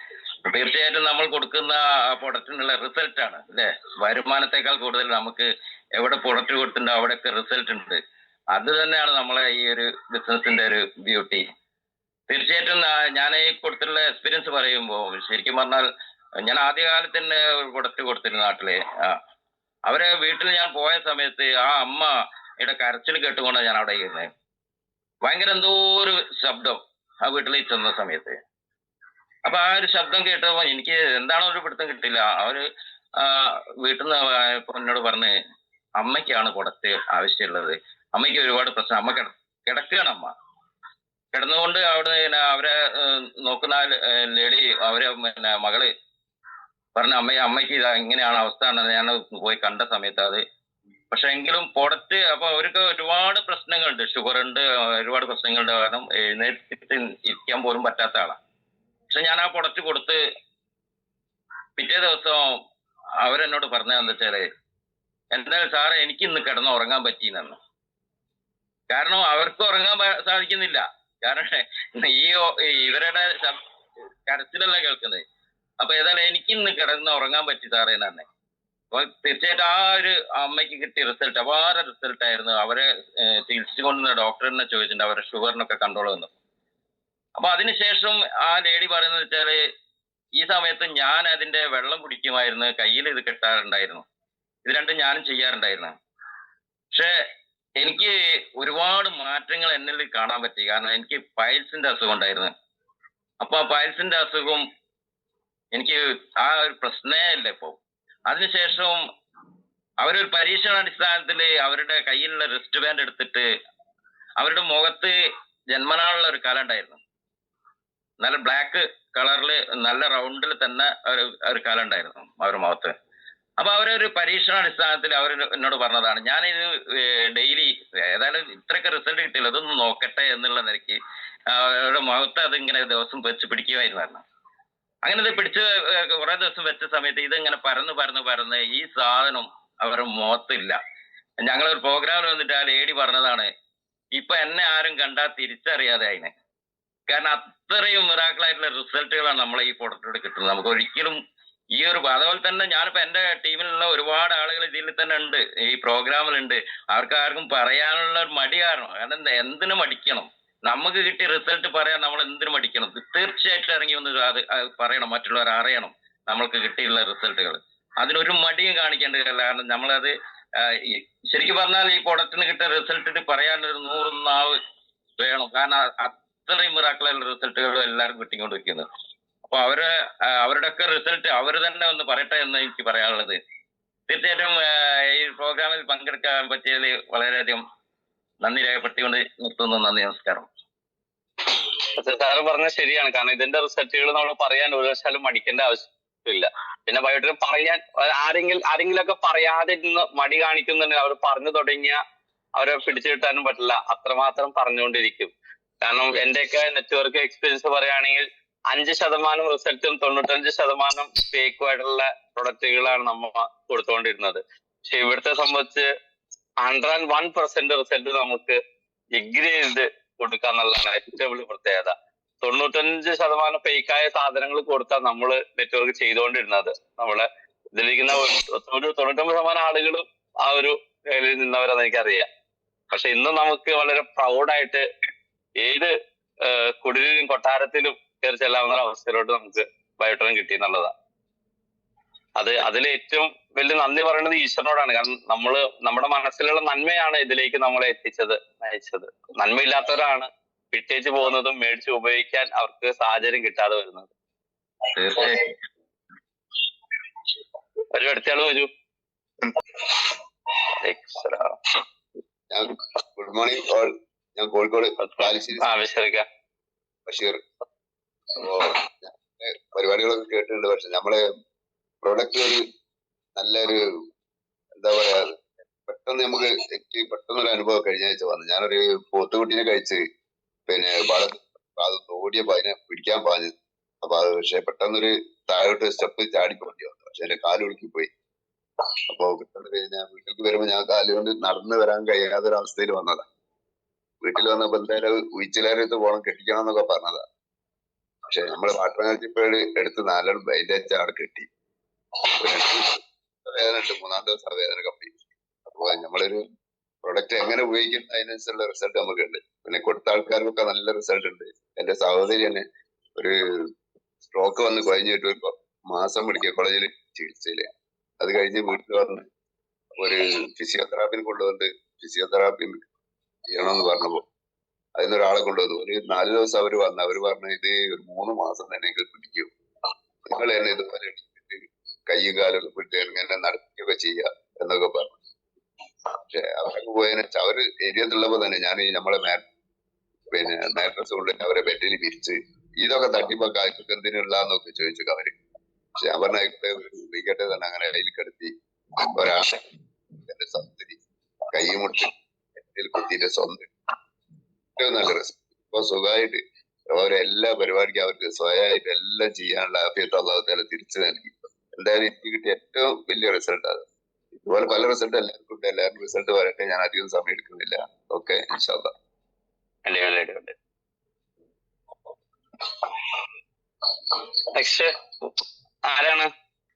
തീർച്ചയായിട്ടും നമ്മൾ കൊടുക്കുന്ന പ്രൊഡക്റ്റിനുള്ള റിസൾട്ട് ആണ് അല്ലെ. വരുമാനത്തെക്കാൾ കൂടുതൽ നമുക്ക് എവിടെ പ്രൊഡക്റ്റ് കൊടുത്തിട്ടുണ്ടോ അവിടെയൊക്കെ റിസൾട്ട് ഉണ്ട്. അത് തന്നെയാണ് നമ്മളെ ഈ ഒരു ബിസിനസിന്റെ ഒരു ബ്യൂട്ടി. തീർച്ചയായിട്ടും ഞാൻ ഈ കൊടുത്തിട്ടുള്ള എക്സ്പീരിയൻസ് പറയുമ്പോൾ ശരിക്കും പറഞ്ഞാൽ ഞാൻ ആദ്യകാലത്ത് തന്നെ ഒരു പ്രൊഡക്റ്റ് കൊടുത്തിരുന്നു നാട്ടില്. അവരെ വീട്ടിൽ ഞാൻ പോയ സമയത്ത് ആ അമ്മയുടെ കരച്ചിൽ കേട്ടുകൊണ്ടാണ് ഞാൻ അവിടെ ഇരുന്നത്. ഭയങ്കര എന്തോ ഒരു ശബ്ദം ആ വീട്ടിൽ ചെന്ന സമയത്ത്. അപ്പൊ ആ ഒരു ശബ്ദം കേട്ടപ്പോ എനിക്ക് എന്താണോ ഒരു പിടുത്തം കിട്ടില്ല. അവര് വീട്ടിൽ നിന്ന് എന്നോട് പറഞ്ഞ് അമ്മയ്ക്കാണ് പ്രൊഡക്റ്റ് ആവശ്യമുള്ളത്, അമ്മയ്ക്ക് ഒരുപാട് പ്രശ്നം, അമ്മ കിടക്കുകയാണ്. അമ്മ കിടന്നുകൊണ്ട് അവിടെ അവരെ നോക്കുന്ന ലേഡി അവരെ മകള് പറഞ്ഞ അമ്മയ്ക്ക് ഇതാ ഇങ്ങനെയാണ് അവസ്ഥ. ഞാൻ പോയി കണ്ട സമയത്ത് അത് പക്ഷെ എങ്കിലും പ്രൊഡക്റ്റ് അപ്പൊ അവർക്ക് ഒരുപാട് പ്രശ്നങ്ങളുണ്ട്, ഷുഗർ ഉണ്ട്, ഒരുപാട് പ്രശ്നങ്ങളുണ്ട്. കാരണം എഴുന്നേറ്റ് ഇരിക്കാൻ പോലും പറ്റാത്ത ആളാണ്. പക്ഷെ ഞാൻ ആ പ്രൊഡക്റ്റ് കൊടുത്ത് പിറ്റേ ദിവസം അവരെന്നോട് പറഞ്ഞതെന്താ വെച്ചാല്, എന്തായാലും സാറേ എനിക്ക് ഇന്ന് കിടന്ന് ഉറങ്ങാൻ പറ്റിയെന്നു. കാരണം അവർക്ക് ഉറങ്ങാൻ സാധിക്കുന്നില്ല. കാരണം ഇവരുടെ കരച്ചിലല്ല കേൾക്കുന്നത്. അപ്പൊ ഏതായാലും എനിക്ക് ഇന്ന് കിടന്ന് ഉറങ്ങാൻ പറ്റി സാറേ എന്നാണ്. അപ്പൊ തീർച്ചയായിട്ടും ആ ഒരു അമ്മയ്ക്ക് കിട്ടിയ റിസൾട്ട് അപാര റിസൾട്ട് ആയിരുന്നു. അവരെ ചികിത്സിച്ചുകൊണ്ടിരുന്ന ഡോക്ടറിനെ ചോദിച്ചിട്ടുണ്ട് അവരുടെ ഷുഗറിനൊക്കെ കൺട്രോൾ വന്നു. അപ്പൊ അതിനുശേഷം ആ ലേഡി പറയുന്നത് വെച്ചാല്, ഈ സമയത്ത് ഞാൻ അതിന്റെ വെള്ളം കുടിക്കുമായിരുന്നു, കയ്യിൽ ഇത് കെട്ടാറുണ്ടായിരുന്നു, ഇത് രണ്ടും ഞാനും ചെയ്യാറുണ്ടായിരുന്നു. പക്ഷെ എനിക്ക് ഒരുപാട് മാറ്റങ്ങൾ എന്നിൽ കാണാൻ പറ്റി. കാരണം എനിക്ക് പൈൽസിന്റെ അസുഖം ഉണ്ടായിരുന്നു. അപ്പൊ ആ പൈൽസിന്റെ അസുഖം എനിക്ക് ആ ഒരു പ്രശ്നമേ ഇല്ല ഇപ്പൊ. അതിനുശേഷം അവരൊരു പരീക്ഷണാടിസ്ഥാനത്തിൽ അവരുടെ കയ്യിലുള്ള റിസ്റ്റ് ബാൻഡ് എടുത്തിട്ട് അവരുടെ മുഖത്ത് ജന്മനാളുള്ള ഒരു കല ഉണ്ടായിരുന്നു. നല്ല ബ്ലാക്ക് കളറിൽ നല്ല റൗണ്ടിൽ തന്നെ ഒരു കല ഉണ്ടായിരുന്നു അവരുടെ മുഖത്ത്. അപ്പൊ അവരൊരു പരീക്ഷണാടിസ്ഥാനത്തിൽ അവർ എന്നോട് പറഞ്ഞതാണ്, ഞാനിത് ഡെയിലി ഏതായാലും ഇത്രയൊക്കെ റിസൾട്ട് കിട്ടിയില്ല, ഇതൊന്ന് നോക്കട്ടെ എന്നുള്ള നിലയ്ക്ക് അവരുടെ മുഖത്ത് അതിങ്ങനെ ദിവസം വെച്ച് പിടിക്കുമായിരുന്നു. അങ്ങനെ ഇത് പിടിച്ച് കുറെ ദിവസം വെച്ച സമയത്ത് ഇതിങ്ങനെ പരന്ന് ഈ സാധനം അവരുടെ മുഖത്തില്ല. ഞങ്ങളൊരു പ്രോഗ്രാമിൽ വന്നിട്ട് ആ ലേഡി പറഞ്ഞതാണ്, ഇപ്പൊ എന്നെ ആരും കണ്ടാൽ തിരിച്ചറിയാതെ അതിനെ. കാരണം അത്രയും മിറാക്കിളായിട്ടുള്ള റിസൾട്ടുകളാണ് നമ്മളെ ഈ പ്രൊഡക്റ്റിലൂടെ കിട്ടുന്നത്. നമുക്ക് ഒരിക്കലും ഈ ഒരു അതുപോലെ തന്നെ ഞാനിപ്പോ എന്റെ ടീമിലുള്ള ഒരുപാട് ആളുകൾ ഇതിൽ തന്നെ ഉണ്ട്, ഈ പ്രോഗ്രാമിലുണ്ട്. ആർക്കും പറയാനുള്ള ഒരു മടി കാരണം എന്തിനു മടിക്കണം? നമുക്ക് കിട്ടിയ റിസൾട്ട് പറയാൻ നമ്മൾ എന്തിനു മടിക്കണം? തീർച്ചയായിട്ടും ഇറങ്ങി വന്ന് അത് പറയണം, മറ്റുള്ളവർ അറിയണം നമ്മൾക്ക് കിട്ടിയുള്ള റിസൾട്ടുകൾ. അതിനൊരു മടിയും കാണിക്കേണ്ടതില്ല. കാരണം നമ്മളത് ശരിക്കും പറഞ്ഞാൽ ഈ പ്രൊഡക്റ്റിന് കിട്ടിയ റിസൾട്ടിട്ട് പറയാനൊരു 100 നാവ് വേണം. കാരണം അത്രയും മിറാക്കിളായുള്ള റിസൾട്ടുകൾ എല്ലാവരും കിട്ടിക്കൊണ്ടിരിക്കുന്നത്. അപ്പൊ അവരുടെയൊക്കെ റിസൾട്ട് അവർ തന്നെ ഒന്ന് പറയട്ടെ എന്ന് എനിക്ക് പറയാനുള്ളത്. തീർച്ചയായിട്ടും ഈ പ്രോഗ്രാമിൽ പങ്കെടുക്കാൻ പറ്റിയതിൽ വളരെയധികം നന്ദി രേഖപ്പെടുത്തിക്കൊണ്ട് നിർത്തുന്നു. നന്ദി, നമസ്കാരം. സാറ് പറഞ്ഞത് ശരിയാണ്. കാരണം ഇതിന്റെ റിസൾട്ടുകൾ നമ്മൾ പറയാൻ ഒരു വശാലും മടിക്കേണ്ട ആവശ്യമില്ല. പിന്നെ ബയോട്ടിന് പറയാൻ ആരെങ്കിലൊക്കെ പറയാതെ ഇരുന്ന് മടി കാണിക്കുന്നുണ്ടെങ്കിൽ അവർ പറഞ്ഞു തുടങ്ങിയ അവരെ പിടിച്ചു കിട്ടാനും പറ്റില്ല. അത്രമാത്രം പറഞ്ഞുകൊണ്ടിരിക്കും. കാരണം എന്റെയൊക്കെ നെറ്റ്വർക്ക് എക്സ്പീരിയൻസ് പറയുകയാണെങ്കിൽ 5% റിസൾട്ടും 95% ഫേക്കുമായിട്ടുള്ള പ്രൊഡക്റ്റുകളാണ് നമ്മ കൊടുത്തുകൊണ്ടിരുന്നത്. പക്ഷെ ഇവിടുത്തെ സംബന്ധിച്ച് 101% റിസൾട്ട് നമുക്ക് എഗ്രി ചെയ്ത് കൊടുക്കാന്നുള്ളതാണ് ഏറ്റവും വലിയ പ്രത്യേകത. 95% ഫേക്കായ സാധനങ്ങൾ കൊടുത്താൽ നമ്മള് നെറ്റ്വർക്ക് ചെയ്തുകൊണ്ടിരുന്നത്. നമ്മളെ ഇതിലിരിക്കുന്ന ഒരു 99% ആളുകളും ആ ഒരു കയ്യിൽ നിന്നവരെന്ന് എനിക്കറിയാം. പക്ഷെ ഇന്ന് നമുക്ക് വളരെ പ്രൗഡായിട്ട് ഏത് കുടിലും കൊട്ടാരത്തിലും കയറി ചെല്ലാവുന്ന അവസ്ഥയിലോട്ട് നമുക്ക് ബയോട്രോൺ കിട്ടി എന്നുള്ളതാണ്. അതിൽ ഏറ്റവും വലിയ നന്ദി പറയുന്നത് ഈശ്വരനോടാണ്. കാരണം നമ്മുടെ മനസ്സിലുള്ള നന്മയാണ് ഇതിലേക്ക് നമ്മളെ നയിച്ചത്. നന്മയില്ലാത്തവരാണ് വിട്ടേച്ച് പോകുന്നതും മേടിച്ച് ഉപയോഗിക്കാൻ അവർക്ക് സാഹചര്യം കിട്ടാതെ വരുന്നത്. തീർച്ചയായും അടുത്തയാള് വരൂ. Good morning all. ഞാൻ കോഴിക്കോട് ബഷീർ. അപ്പോ പരിപാടികളൊക്കെ കേട്ടിട്ടുണ്ട്. പക്ഷെ നമ്മളെ പ്രൊഡക്റ്റ് ഒരു നല്ലൊരു എന്താ പറയാ, പെട്ടെന്ന് എനിക്ക് പെട്ടെന്നൊരു അനുഭവം കഴിഞ്ഞ ആഴ്ച വന്നു. ഞാനൊരു പോത്തുകുട്ടീനെ കഴിച്ച് പിന്നെ അത് ഓടിയപ്പോ അതിനെ പിടിക്കാൻ പാഞ്ഞു. അപ്പൊ അത് പക്ഷെ പെട്ടെന്നൊരു താഴോട്ട് സ്റ്റെപ്പ് ചാടി പോണ്ടി വന്നു. പക്ഷെ എന്റെ കാല് ഒഴുക്കിപ്പോയി. അപ്പൊ പെട്ടെന്ന് പിന്നെ വീട്ടിലേക്ക് വരുമ്പോ ഞാൻ കാലുകൊണ്ട് നടന്നു വരാൻ കഴിയാത്തൊരവസ്ഥയിൽ വന്നതാ. വീട്ടിൽ വന്നപ്പോ എന്തായാലും ഉയിച്ചിലാരത്ത് പോകണം, കെട്ടിക്കണം എന്നൊക്കെ പറഞ്ഞതാ. പക്ഷെ നമ്മള് വാട്ടർ എനർജിപ്പേട് എടുത്ത് 4 ബൈൻഡേജ് അവിടെ കെട്ടി. വേദന ഉണ്ട്, 3-ാം ദിവസം വേദന കംപ്ലീറ്റ്. അപ്പൊ നമ്മളൊരു പ്രൊഡക്റ്റ് എങ്ങനെ ഉപയോഗിക്കുന്ന അതിനനുസരിച്ചുള്ള റിസൾട്ട് നമുക്കുണ്ട്. പിന്നെ കൊടുത്ത ആൾക്കാർക്കൊക്കെ നല്ല റിസൾട്ട് ഉണ്ട്. എന്റെ സഹോദരി തന്നെ ഒരു സ്ട്രോക്ക് വന്ന് കഴിഞ്ഞിട്ട് ഒരു മാസം മെഡിക്കൽ കോളേജിൽ ചികിത്സയില്. അത് കഴിഞ്ഞ് വീട്ടിൽ വന്ന് ഒരു ഫിസിയോതെറാപ്പിന് കൊണ്ടുവന്നിട്ട് ഫിസിയോതെറാപ്പി ചെയ്യണമെന്ന് പറഞ്ഞപ്പോ അതിനൊരാളെ കൊണ്ടുവന്നു. ഒരു 4 ദിവസം അവര് വന്ന് അവര് പറഞ്ഞു, ഇത് ഒരു 3 മാസം തന്നെ നിങ്ങൾ പിടിക്കും, നിങ്ങൾ തന്നെ ഇതുപോലെ കയ്യും കാലൊക്കെ പിടിച്ച് ഇങ്ങനെ നടക്കുകയൊക്കെ ചെയ്യുക എന്നൊക്കെ പറഞ്ഞു. പക്ഷെ അവരൊക്കെ പോയതിനെ അവര് ഏരിയത്തുള്ളപ്പോ തന്നെ ഞാൻ നമ്മളെ മാട്രസ് കൊണ്ട് അവരെ ബെഡിൽ വിരിച്ച് ഇതൊക്കെ തട്ടിപ്പൊക്കെ ആൾക്കൊക്കെ എന്തിനുള്ളന്നൊക്കെ ചോദിച്ചു അവര്. പക്ഷെ ഞാൻ പറഞ്ഞ ഉപയോഗിക്കട്ടെ തന്നെ അങ്ങനെ കയ്യിൽ കിടത്തി ഒരാളെ എന്റെ സൗന്ദരി കൈ മുട്ടി കുത്തിയിട്ട് സ്വന്തം നല്ല രസം. ഇപ്പൊ സുഖമായിട്ട് അവരെ എല്ലാ പരിപാടിക്കും അവർക്ക് സ്വയമായിട്ട് എല്ലാം ചെയ്യാനുള്ള ആഫിയത്ത് അള്ളാഹു തആല തിരിച്ചു നൽകി. എന്തായാലും എനിക്ക് കിട്ടിയ ഏറ്റവും വലിയ റിസൾട്ട് അത്. ഇതുപോലെ പല റിസൾട്ട് എല്ലാവർക്കും ഉണ്ട്. എല്ലാവരും റിസൾട്ട് വരട്ടെ. ഞാൻ അധികം സമയം എടുക്കുന്നില്ല. ഓക്കെ, ഇൻഷാ അല്ലാഹ്. നെക്സ്റ്റ് ആരാണ്?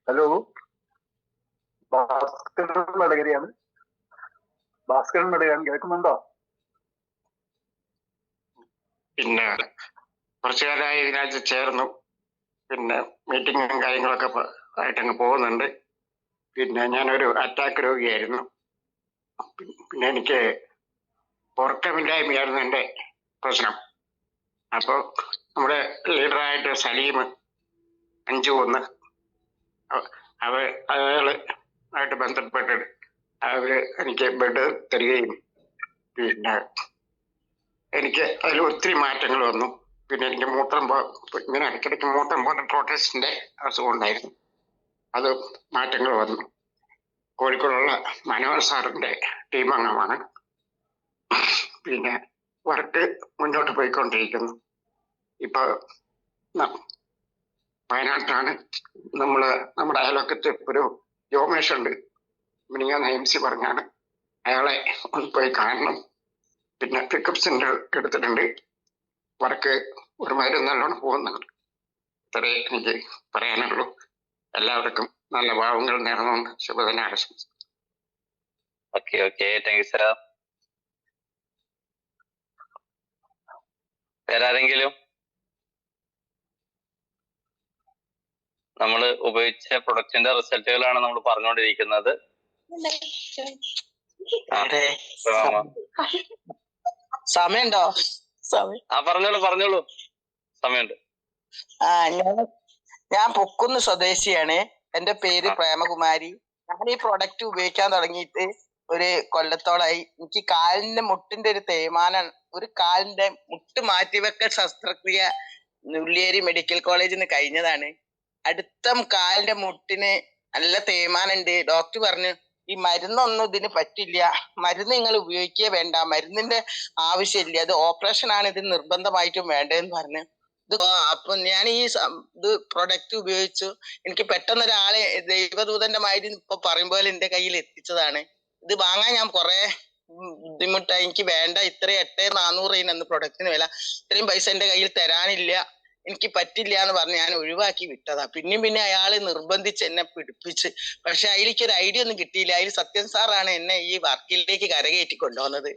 ഹലോ, ഭാസ്കരൻ വടകരയാണ്. ഭാസ്കരൻ വടകരയാണ്, കേൾക്കുന്നുണ്ടോ? പിന്നെ കുറച്ചു കാലമായി ഇതിനകത്ത് ചേർന്നു. പിന്നെ മീറ്റിങ്ങും കാര്യങ്ങളൊക്കെ ആയിട്ടങ്ങ് പോകുന്നുണ്ട്. പിന്നെ ഞാനൊരു അറ്റാക്ക് രോഗിയായിരുന്നു. പിന്നെ എനിക്ക് ഉറക്കമില്ലായ്മയായിരുന്നു എൻ്റെ പ്രശ്നം. അപ്പോൾ നമ്മുടെ ലീഡറായിട്ട് സലീം അഞ്ചുകുന്ന് അയാളായിട്ട് ബന്ധപ്പെട്ട് അവര് എനിക്ക് ബെഡ് തരികയും പിന്നെ എനിക്ക് അതിൽ ഒത്തിരി മാറ്റങ്ങൾ വന്നു. പിന്നെ എനിക്ക് ഇങ്ങനെ ഇടയ്ക്കിടയ്ക്ക് മൂത്രം പോകുന്ന പ്രോട്ടസ്റ്റിന്റെ അസുഖം ഉണ്ടായിരുന്നു. അത് മാറ്റങ്ങൾ വന്നു. കോഴിക്കോടുള്ള മനോഹർ സാറിന്റെ ടീം അംഗമാണ്. പിന്നെ വർക്ക് മുന്നോട്ട് പോയിക്കൊണ്ടിരിക്കുന്നു. ഇപ്പൊ വയനാട്ടിലാണ് നമ്മുടെ അയൽവക്കത്ത് ഒരു ജോമേഷ് ഉണ്ട്. മിനിങ്ങാന്ന് MC പറഞ്ഞാണ്, അയാളെ ഒന്ന് പോയി കാണണം. പിന്നെ പിക്കപ്പ് സെന്റർ എടുത്തിട്ടുണ്ട്. വർക്ക് ഒരു മരുന്ന് നല്ലോണം പോകുന്നുണ്ട്. ഇത്രേ എനിക്ക് പറയാനുള്ളൂ. എല്ലാവർക്കും നല്ല ഭാവങ്ങൾ നേർന്നുകൊണ്ട് ശുഭദിനം ആശംസിക്കുന്നു. Okay, thank you sir. വേറെ ആരെങ്കിലും? നമ്മൾ ഉപയോഗിച്ച പ്രൊഡക്റ്റിന്റെ റിസൾട്ടുകളാണ് നമ്മൾ പറഞ്ഞുകൊണ്ടിരിക്കുന്നത്. സമയമുണ്ടോ? പറഞ്ഞോളൂ, സമയമുണ്ട്. ഞാൻ പൊക്കുന്ന് സ്വദേശിയാണ്. എന്റെ പേര് പ്രേമകുമാരി. ഞാൻ ഈ പ്രൊഡക്റ്റ് ഉപയോഗിക്കാൻ തുടങ്ങിയിട്ട് ഒരു കൊല്ലത്തോളായി. എനിക്ക് കാലിന്റെ മുട്ടിന്റെ ഒരു തേയ്മാനം, ഒരു കാലിന്റെ മുട്ട് മാറ്റിവെക്കൽ ശസ്ത്രക്രിയ ഉള്ളിയേരി മെഡിക്കൽ കോളേജിൽ നിന്ന് കഴിഞ്ഞതാണ്. അടുത്ത കാലിന്റെ മുട്ടിന് നല്ല തേയ്മാനം ഉണ്ട്. ഡോക്ടർ പറഞ്ഞു ഈ മരുന്നൊന്നും ഇതിന് പറ്റില്ല, മരുന്ന് നിങ്ങൾ ഉപയോഗിക്കേ വേണ്ട, മരുന്നിന്റെ ആവശ്യമില്ല, അത് ഓപ്പറേഷൻ ആണ് ഇത് നിർബന്ധമായിട്ടും വേണ്ടതെന്ന് പറഞ്ഞു. അപ്പൊ ഞാൻ ഈ ഇത് പ്രൊഡക്റ്റ് ഉപയോഗിച്ചു. എനിക്ക് പെട്ടെന്ന് ഒരാളെ ദൈവദൂതന്റെ മാതിരി ഇപ്പൊ പറയുമ്പോൾ എന്റെ കയ്യിൽ എത്തിച്ചതാണ്. ഇത് വാങ്ങാൻ ഞാൻ കുറെ ബുദ്ധിമുട്ടായി. എനിക്ക് വേണ്ട, ഇത്ര 8,400 അന്ന് പ്രൊഡക്റ്റിന് വില, ഇത്രയും പൈസ എന്റെ കയ്യിൽ തരാനില്ല, എനിക്ക് പറ്റില്ല എന്ന് പറഞ്ഞ് ഞാൻ ഒഴിവാക്കി വിട്ടതാ. പിന്നെ അയാള് നിർബന്ധിച്ച് എന്നെ പിടിപ്പിച്ച്. പക്ഷെ അതിലേക്ക് ഒരു ഐഡിയ ഒന്നും കിട്ടിയില്ല. അതിൽ സത്യൻ സാറാണ് എന്നെ ഈ വർക്കിലേക്ക് കരകയറ്റി കൊണ്ടുവന്നത്.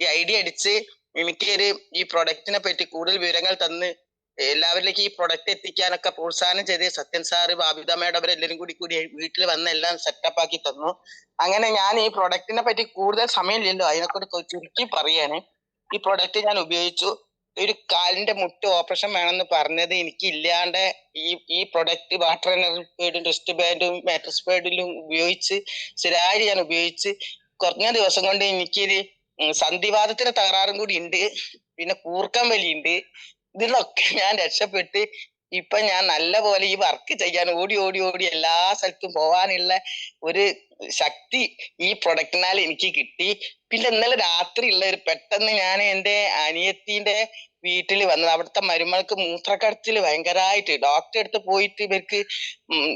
ഈ ഐഡിയ അടിച്ച് എനിക്കൊരു ഈ പ്രൊഡക്റ്റിനെ പറ്റി കൂടുതൽ വിവരങ്ങൾ തന്ന് എല്ലാവരിലേക്ക് ഈ പ്രൊഡക്റ്റ് എത്തിക്കാനൊക്കെ പ്രോത്സാഹനം ചെയ്ത് സത്യൻ സാറ്, ബാബിത മേഡം അവരെല്ലാരും കൂടി വീട്ടിൽ വന്ന് എല്ലാം സെറ്റപ്പ് ആക്കി തന്നു. അങ്ങനെ ഞാൻ ഈ പ്രൊഡക്റ്റിനെ പറ്റി കൂടുതൽ സമയമില്ലല്ലോ, അതിനെക്കൂടെ ചുരുക്കി പറയാണ്. ഈ പ്രൊഡക്റ്റ് ഞാൻ ഉപയോഗിച്ചു. ഒരു കാലിന്റെ മുട്ട് ഓപ്പറേഷൻ വേണമെന്ന് പറഞ്ഞത് എനിക്ക് ഇല്ലാണ്ട് ഈ പ്രൊഡക്റ്റ് വാട്ടർ എനർജി റിസ്റ്റ് ബാൻഡും മാട്രസ് പാഡിലും ഉപയോഗിച്ച് ശരിയായി ഞാൻ ഉപയോഗിച്ച് കുറഞ്ഞ ദിവസം കൊണ്ട് എനിക്കൊരു സന്ധിവാദത്തിന് തകരാറും കൂടി ഉണ്ട്, പിന്നെ കൂർക്കം വലിയുണ്ട്. ഇതിലൊക്കെ ഞാൻ രക്ഷപ്പെട്ട് ഇപ്പൊ ഞാൻ നല്ല പോലെ ഈ വർക്ക് ചെയ്യാൻ ഓടി എല്ലാ സ്ഥലത്തും പോവാനുള്ള ഒരു ശക്തി ഈ പ്രൊഡക്റ്റിനാൽ എനിക്ക് കിട്ടി. പിന്നെ ഇന്നലെ രാത്രി ഉള്ള ഒരു പെട്ടെന്ന് ഞാൻ എൻ്റെ അനിയത്തിന്റെ വീട്ടിൽ വന്നത്. അവിടുത്തെ മരുമകൾക്ക് മൂത്രക്കടച്ചിൽ ഭയങ്കരമായിട്ട് ഡോക്ടറെ അടുത്ത് പോയിട്ട് ഇവർക്ക്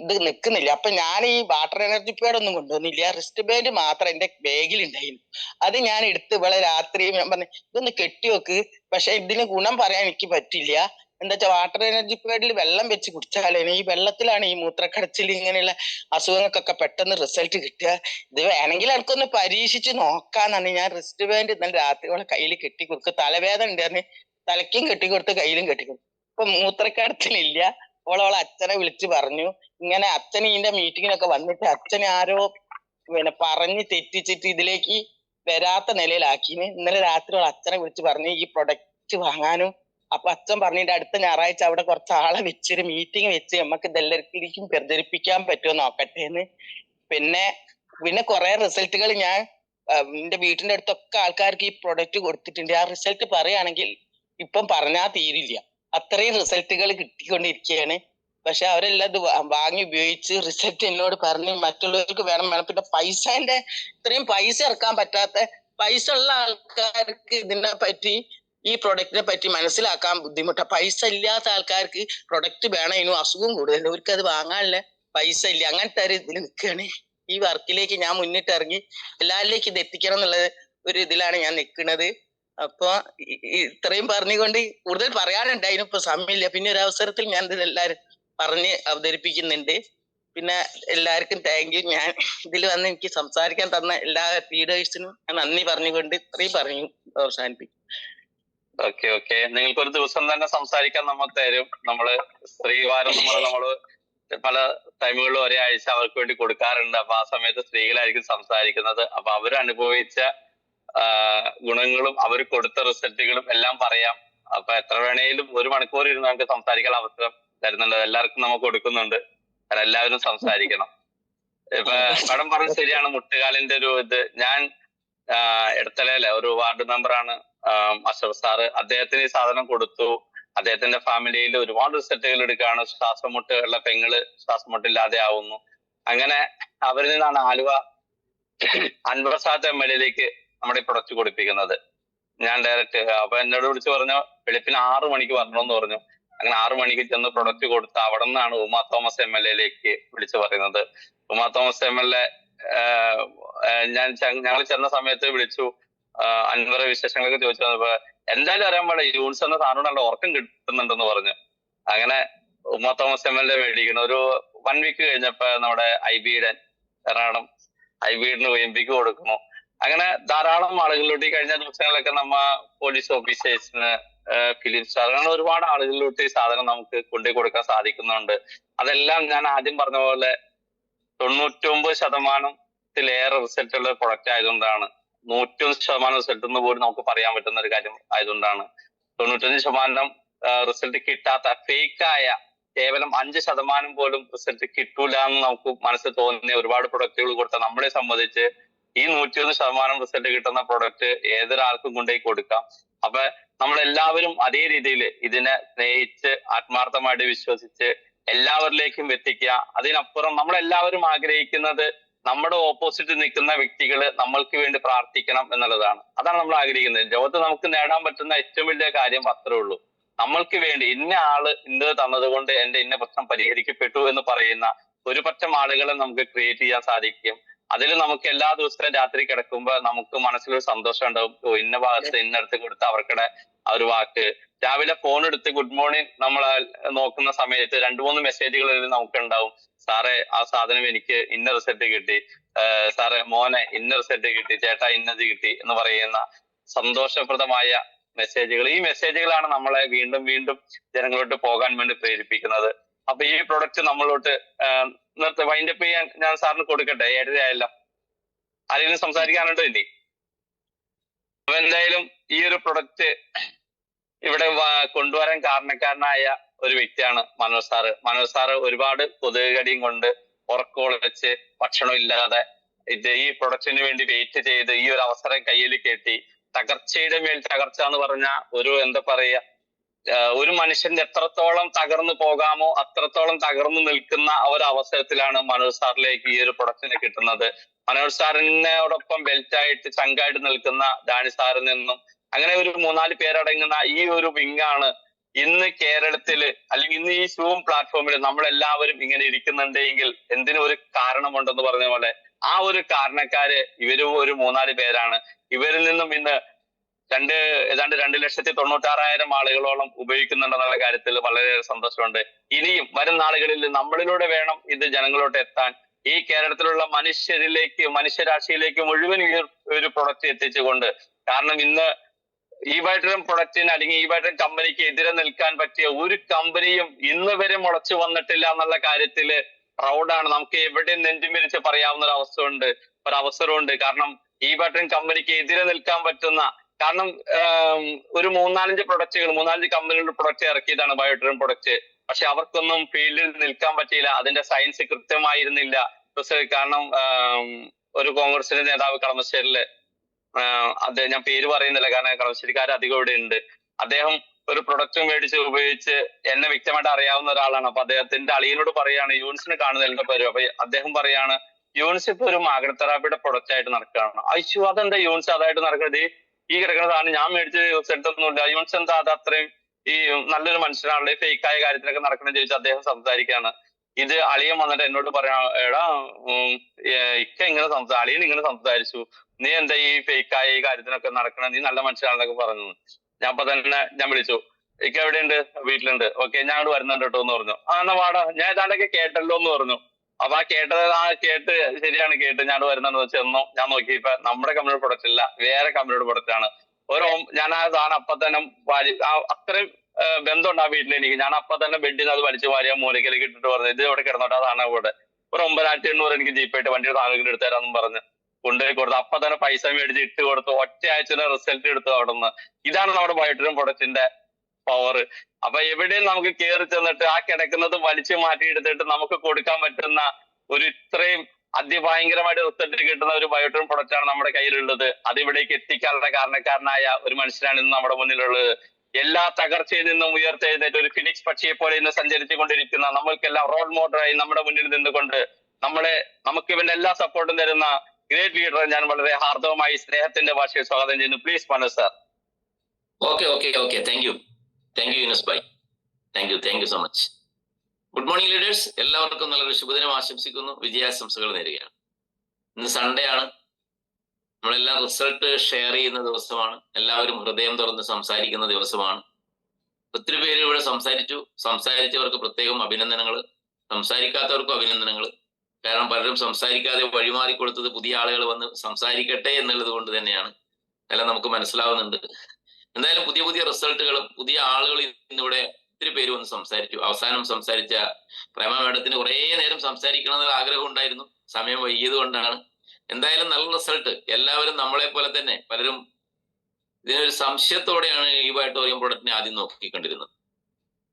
ഇത് നിൽക്കുന്നില്ല. അപ്പൊ ഞാൻ ഈ വാട്ടർ എനർജി പാഡ് ഒന്നും കൊണ്ടുവന്നില്ല, റിസ്റ്റ് ബാൻഡ് മാത്രം എന്റെ ബാഗിൽ ഉണ്ടായിരുന്നു. അത് ഞാൻ എടുത്ത് ഇവിടെ രാത്രി ഞാൻ പറഞ്ഞു ഇതൊന്ന് കെട്ടിവെക്ക്, പക്ഷെ ഇതിന് ഗുണം പറയാൻ എനിക്ക് പറ്റില്ല. എന്താ വെച്ചാൽ വാട്ടർ എനർജി പാഡിൽ വെള്ളം വെച്ച് കുടിച്ചാലാണ്, ഈ വെള്ളത്തിലാണ് ഈ മൂത്രക്കടച്ചിൽ ഇങ്ങനെയുള്ള അസുഖങ്ങൾക്കൊക്കെ പെട്ടെന്ന് റിസൾട്ട് കിട്ടുക. ഇത് വേണമെങ്കിൽ എനിക്കൊന്ന് പരീക്ഷിച്ച് നോക്കാന്നാണ് ഞാൻ റിസ്റ്റ് ബാൻഡ് ഇന്നലെ രാത്രിയോളം കയ്യിൽ കെട്ടിക്കൊടുക്കുക. തലവേദന ഉണ്ടായിരുന്നു, തലയ്ക്കും കെട്ടിക്കൊടുത്ത് കയ്യിലും കെട്ടിക്കൊടുത്തു. ഇപ്പൊ മൂത്രക്കടച്ചിലില്ല. ഓളോളെ അച്ഛനെ വിളിച്ച് പറഞ്ഞു. ഇങ്ങനെ അച്ഛൻ ഇതിന്റെ മീറ്റിങ്ങിനൊക്കെ വന്നിട്ട് അച്ഛനെ ആരോ പറഞ്ഞ് തെറ്റിച്ചിട്ട് ഇതിലേക്ക് വരാത്ത നിലയിലാക്കിന്. ഇന്നലെ രാത്രി അച്ഛനെ വിളിച്ച് പറഞ്ഞു ഈ പ്രൊഡക്റ്റ് വാങ്ങാനും. അപ്പൊ അച്ഛൻ പറഞ്ഞിട്ട് അടുത്ത ഞായറാഴ്ച അവിടെ കുറച്ച് ആളെ വെച്ചൊരു മീറ്റിംഗ് വെച്ച് നമുക്ക് ഇതെല്ലാവർക്കും പ്രചരിപ്പിക്കാൻ പറ്റുമോ നോക്കട്ടെ എന്ന്. പിന്നെ കുറെ റിസൾട്ടുകൾ ഞാൻ എന്റെ വീട്ടിന്റെ അടുത്തൊക്കെ ആൾക്കാർക്ക് ഈ പ്രൊഡക്റ്റ് കൊടുത്തിട്ടുണ്ട്. ആ റിസൾട്ട് പറയുകയാണെങ്കിൽ ഇപ്പം പറഞ്ഞാൽ തീരില്ല, അത്രയും റിസൾട്ടുകൾ കിട്ടിക്കൊണ്ടിരിക്കുകയാണ്. പക്ഷെ അവരെല്ലാം ഇത് വാങ്ങി ഉപയോഗിച്ച് റിസൾട്ട് എന്നോട് പറഞ്ഞ് മറ്റുള്ളവർക്ക് വേണം. പിന്നെ പൈസന്റെ ഇത്രയും പൈസ ഇറക്കാൻ പറ്റാത്ത പൈസ ഉള്ള ആൾക്കാർക്ക് ഇതിനെ പറ്റി ഈ പ്രൊഡക്റ്റിനെ പറ്റി മനസ്സിലാക്കാൻ ബുദ്ധിമുട്ടാ. പൈസ ഇല്ലാത്ത ആൾക്കാർക്ക് പ്രൊഡക്റ്റ് വേണേനും അസുഖം കൂടുതൽ, അവർക്ക് അത് വാങ്ങാനുള്ള പൈസ ഇല്ല. അങ്ങനത്തെ ഒരു ഇതിൽ നിൽക്കുകയാണ്. ഈ വർക്കിലേക്ക് ഞാൻ മുന്നിട്ട് ഇറങ്ങി എല്ലാവരിലേക്കും ഇത് എത്തിക്കണം എന്നുള്ളത് ഒരു ഇതിലാണ് ഞാൻ നിൽക്കുന്നത്. അപ്പൊ ഇത്രയും പറഞ്ഞുകൊണ്ട് കൂടുതൽ പറയാനുണ്ട്, അതിനിപ്പോ സമയമില്ല. പിന്നെ ഒരു അവസരത്തിൽ ഞാൻ ഇത് എല്ലാവരും പറഞ്ഞ് അവതരിപ്പിക്കുന്നുണ്ട്. പിന്നെ എല്ലാവർക്കും താങ്ക് യു. ഞാൻ ഇതിൽ വന്ന് എനിക്ക് സംസാരിക്കാൻ തന്ന എല്ലാ ലീഡേഴ്സിനും ഞാൻ നന്ദി പറഞ്ഞുകൊണ്ട് ഇത്രയും പറഞ്ഞു അവസാനിപ്പിക്കും. ഓക്കെ നിങ്ങൾക്ക് ഒരു ദിവസം തന്നെ സംസാരിക്കാൻ നമ്മൾ തരും. നമ്മള് സ്ത്രീവാരം നമ്മള് പല ടൈമുകളിലും ഒരേ ആഴ്ച അവർക്ക് വേണ്ടി കൊടുക്കാറുണ്ട്. അപ്പൊ ആ സമയത്ത് സ്ത്രീകളായിരിക്കും സംസാരിക്കുന്നത്. അപ്പൊ അവരനുഭവിച്ച ഗുണങ്ങളും അവർ കൊടുത്ത റിസൾട്ടുകളും എല്ലാം പറയാം. അപ്പൊ എത്ര വേണേലും 1 മണിക്കൂർ ഇരുന്ന് നമുക്ക് സംസാരിക്കാൻ അവസരം തരുന്നുണ്ട്. എല്ലാവർക്കും നമുക്ക് കൊടുക്കുന്നുണ്ട്. എല്ലാവരും സംസാരിക്കണം. ഇപ്പൊ മാഡം പറഞ്ഞത് ശരിയാണ്, മുട്ടുകാലിന്റെ ഒരു ഇത്. ഞാൻ എടത്തലയിലെ ഒരു വാർഡ് മെമ്പറാണ് അഷ്റഫ് സാറ്. അദ്ദേഹത്തിന് ഈ സാധനം കൊടുത്തു. അദ്ദേഹത്തിന്റെ ഫാമിലിയിൽ ഒരുപാട് റിസൾട്ടുകൾ എടുക്കുകയാണ്. ശ്വാസമുട്ടുകളുടെ പെങ്ങള് ശ്വാസമുട്ടില്ലാതെ ആവുന്നു. അങ്ങനെ അവരിൽ നിന്നാണ് ആലുവ അൻവർ സാദ് MLA നമ്മുടെ ഈ പ്രൊഡക്റ്റ് കൊടുപ്പിക്കുന്നത്. ഞാൻ ഡയറക്റ്റ് അപ്പൊ എന്നോട് വിളിച്ച് പറഞ്ഞു വെളുപ്പിന് 6 മണിക്ക് വരണമെന്ന് പറഞ്ഞു. അങ്ങനെ 6 മണിക്ക് ചെന്ന് പ്രൊഡക്റ്റ് കൊടുത്ത് അവിടെ നിന്നാണ് ഉമാ തോമസ് MLA വിളിച്ചു പറയുന്നത്. ഉമാ തോമസ് MLA ഞങ്ങൾ ചെന്ന സമയത്ത് വിളിച്ചു, അൻവറെ വിശേഷങ്ങളൊക്കെ ചോദിച്ചു വന്നപ്പോ എന്തായാലും അറിയാൻ പാടില്ല, യൂൺസ് എന്ന സാധനം നല്ല ഉറക്കം കിട്ടുന്നുണ്ടെന്ന് പറഞ്ഞു. അങ്ങനെ ഉമാ തോമസ് MLA മേടിക്കണം. ഒരു 1 വീക്ക് കഴിഞ്ഞപ്പോ നമ്മുടെ IBയുടെ എറണാകുളം IBയുടെ OMPക്ക് കൊടുക്കുന്നു. അങ്ങനെ ധാരാളം ആളുകളിലോട്ട് ഈ കഴിഞ്ഞ ദിവസങ്ങളിലൊക്കെ നമ്മ പോലീസ് ഓഫീസേഴ്സിന്, ഫിലിം സ്റ്റാർ, അങ്ങനെ ഒരുപാട് ആളുകളിലോട്ട് ഈ സാധനം നമുക്ക് കൊണ്ടുപോയി കൊടുക്കാൻ സാധിക്കുന്നുണ്ട്. അതെല്ലാം ഞാൻ ആദ്യം പറഞ്ഞ പോലെ 99%-ലേറെ റിസൾട്ട് ഉള്ള പ്രൊഡക്റ്റ് ആയതുകൊണ്ടാണ്. 101% റിസൾട്ട് എന്ന് പോലും നമുക്ക് പറയാൻ പറ്റുന്ന ഒരു കാര്യം ആയതുകൊണ്ടാണ്. 95% റിസൾട്ട് കിട്ടാത്ത ഫേക്കായ കേവലം 5% പോലും റിസൾട്ട് കിട്ടൂല എന്ന് നമുക്ക് മനസ്സിൽ തോന്നിയ ഒരുപാട് പ്രൊഡക്റ്റുകൾ കൊടുത്ത നമ്മളെ സംബന്ധിച്ച് ഈ 101% റിസൾട്ട് കിട്ടുന്ന പ്രൊഡക്റ്റ് ഏതൊരാൾക്കും കൊണ്ടുപോയി കൊടുക്കാം. അപ്പൊ നമ്മളെല്ലാവരും അതേ രീതിയിൽ ഇതിനെ സ്നേഹിച്ച് ആത്മാർത്ഥമായിട്ട് വിശ്വസിച്ച് എല്ലാവരിലേക്കും എത്തിക്കുക. അതിനപ്പുറം നമ്മളെല്ലാവരും ആഗ്രഹിക്കുന്നത് നമ്മുടെ ഓപ്പോസിറ്റ് നിൽക്കുന്ന വ്യക്തികള് നമ്മൾക്ക് വേണ്ടി പ്രാർത്ഥിക്കണം എന്നുള്ളതാണ്. അതാണ് നമ്മൾ ആഗ്രഹിക്കുന്നത്. ലോകത്ത് നമുക്ക് നേടാൻ പറ്റുന്ന ഏറ്റവും വലിയ കാര്യം അത്രേ ഉള്ളൂ. നമ്മൾക്ക് വേണ്ടി ഇന്ന ആള് ഇന്നത് തന്നത് കൊണ്ട് എന്റെ ഇന്ന പ്രശ്നം പരിഹരിക്കപ്പെട്ടു എന്ന് പറയുന്ന ഒരു പറ്റം ആളുകളെ നമുക്ക് ക്രിയേറ്റ് ചെയ്യാൻ സാധിക്കും. അതിൽ നമുക്ക് എല്ലാ ദിവസവും രാത്രി കിടക്കുമ്പോ നമുക്ക് മനസ്സിലൊരു സന്തോഷം ഉണ്ടാവും. ഇന്ന ഭാഗത്ത് ഇന്നടുത്ത് കൊടുത്ത അവർക്കിടെ ആ ഒരു വാക്ക്. രാവിലെ ഫോൺ എടുത്ത് ഗുഡ് മോർണിംഗ് നമ്മൾ നോക്കുന്ന സമയത്ത് 2-3 മെസ്സേജുകളിൽ നമുക്ക് ഉണ്ടാവും, സാറേ ആ സാധനം എനിക്ക് ഇന്ന റിസൾട്ട് കിട്ടി, സാറേ മോനെ ഇന്ന റിസൾട്ട് കിട്ടി, ചേട്ടാ ഇന്നത് കിട്ടി എന്ന് പറയുന്ന സന്തോഷപ്രദമായ മെസ്സേജുകൾ. ഈ മെസ്സേജുകളാണ് നമ്മളെ വീണ്ടും വീണ്ടും ജനങ്ങളോട്ട് പോകാൻ വേണ്ടി പ്രേരിപ്പിക്കുന്നത്. അപ്പൊ ഈ പ്രൊഡക്റ്റ് നമ്മളോട്ട് വൈൻഡപ്പ് ചെയ്യാൻ ഞാൻ സാറിന് കൊടുക്കട്ടെ? 7:30 ആയല്ലോ. ആരെങ്കിലും സംസാരിക്കാനുണ്ടോ? ഇല്ലേ? അപ്പൊ എന്തായാലും ഈ ഒരു പ്രൊഡക്റ്റ് ഇവിടെ കൊണ്ടുവരാൻ കാരണക്കാരനായ ഒരു വ്യക്തിയാണ് മനോജ് സാറ്. മനോജ് സാറ് ഒരുപാട് കൊതുകടിയും കൊണ്ട് ഉറക്കമുളച്ച് ഭക്ഷണം ഇല്ലാതെ ഈ പ്രൊഡക്റ്റിന് വേണ്ടി വെയിറ്റ് ചെയ്ത് ഈ ഒരു അവസരം കയ്യിൽ കെട്ടി തകർച്ചയുടെ മേൽ തകർച്ച എന്ന് പറഞ്ഞ ഒരു എന്താ പറയാ, ഒരു മനുഷ്യന്റെ എത്രത്തോളം തകർന്നു പോകാമോ അത്രത്തോളം തകർന്നു നിൽക്കുന്ന ഒരു അവസരത്തിലാണ് മനോജ് സാറിലേക്ക് ഈ ഒരു പ്രൊഡക്റ്റിനെ കിട്ടുന്നത്. മനോജ് സാറിനോടൊപ്പം ബെൽറ്റായിട്ട് ചങ്കായിട്ട് നിൽക്കുന്ന ഡാനി സാറിൽ നിന്നും അങ്ങനെ ഒരു 3-4 പേരടങ്ങുന്ന ഈ ഒരു വിങ്ങാണ് ഇന്ന് കേരളത്തില് അല്ലെങ്കിൽ ഇന്ന് ഈ സൂം പ്ലാറ്റ്ഫോമിൽ നമ്മളെല്ലാവരും ഇങ്ങനെ ഇരിക്കുന്നുണ്ടെങ്കിൽ എന്തിനും ഒരു കാരണമുണ്ടെന്ന് പറഞ്ഞ പോലെ ആ ഒരു കാരണക്കാര് ഇവരും ഒരു 3-4 പേരാണ്. ഇവരിൽ നിന്നും ഇന്ന് ഏതാണ്ട് 2,96,000 ആളുകളോളം ഉപയോഗിക്കുന്നുണ്ടെന്നുള്ള കാര്യത്തിൽ വളരെ സന്തോഷമുണ്ട്. ഇനിയും വരും നാളുകളിൽ നമ്മളിലൂടെ വേണം ഇത് ജനങ്ങളോട്ട് എത്താൻ. ഈ കേരളത്തിലുള്ള മനുഷ്യരാശിയിലേക്ക് മുഴുവൻ ഈ ഒരു പ്രൊഡക്റ്റ് എത്തിച്ചുകൊണ്ട്, കാരണം ഇന്ന് ഈ ബാറ്ററി പ്രൊഡക്റ്റിന് അല്ലെങ്കിൽ ഈ ബാറ്ററി കമ്പനിക്ക് എതിരെ നിൽക്കാൻ പറ്റിയ ഒരു കമ്പനിയും ഇന്ന് വരെ മുളച്ചു വന്നിട്ടില്ല എന്നുള്ള കാര്യത്തില് പ്രൗഡാണ്. നമുക്ക് എവിടെയും നെഞ്ചും വിരിച്ച് പറയാവുന്ന ഒരു അവസരമുണ്ട്. കാരണം ഈ ബാറ്ററി കമ്പനിക്ക് എതിരെ നിൽക്കാൻ പറ്റുന്ന, കാരണം ഒരു 3-4 പ്രൊഡക്റ്റുകൾ 3-4 കമ്പനികളുടെ പ്രൊഡക്റ്റ് ഇറക്കിയതാണ് ബയോട്രിൻ പ്രൊഡക്റ്റ്. പക്ഷെ അവർക്കൊന്നും ഫീൽഡിൽ നിൽക്കാൻ പറ്റിയില്ല. അതിന്റെ സയൻസ് കൃത്യമായിരുന്നില്ല. കാരണം ഒരു കോൺഗ്രസിന്റെ നേതാവ് കളമശ്ശേരിയില്, അദ്ദേഹം ഞാൻ പേര് പറയുന്നില്ല കാരണം കളമശ്ശേരിക്കാർ അധികം ഇവിടെ ഉണ്ട്. അദ്ദേഹം ഒരു പ്രൊഡക്റ്റ് മേടിച്ച് ഉപയോഗിച്ച് എന്നെ വ്യക്തമായിട്ട് അറിയാവുന്ന ഒരാളാണ്. അപ്പൊ അദ്ദേഹത്തിന്റെ അളിയനോട് പറയാണ് യൂണിസിന് കാണുന്നതിന്റെ പേര്. അപ്പൊ അദ്ദേഹം പറയാണ് യൂണിസ് ഇപ്പൊ ഒരു മാഗ്നറ്റ് തെറാപ്പിയുടെ പ്രൊഡക്റ്റ് ആയിട്ട് നടക്കുകയാണ്. അയ്യോ അതെന്താ യൂണിസ് അതായിട്ട് നടക്കുന്നത്? ഈ കിടക്കുന്ന സാധനം ഞാൻ മേടിച്ച് യൂസ് എടുത്തൊന്നുമില്ല, യൂൺസ് എന്താ അത് അത്രയും ഈ നല്ലൊരു മനുഷ്യനാണല്ലോ, ഈ ഫേക്കായ കാര്യത്തിലൊക്കെ നടക്കണം ചോദിച്ചാൽ അദ്ദേഹം സംസാരിക്കുകയാണ്. ഇത് അളിയൻ വന്നിട്ട് എന്നോട് പറയാ, എടാ ഇക്ക ഇങ്ങനെ അളിയൻ ഇങ്ങനെ സംസാരിച്ചു, നീ എന്താ ഈ ഫേക്കായ ഈ കാര്യത്തിനൊക്കെ നടക്കണം, നീ നല്ല മനുഷ്യനാണെന്നൊക്കെ പറഞ്ഞു. ഞാൻ അപ്പൊ തന്നെ ഞാൻ വിളിച്ചു, ഇക്ക എവിടെയുണ്ട്? വീട്ടിലുണ്ട്. ഓക്കെ, ഞാൻ അങ്ങോട്ട് വരുന്നുണ്ട് കേട്ടോ എന്ന് പറഞ്ഞു. എന്നാ വാടാ, ഞാൻ ഏതാണ്ടൊക്കെ കേട്ടല്ലോ എന്ന് പറഞ്ഞു. അപ്പൊ കേട്ട് ശരിയാണ്, കേട്ട് ഞാൻ വരുന്നുണ്ടെന്ന് ചെന്നു. ഞാൻ നോക്കി, ഇപ്പൊ നമ്മുടെ കമ്പനിയുടെ പ്രൊഡക്റ്റ് ഇല്ല, വേറെ കമ്പനിയുടെ പ്രൊഡക്റ്റ് ആണ്. ഞാൻ ആ സാധനം അപ്പൊ തന്നെ അത്രയും ബന്ധമുണ്ട് ആ വീട്ടിൽ എനിക്ക്. ഞാൻ അപ്പൊ തന്നെ ബെഡിൽ നിന്ന് അത് വലിച്ചു വാരി ആ മൂലക്കലേക്ക് ഇട്ടിട്ട് പറഞ്ഞു, ഇത് ഇവിടെ കിടന്നോട്ടെ, അതാണ് ഇവിടെ ഒരു 9,800 എനിക്ക് ജീപ്പായിട്ട് വണ്ടിയുടെ സാധനങ്ങൾ എടുത്തു തരാമെന്നും പറഞ്ഞ് കൊണ്ടുപോയി കൊടുത്തു. അപ്പൊ തന്നെ പൈസ മേടിച്ച് ഇട്ട് കൊടുത്തു. ഒറ്റ ആഴ്ചയുടെ റിസൾട്ട് എടുത്തു അവിടെ നിന്ന്. ഇതാണ് നമ്മുടെ ബയോട്രിയം പ്രൊഡക്റ്റിന്റെ പവർ. അപ്പൊ എവിടെയും നമുക്ക് കയറി ചെന്നിട്ട് ആ കിടക്കുന്നത് വലിച്ചു മാറ്റി എടുത്തിട്ട് നമുക്ക് കൊടുക്കാൻ പറ്റുന്ന ഒരു ഇത്രയും അതിഭയങ്കരമായിട്ട് റിസൾട്ട് കിട്ടുന്ന ഒരു ബയോട്രിയം പ്രൊഡക്റ്റ് ആണ് നമ്മുടെ കയ്യിലുള്ളത്. അത് ഇവിടേക്ക് എത്തിക്കാനുള്ള കാരണക്കാരനായ ഒരു മനുഷ്യനാണ് ഇന്ന് നമ്മുടെ മുന്നിലുള്ളത്. എല്ലാ തകർച്ചയിൽ നിന്നും ഉയർത്തെഴുന്നേറ്റ് ഒരു ഫിനിക്സ് പക്ഷിയെ പോലെ ഇന്ന് സഞ്ചരിച്ചു കൊണ്ടിരിക്കുന്ന നമ്മൾക്കെല്ലാം റോൾ മോഡലായി നമ്മുടെ മുന്നിൽ നിന്നുകൊണ്ട് നമുക്ക് ഇവന്റെ എല്ലാ സപ്പോർട്ടും തരുന്ന ഗ്രേറ്റ് ലീഡറെ ഞാൻ വളരെ ഹാർദവമായി സ്നേഹത്തിന്റെ ഭാഷയിൽ സ്വാഗതം ചെയ്യുന്നു. Please Manoj sir. Okay thank U Yunus bhai, thank you so much. Good morning leaders, എല്ലാവർക്കും നല്ലൊരു ശുഭദിനം ആശംസിക്കുന്നു, വിജയാശംസകൾ നേരുകയാണ്. ഇന്ന് സൺഡേ ആണ്, നമ്മളെല്ലാം റിസൾട്ട് ഷെയർ ചെയ്യുന്ന ദിവസമാണ്, എല്ലാവരും ഹൃദയം തുറന്ന് സംസാരിക്കുന്ന ദിവസമാണ്. ഒത്തിരി പേര് ഇവിടെ സംസാരിച്ചവർക്ക് പ്രത്യേകം അഭിനന്ദനങ്ങൾ, സംസാരിക്കാത്തവർക്കും അഭിനന്ദനങ്ങൾ. കാരണം പലരും സംസാരിക്കാതെ വഴിമാറി കൊടുത്തത് പുതിയ ആളുകൾ വന്ന് സംസാരിക്കട്ടെ എന്നുള്ളത് കൊണ്ട് തന്നെയാണ്, എല്ലാം നമുക്ക് മനസ്സിലാവുന്നുണ്ട്. എന്തായാലും പുതിയ റിസൾട്ടുകളും പുതിയ ആളുകൾ ഇന്നിവിടെ ഒത്തിരി പേര് വന്ന് സംസാരിച്ചു. അവസാനം സംസാരിച്ച പ്രേമ മാഡത്തിന് കുറേ നേരം സംസാരിക്കണം എന്നുള്ള ആഗ്രഹം ഉണ്ടായിരുന്നു, സമയം വൈകിയത് കൊണ്ടാണ്. എന്തായാലും നല്ല റിസൾട്ട്. എല്ലാവരും നമ്മളെ പോലെ തന്നെ പലരും ഇതിനൊരു സംശയത്തോടെയാണ് ഈ ബയോട്രിയം പ്രൊഡക്റ്റിനെ ആദ്യം നോക്കിക്കൊണ്ടിരുന്നത്.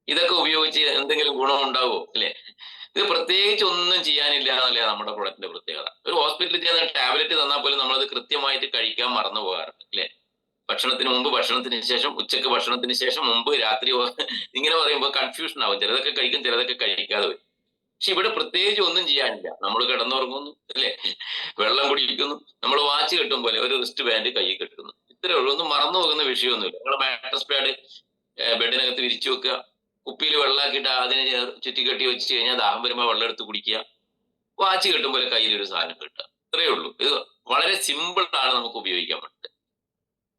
ഇതൊക്കെ ഉപയോഗിച്ച് എന്തെങ്കിലും ഗുണം ഉണ്ടാവുമോ അല്ലെ? ഇത് പ്രത്യേകിച്ച് ഒന്നും ചെയ്യാനില്ല എന്നല്ലേ നമ്മുടെ പ്രൊഡക്റ്റിന്റെ പ്രത്യേകത. ഒരു ഹോസ്പിറ്റലിൽ ചെയ്യുന്ന ടാബ്ലറ്റ് തന്നാൽ പോലും നമ്മളത് കൃത്യമായിട്ട് കഴിക്കാൻ മറന്നു പോകാറുണ്ട് അല്ലെ? ഭക്ഷണത്തിന് മുമ്പ്, ഭക്ഷണത്തിന് ശേഷം, ഉച്ചക്ക് ഭക്ഷണത്തിന് ശേഷം, മുമ്പ്, രാത്രി, ഇങ്ങനെ പറയുമ്പോൾ കൺഫ്യൂഷൻ ആവും. ചിലതൊക്കെ കഴിക്കും, ചിലതൊക്കെ കഴിക്കാതെ വരും. പക്ഷെ ഇവിടെ പ്രത്യേകിച്ച് ഒന്നും ചെയ്യാനില്ല. നമ്മൾ കിടന്നുറങ്ങുന്നു അല്ലെ, വെള്ളം കുടിക്കുന്നു, നമ്മൾ വാച്ച് കെട്ടും പോലെ ഒരു റിസ്റ്റ് ബാൻഡ് കയ്യിൽ കെട്ടുന്നു, ഇത്രേ ഉള്ളൂ. ഒന്നും മറന്നു പോകുന്ന വിഷയമൊന്നുമില്ല. നിങ്ങൾ മാട്രസ് പാഡ് ബെഡിനകത്ത് വിരിച്ചു വെക്കുക, കുപ്പിയിൽ വെള്ളമാക്കിയിട്ട് അതിനെ ചുറ്റിക്കെട്ടി വെച്ച് കഴിഞ്ഞാൽ ദാഹം വരുമ്പോൾ വെള്ളം എടുത്ത് കുടിക്കുക, വാച്ച് കെട്ടും പോലെ കയ്യിലൊരു സാധനം കിട്ടുക, ഇത്രയേ ഉള്ളൂ. ഇത് വളരെ സിമ്പിൾ ആണ്, നമുക്ക് ഉപയോഗിക്കാൻ പറ്റുന്നത്.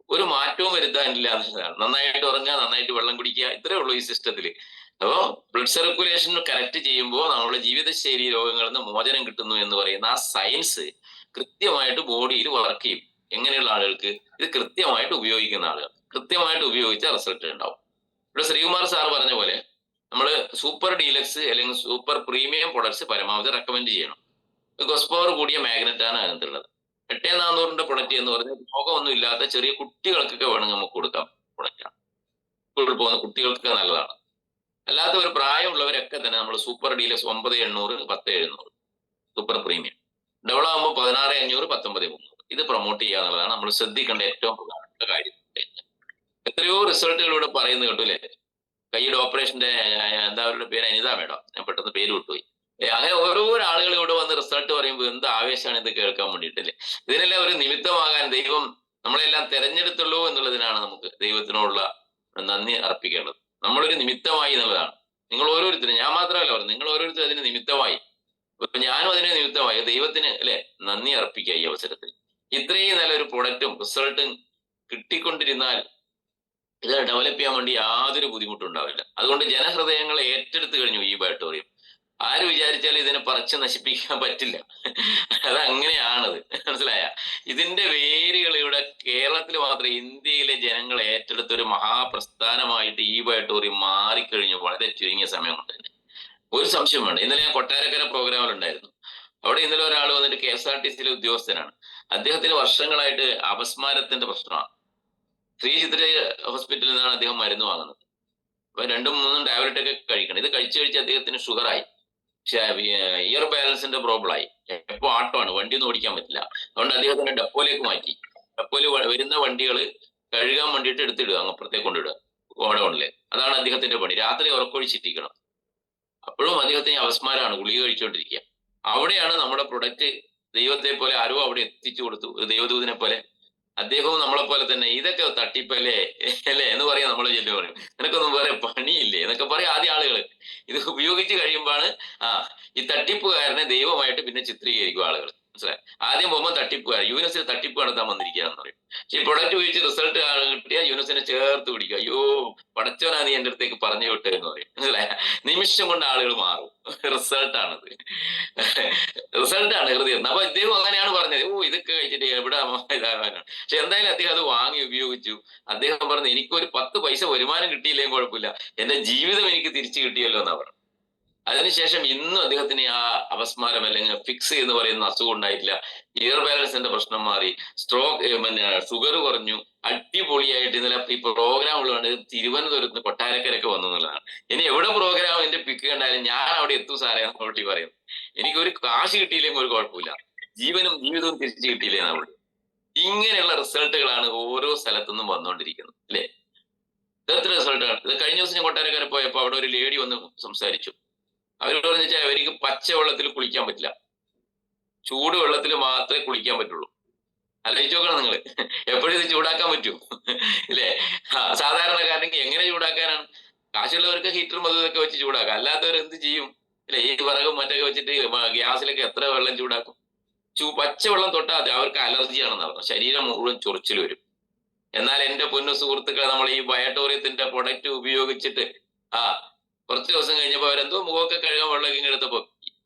ഒരു മാറ്റവും വരുത്താനില്ല എന്നുള്ളതാണ്. നന്നായിട്ട് ഉറങ്ങുക, നന്നായിട്ട് വെള്ളം കുടിക്കുക, ഇത്രേ ഉള്ളൂ ഈ സിസ്റ്റത്തിൽ. അപ്പോൾ ബ്ലഡ് സർക്കുലേഷൻ കറക്റ്റ് ചെയ്യുമ്പോൾ നമ്മുടെ ജീവിതശൈലി രോഗങ്ങളിൽ നിന്ന് മോചനം കിട്ടുന്നു എന്ന് പറയുന്ന ആ സയൻസ് കൃത്യമായിട്ട് ബോഡിയിൽ വർക്ക് ചെയ്യും. എങ്ങനെയുള്ള ആളുകൾക്ക്? ഇത് കൃത്യമായിട്ട് ഉപയോഗിക്കുന്ന ആളുകൾ, കൃത്യമായിട്ട് ഉപയോഗിച്ച റിസൾട്ട് ഉണ്ടാവും. ഇവിടെ ശ്രീകുമാർ സാർ പറഞ്ഞ പോലെ നമ്മൾ സൂപ്പർ ഡീലക്സ് അല്ലെങ്കിൽ സൂപ്പർ പ്രീമിയം പ്രൊഡക്ട്സ് പരമാവധി റെക്കമെൻഡ് ചെയ്യണം. ഗോസ് പവർ കൂടിയ മാഗ്നറ്റ് ആണ് അതിനകത്തുള്ളത്. 8400 പ്രൊഡക്റ്റ് എന്ന് പറഞ്ഞാൽ രോഗമൊന്നും ഇല്ലാത്ത ചെറിയ കുട്ടികൾക്കൊക്കെ വേണമെങ്കിൽ നമുക്ക് കൊടുക്കാം പ്രൊഡക്റ്റാണ്. സ്കൂളിൽ പോകുന്ന കുട്ടികൾക്കൊക്കെ നല്ലതാണ്. അല്ലാത്ത ഒരു പ്രായമുള്ളവരൊക്കെ തന്നെ നമ്മൾ super deluxe 9800, 10700 super premium, double ആകുമ്പോൾ 16500, 19300 ഇത് പ്രൊമോട്ട് ചെയ്യുക എന്നുള്ളതാണ് നമ്മൾ ശ്രദ്ധിക്കേണ്ട ഏറ്റവും പ്രധാനപ്പെട്ട കാര്യം. എത്രയോ റിസൾട്ടുകൾ ഇവിടെ പറയുന്നത് കേട്ടു അല്ലേ? കൈയുടെ ഓപ്പറേഷന്റെ എന്താ അവരുടെ പേര്? അനിത മേഡം, ഞാൻ പെട്ടെന്ന് പേര് വിട്ടുപോയി. അങ്ങനെ ഓരോ ആളുകൾ ഇവിടെ വന്ന് റിസൾട്ട് പറയുമ്പോൾ എന്ത് ആവേശമാണ് ഇത് കേൾക്കാൻ വേണ്ടിയിട്ടല്ലേ? ഇതിനെല്ലാം ഒരു നിമിത്തമാകാൻ ദൈവം നമ്മളെല്ലാം തെരഞ്ഞെടുത്തുള്ളൂ എന്നുള്ളതിനാണ് നമുക്ക് ദൈവത്തിനോടുള്ള നന്ദി അർപ്പിക്കേണ്ടത്. നമ്മളൊരു നിമിത്തമായി എന്നുള്ളതാണ്. നിങ്ങൾ ഓരോരുത്തരും, ഞാൻ മാത്രമല്ല പറഞ്ഞു, നിങ്ങൾ ഓരോരുത്തരും അതിന് നിമിത്തമായി. ഇപ്പൊ ഞാനും അതിന് നിമിത്തമായി. ദൈവത്തിന് അല്ലെ നന്ദി അർപ്പിക്കുക ഈ അവസരത്തിൽ. ഇത്രയും നല്ലൊരു പ്രൊഡക്റ്റും റിസൾട്ടും കിട്ടിക്കൊണ്ടിരുന്നാൽ ഇത് ഡെവലപ്പ് ചെയ്യാൻ വേണ്ടി യാതൊരു ബുദ്ധിമുട്ടും ഉണ്ടാവില്ല. അതുകൊണ്ട് ജനഹൃദയങ്ങളെ ഏറ്റെടുത്തു കഴിഞ്ഞു ഈ ബയോട്രിയം. ആര് വിചാരിച്ചാലും ഇതിനെ പറിച്ച് നശിപ്പിക്കാൻ പറ്റില്ല. അതങ്ങനെയാണത്, മനസ്സിലായ? ഇതിന്റെ വേരുകൾ ഇവിടെ കേരളത്തിൽ മാത്രം, ഇന്ത്യയിലെ ജനങ്ങൾ ഏറ്റെടുത്ത ഒരു മഹാപ്രസ്ഥാനമായിട്ട് ഈ ബയോട്രിയം മാറിക്കഴിഞ്ഞു വളരെ ചുരുങ്ങിയ സമയം കൊണ്ട് തന്നെ. ഒരു സംശയം വേണ്ട. ഇന്നലെ ഞാൻ കൊട്ടാരക്കര പ്രോഗ്രാമിലുണ്ടായിരുന്നു. അവിടെ ഇന്നലെ ഒരാൾ വന്നിട്ട് KSRTCയിലെ ഉദ്യോഗസ്ഥനാണ്. അദ്ദേഹത്തിന് വർഷങ്ങളായിട്ട് അപസ്മാരത്തിന്റെ പ്രശ്നമാണ്. ശ്രീ ചിത്ര ഹോസ്പിറ്റലിൽ നിന്നാണ് അദ്ദേഹം മരുന്ന് വാങ്ങുന്നത്. അപ്പൊ 2-3 ടാബ്ലറ്റ് ഒക്കെ കഴിക്കണം. ഇത് കഴിച്ച് അദ്ദേഹത്തിന് ഷുഗറായി, ഇയർ ബാലൻസിന്റെ പ്രോബ്ലം ആയി. എപ്പോ ആട്ടമാണ്, വണ്ടിയൊന്നും ഓടിക്കാൻ പറ്റില്ല. അതുകൊണ്ട് അദ്ദേഹത്തിന് ഡെപ്പോയിലേക്ക് മാറ്റി. ഡെപ്പോയിൽ വരുന്ന വണ്ടികൾ കഴുകാൻ വേണ്ടിയിട്ട് എടുത്തിടുക, അങ്ങപ്പുറത്തേക്ക് കൊണ്ടിടുക ഗോഡൌണില്. അതാണ് അദ്ദേഹത്തിന്റെ പണി. രാത്രി ഉറക്കൊഴിച്ചിരിക്കണം. അപ്പോഴും അദ്ദേഹത്തിന് അപസ്മാരമാണ്, ഗുളിക കഴിച്ചുകൊണ്ടിരിക്കുക. അവിടെയാണ് നമ്മുടെ പ്രൊഡക്റ്റ് ദൈവത്തെ പോലെ ആരോ അവിടെ എത്തിച്ചു കൊടുത്തു, ഒരു ദൈവദൂതനെ പോലെ അദ്ദേഹവും നമ്മളെ പോലെ തന്നെ ഇതൊക്കെ തട്ടിപ്പല്ലേ അല്ലേ എന്ന് പറയാം. നമ്മൾ ചെല്ലു പറയും നിനക്കൊന്നും വേറെ പണിയില്ലേ എന്നൊക്കെ പറയും ആദ്യ ആളുകൾ. ഇത് ഉപയോഗിച്ച് കഴിയുമ്പോഴാണ് ഈ തട്ടിപ്പുകാരനെ ദൈവമായിട്ട് പിന്നെ ചിത്രീകരിക്കും ആളുകൾ. മനസ്സിലായി? ആദ്യം പോകുമ്പോൾ തട്ടിപ്പുകാർ യൂനിവേഴ്സിറ്റി തട്ടിപ്പ് നടത്താൻ വന്നിരിക്കുകയെന്ന് പറയും. പക്ഷെ ഈ പ്രൊഡക്റ്റ് ഉപയോഗിച്ച് റിസൾട്ട് കിട്ടിയാൽ യൂനിവേഴ്സിനെ ചേർത്ത് പിടിക്കുക. അയ്യോ പടച്ചവനാ നീ എൻ്റെ അടുത്തേക്ക് പറഞ്ഞു വിട്ടേ എന്ന് പറയും. മനസ്സിലായ? നിമിഷം കൊണ്ട് ആളുകൾ മാറും. റിസൾട്ടാണത്, റിസൾട്ടാണ് ഹൃദയം. അപ്പൊ ഇദ്ദേഹം അങ്ങനെയാണ് പറഞ്ഞത്. ഇതൊക്കെ കഴിച്ചിട്ട് എവിടെ ഇതാകാനാണ്. പക്ഷെ എന്തായാലും അദ്ദേഹം അത് വാങ്ങി ഉപയോഗിച്ചു. അദ്ദേഹം പറഞ്ഞു എനിക്കൊരു 10 പൈസ വരുമാനം കിട്ടിയില്ലെങ്കിൽ കുഴപ്പമില്ല, എന്റെ ജീവിതം എനിക്ക് തിരിച്ചു കിട്ടിയല്ലോ എന്നാ പറഞ്ഞു. അതിനുശേഷം ഇന്നും അദ്ദേഹത്തിന് ആ അപസ്മാരം അല്ലെങ്കിൽ ഫിക്സ് എന്ന് പറയുന്ന അസുഖം ഉണ്ടായിട്ടില്ല. എയർ ബാലൻസിന്റെ പ്രശ്നം മാറി, സ്ട്രോക്ക് പിന്നെ ഷുഗർ കുറഞ്ഞു, അടിപൊളിയായിട്ട് ഇന്നലെ ഈ പ്രോഗ്രാം ഉള്ളതുകൊണ്ട് തിരുവനന്തപുരത്ത് കൊട്ടാരക്കരൊക്കെ വന്നു എന്നുള്ളതാണ്. ഇനി എവിടെ പ്രോഗ്രാം എന്റെ പിക്ക് കണ്ടാലും ഞാൻ അവിടെ എത്തും സാറേ എന്നോട്ടി പറയും. എനിക്കൊരു കാശ് കിട്ടിയില്ലെങ്കിൽ ഒരു കുഴപ്പമില്ല, ജീവിതവും തിരിച്ചു കിട്ടിയില്ലേ നമ്മൾ. ഇങ്ങനെയുള്ള റിസൾട്ടുകളാണ് ഓരോ സ്ഥലത്തുനിന്നും വന്നുകൊണ്ടിരിക്കുന്നത് അല്ലേ? ഇതത്ര റിസൾട്ടാണ്. ഇത് കഴിഞ്ഞ ദിവസം ഞാൻ കൊട്ടാരക്കര പോയപ്പോ അവിടെ ഒരു ലേഡി വന്ന് സംസാരിച്ചു. അവരോട് പറഞ്ഞാൽ അവർക്ക് പച്ചവെള്ളത്തിൽ കുളിക്കാൻ പറ്റില്ല, ചൂട് വെള്ളത്തിൽ മാത്രമേ കുളിക്കാൻ പറ്റുള്ളൂ. ആലോചിച്ച് നോക്കണം നിങ്ങൾ, എപ്പോഴും ഇത് ചൂടാക്കാൻ പറ്റുമോ ഇല്ലേ? സാധാരണക്കാരനെങ്കിൽ എങ്ങനെ ചൂടാക്കാനാണ്? കാശുള്ളവർക്ക് ഹീറ്ററും അതും ഇതൊക്കെ വെച്ച് ചൂടാക്കാം, അല്ലാത്തവർ എന്ത് ചെയ്യും അല്ലെ? ഈ വിറകും മറ്റൊക്കെ വെച്ചിട്ട് ഗ്യാസിലൊക്കെ എത്ര വെള്ളം ചൂടാക്കും? പച്ചവെള്ളം തൊട്ടാൽ അവർക്ക് അലർജിയാണെന്ന് പറഞ്ഞു, ശരീരം മുഴുവൻ ചൊറിച്ചിൽ വരും. എന്നാൽ എന്റെ പൊന്നു സുഹൃത്തുക്കളെ, നമ്മൾ ഈ ബയോട്ടോറിയത്തിന്റെ പ്രൊഡക്റ്റ് ഉപയോഗിച്ചിട്ട് കുറച്ച് ദിവസം കഴിഞ്ഞപ്പോൾ അവരെന്തോ മുഖമൊക്കെ കഴുകാൻ വെള്ളമൊക്കെ എടുത്തപ്പോ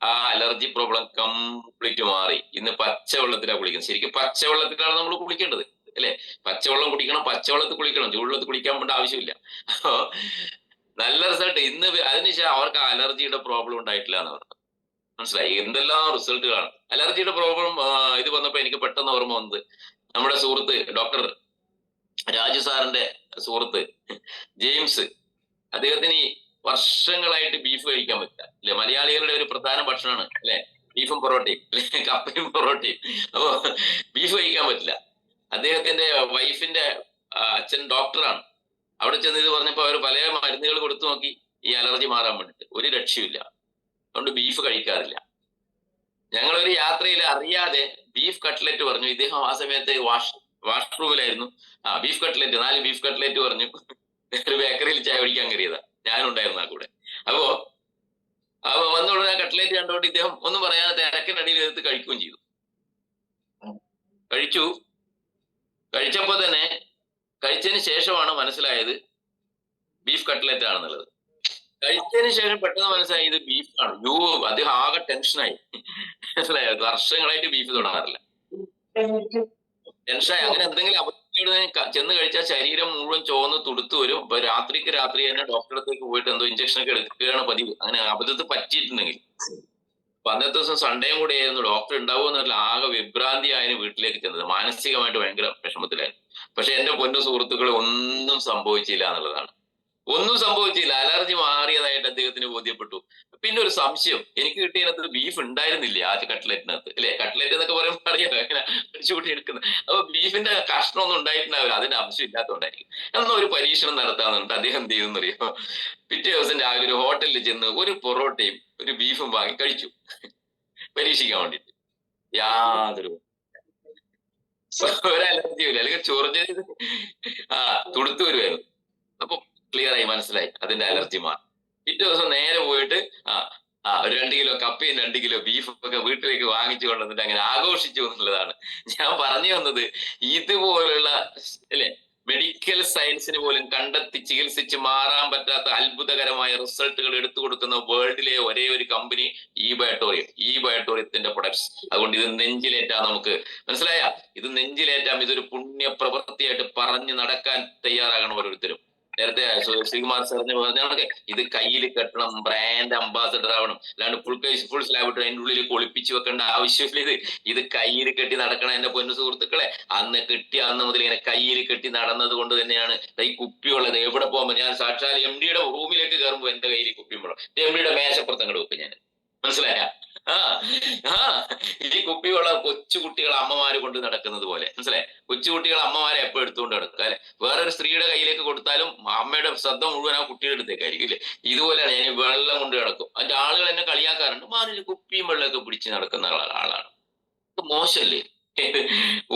ആ അലർജി പ്രോബ്ലം കംപ്ലീറ്റ് മാറി. ഇന്ന് പച്ചവെള്ളത്തിലാണ് കുളിക്കുന്നത്. ശരിക്കും പച്ചവെള്ളത്തിലാണ് നമ്മൾ കുളിക്കേണ്ടത് അല്ലെ? പച്ചവെള്ളം കുടിക്കണം, പച്ചവെള്ളത്തിൽ കുളിക്കണം, ചൂടുവെള്ളത്തിൽ കുളിക്കാൻ വേണ്ട ആവശ്യമില്ല. അപ്പോ നല്ല റിസൾട്ട്. ഇന്ന് അതിനുശേഷം അവർക്ക് അലർജിയുടെ പ്രോബ്ലം ഉണ്ടായിട്ടില്ല എന്ന് പറഞ്ഞു. മനസ്സിലായി? എന്തെല്ലാം റിസൾട്ടുകളാണ്. അലർജിയുടെ പ്രോബ്ലം ഇത് വന്നപ്പോ എനിക്ക് പെട്ടെന്ന് ഓർമ്മ വന്നത് നമ്മുടെ സുഹൃത്ത് ഡോക്ടർ രാജു സാറിന്റെ സുഹൃത്ത് ജെയിംസ്. അദ്ദേഹത്തിന് ഈ വർഷങ്ങളായിട്ട് ബീഫ് കഴിക്കാൻ പറ്റില്ല അല്ലെ? മലയാളികളുടെ ഒരു പ്രധാന ഭക്ഷണമാണ് അല്ലെ ബീഫും പൊറോട്ടയും അല്ലെ, കപ്പയും പൊറോട്ടയും. അപ്പോ ബീഫ് കഴിക്കാൻ പറ്റില്ല. അദ്ദേഹത്തിന്റെ വൈഫിന്റെ അച്ഛൻ ഡോക്ടറാണ്. അവിടെ ചെന്ന് ഇത് പറഞ്ഞപ്പോ അവർ പല മരുന്നുകൾ കൊടുത്തു നോക്കി ഈ അലർജി മാറാൻ വേണ്ടിട്ട്, ഒരു രക്ഷയില്ല. അതുകൊണ്ട് ബീഫ് കഴിക്കാറില്ല. ഞങ്ങളൊരു യാത്രയിൽ അറിയാതെ ബീഫ് കട്ട്ലറ്റ് പറഞ്ഞു. ഇദ്ദേഹം ആ സമയത്ത് വാഷ്റൂമിലായിരുന്നു. ബീഫ് കട്ട്ലറ്റ് 4 ബീഫ് കട്ട്ലറ്റ് പറഞ്ഞു. ഒരു ബേക്കറിയിൽ ചായ കുടിക്കാൻ കയറിയതാ, ഞാനും ഉണ്ടായിരുന്നു ആ കൂടെ. അപ്പോ വന്നുടനെ കട്ട്ലേറ്റ് കണ്ടുകൊണ്ട് ഇദ്ദേഹം ഒന്നും പറയാതെ തിരക്കിനടിയിൽ എടുത്ത് കഴിക്കുകയും ചെയ്തു. കഴിച്ചപ്പോ തന്നെ കഴിച്ചതിന് ശേഷമാണ് മനസ്സിലായത് ബീഫ് കട്ട്ലേറ്റ് ആണെന്നുള്ളത്. കഴിച്ചതിന് ശേഷം പെട്ടെന്ന് മനസ്സിലായി ഇത് ബീഫാണ്. അദ്ദേഹം ആകെ ടെൻഷനായി. മനസ്സിലായോ? വർഷങ്ങളായിട്ട് ബീഫ് തുടങ്ങാറില്ല. ടെൻഷനായി. അങ്ങനെ എന്തെങ്കിലും അബദ്ധം ചെന്ന് കഴിച്ചാൽ ശരീരം മുഴുവൻ ചോന്ന് തുടുത്തു വരും. അപ്പൊ രാത്രി തന്നെ ഡോക്ടറെ അടുത്തേക്ക് പോയിട്ട് എന്തോ ഇഞ്ചക്ഷൻ ഒക്കെ എടുക്കുകയാണ് പതിവ്. അങ്ങനെ അബദ്ധത്തിൽ പറ്റിയിട്ടുണ്ടെങ്കിൽ. അപ്പൊ അന്നത്തെ ദിവസം സൺഡേയും കൂടെ ആയിരുന്നു. ഡോക്ടർ ഉണ്ടാവുമെന്നല്ല, ആകെ വിഭ്രാന്തി ആയതിന് വീട്ടിലേക്ക് ചെന്നത്. മാനസികമായിട്ട് ഭയങ്കര വിഷമത്തിലായിരുന്നു. പക്ഷെ എന്റെ പൊന്നു സുഹൃത്തുക്കളെ ഒന്നും സംഭവിച്ചില്ല എന്നുള്ളതാണ്. ഒന്നും സംഭവിച്ചില്ല. അലർജി മാറിയതായിട്ട് അദ്ദേഹത്തിന് ബോധ്യപ്പെട്ടു. പിന്നെ ഒരു സംശയം, എനിക്ക് കിട്ടിയതിനകത്ത് ബീഫ് ഉണ്ടായിരുന്നില്ല ആ കട്ട്ലറ്റിനകത്ത് അല്ലെ? കട്ട്ലറ്റ് എന്നൊക്കെ പറയുമ്പോൾ അറിയാലോ എങ്ങനെ അടിച്ചുകൂട്ടി എടുക്കുന്നത്. അപ്പൊ ബീഫിന്റെ കഷ്ണമൊന്നും ഉണ്ടായിട്ടുണ്ടാവില്ല, അതിന്റെ അംശം ഇല്ലാത്തതുകൊണ്ടായിരിക്കും. എന്നാൽ ഒരു പരീക്ഷണം നടത്താന്നുണ്ട്. അദ്ദേഹം എന്ത് ചെയ്തെന്ന് അറിയാമോ? പിറ്റേ ദിവസം രാവിലെ ഒരു ഹോട്ടലിൽ ചെന്ന് ഒരു പൊറോട്ടയും ഒരു ബീഫും വാങ്ങി കഴിച്ചു, പരീക്ഷിക്കാൻ വേണ്ടിട്ട്. യാതൊരു ഒരു അലർജിയും ഇല്ല. അല്ലെങ്കിൽ ചൊറിഞ്ഞത് തുടുത്തു വരുമായിരുന്നു. അപ്പൊ ക്ലിയർ ആയി, മനസ്സിലായി അതിന്റെ അലർജി മാറി. പിറ്റേ ദിവസം നേരെ പോയിട്ട് ഒരു 2 കിലോ കപ്പയും 2 കിലോ ബീഫും ഒക്കെ വീട്ടിലേക്ക് വാങ്ങിച്ചു കൊണ്ടുവന്നിട്ട് അങ്ങനെ ആഘോഷിച്ചു എന്നുള്ളതാണ് ഞാൻ പറഞ്ഞു വന്നത്. ഇതുപോലുള്ള അല്ലെ മെഡിക്കൽ സയൻസിന് പോലും കണ്ടെത്തി ചികിത്സിച്ച് മാറാൻ പറ്റാത്ത അത്ഭുതകരമായ റിസൾട്ടുകൾ എടുത്തു കൊടുക്കുന്ന വേൾഡിലെ ഒരേ ഒരു കമ്പനി ഈ ബയോട്ടോറിയത്തിന്റെ പ്രൊഡക്ട്സ്. അതുകൊണ്ട് ഇത് നെഞ്ചിലേറ്റാം. നമുക്ക് മനസ്സിലായ? ഇത് നെഞ്ചിലേറ്റാം. ഇതൊരു പുണ്യ പ്രവൃത്തിയായിട്ട് പറഞ്ഞു നടക്കാൻ തയ്യാറാകണം ഓരോരുത്തരും. നേരത്തെ ശ്രീകുമാർ സാറിന് പറഞ്ഞ ഇത് കയ്യിൽ കെട്ടണം, ബ്രാൻഡ് അംബാസഡർ ആവണം. അല്ലാണ്ട് ഫുൾ സ്ലാബ് ഇട്ട് അതിൻ്റെ ഉള്ളിൽ ഒളിപ്പിച്ച് വെക്കേണ്ട ആവശ്യമില്ല. ഇത് കയ്യിൽ കെട്ടി നടക്കണം. എന്റെ പൊന്നു സുഹൃത്തുക്കളെ, അന്ന് മുതൽ ഇങ്ങനെ കയ്യിൽ കെട്ടി നടന്നത് കൊണ്ട് തന്നെയാണ് ഈ കുപ്പിയുള്ളത്. എവിടെ പോകുമ്പോൾ ഞാൻ സാക്ഷാൽ MD യുടെ റൂമിലേക്ക് കയറുമ്പോൾ എന്റെ കയ്യിൽ കുപ്പിയും വേണം. MD യുടെ മേശപ്പുറത്ത് അങ്ങോട്ട് വെക്കും ഞാൻ. മനസ്സിലായ? ഈ കുപ്പിവെള്ളം കൊച്ചുകുട്ടികൾ അമ്മമാര് കൊണ്ട് നടക്കുന്നത് പോലെ. മനസ്സിലായി? കൊച്ചുകുട്ടികൾ അമ്മമാരെ എപ്പോ എടുത്തുകൊണ്ട് നടക്കുക അല്ലെ? വേറൊരു സ്ത്രീയുടെ കയ്യിലേക്ക് കൊടുത്താലും അമ്മയുടെ ശ്രദ്ധ മുഴുവൻ ആ കുട്ടിയുടെ അടുത്തേക്കായിരിക്കും അല്ലെ? ഇതുപോലെയാണ് ഞാൻ വെള്ളം കൊണ്ട് നടക്കും. അതിന്റെ ആളുകൾ എന്നെ കളിയാക്കാറുണ്ട്, മാറിൽ കുപ്പിയും വെള്ളമൊക്കെ പിടിച്ച് നടക്കുന്ന ആളാണ്. മോശമല്ലേ?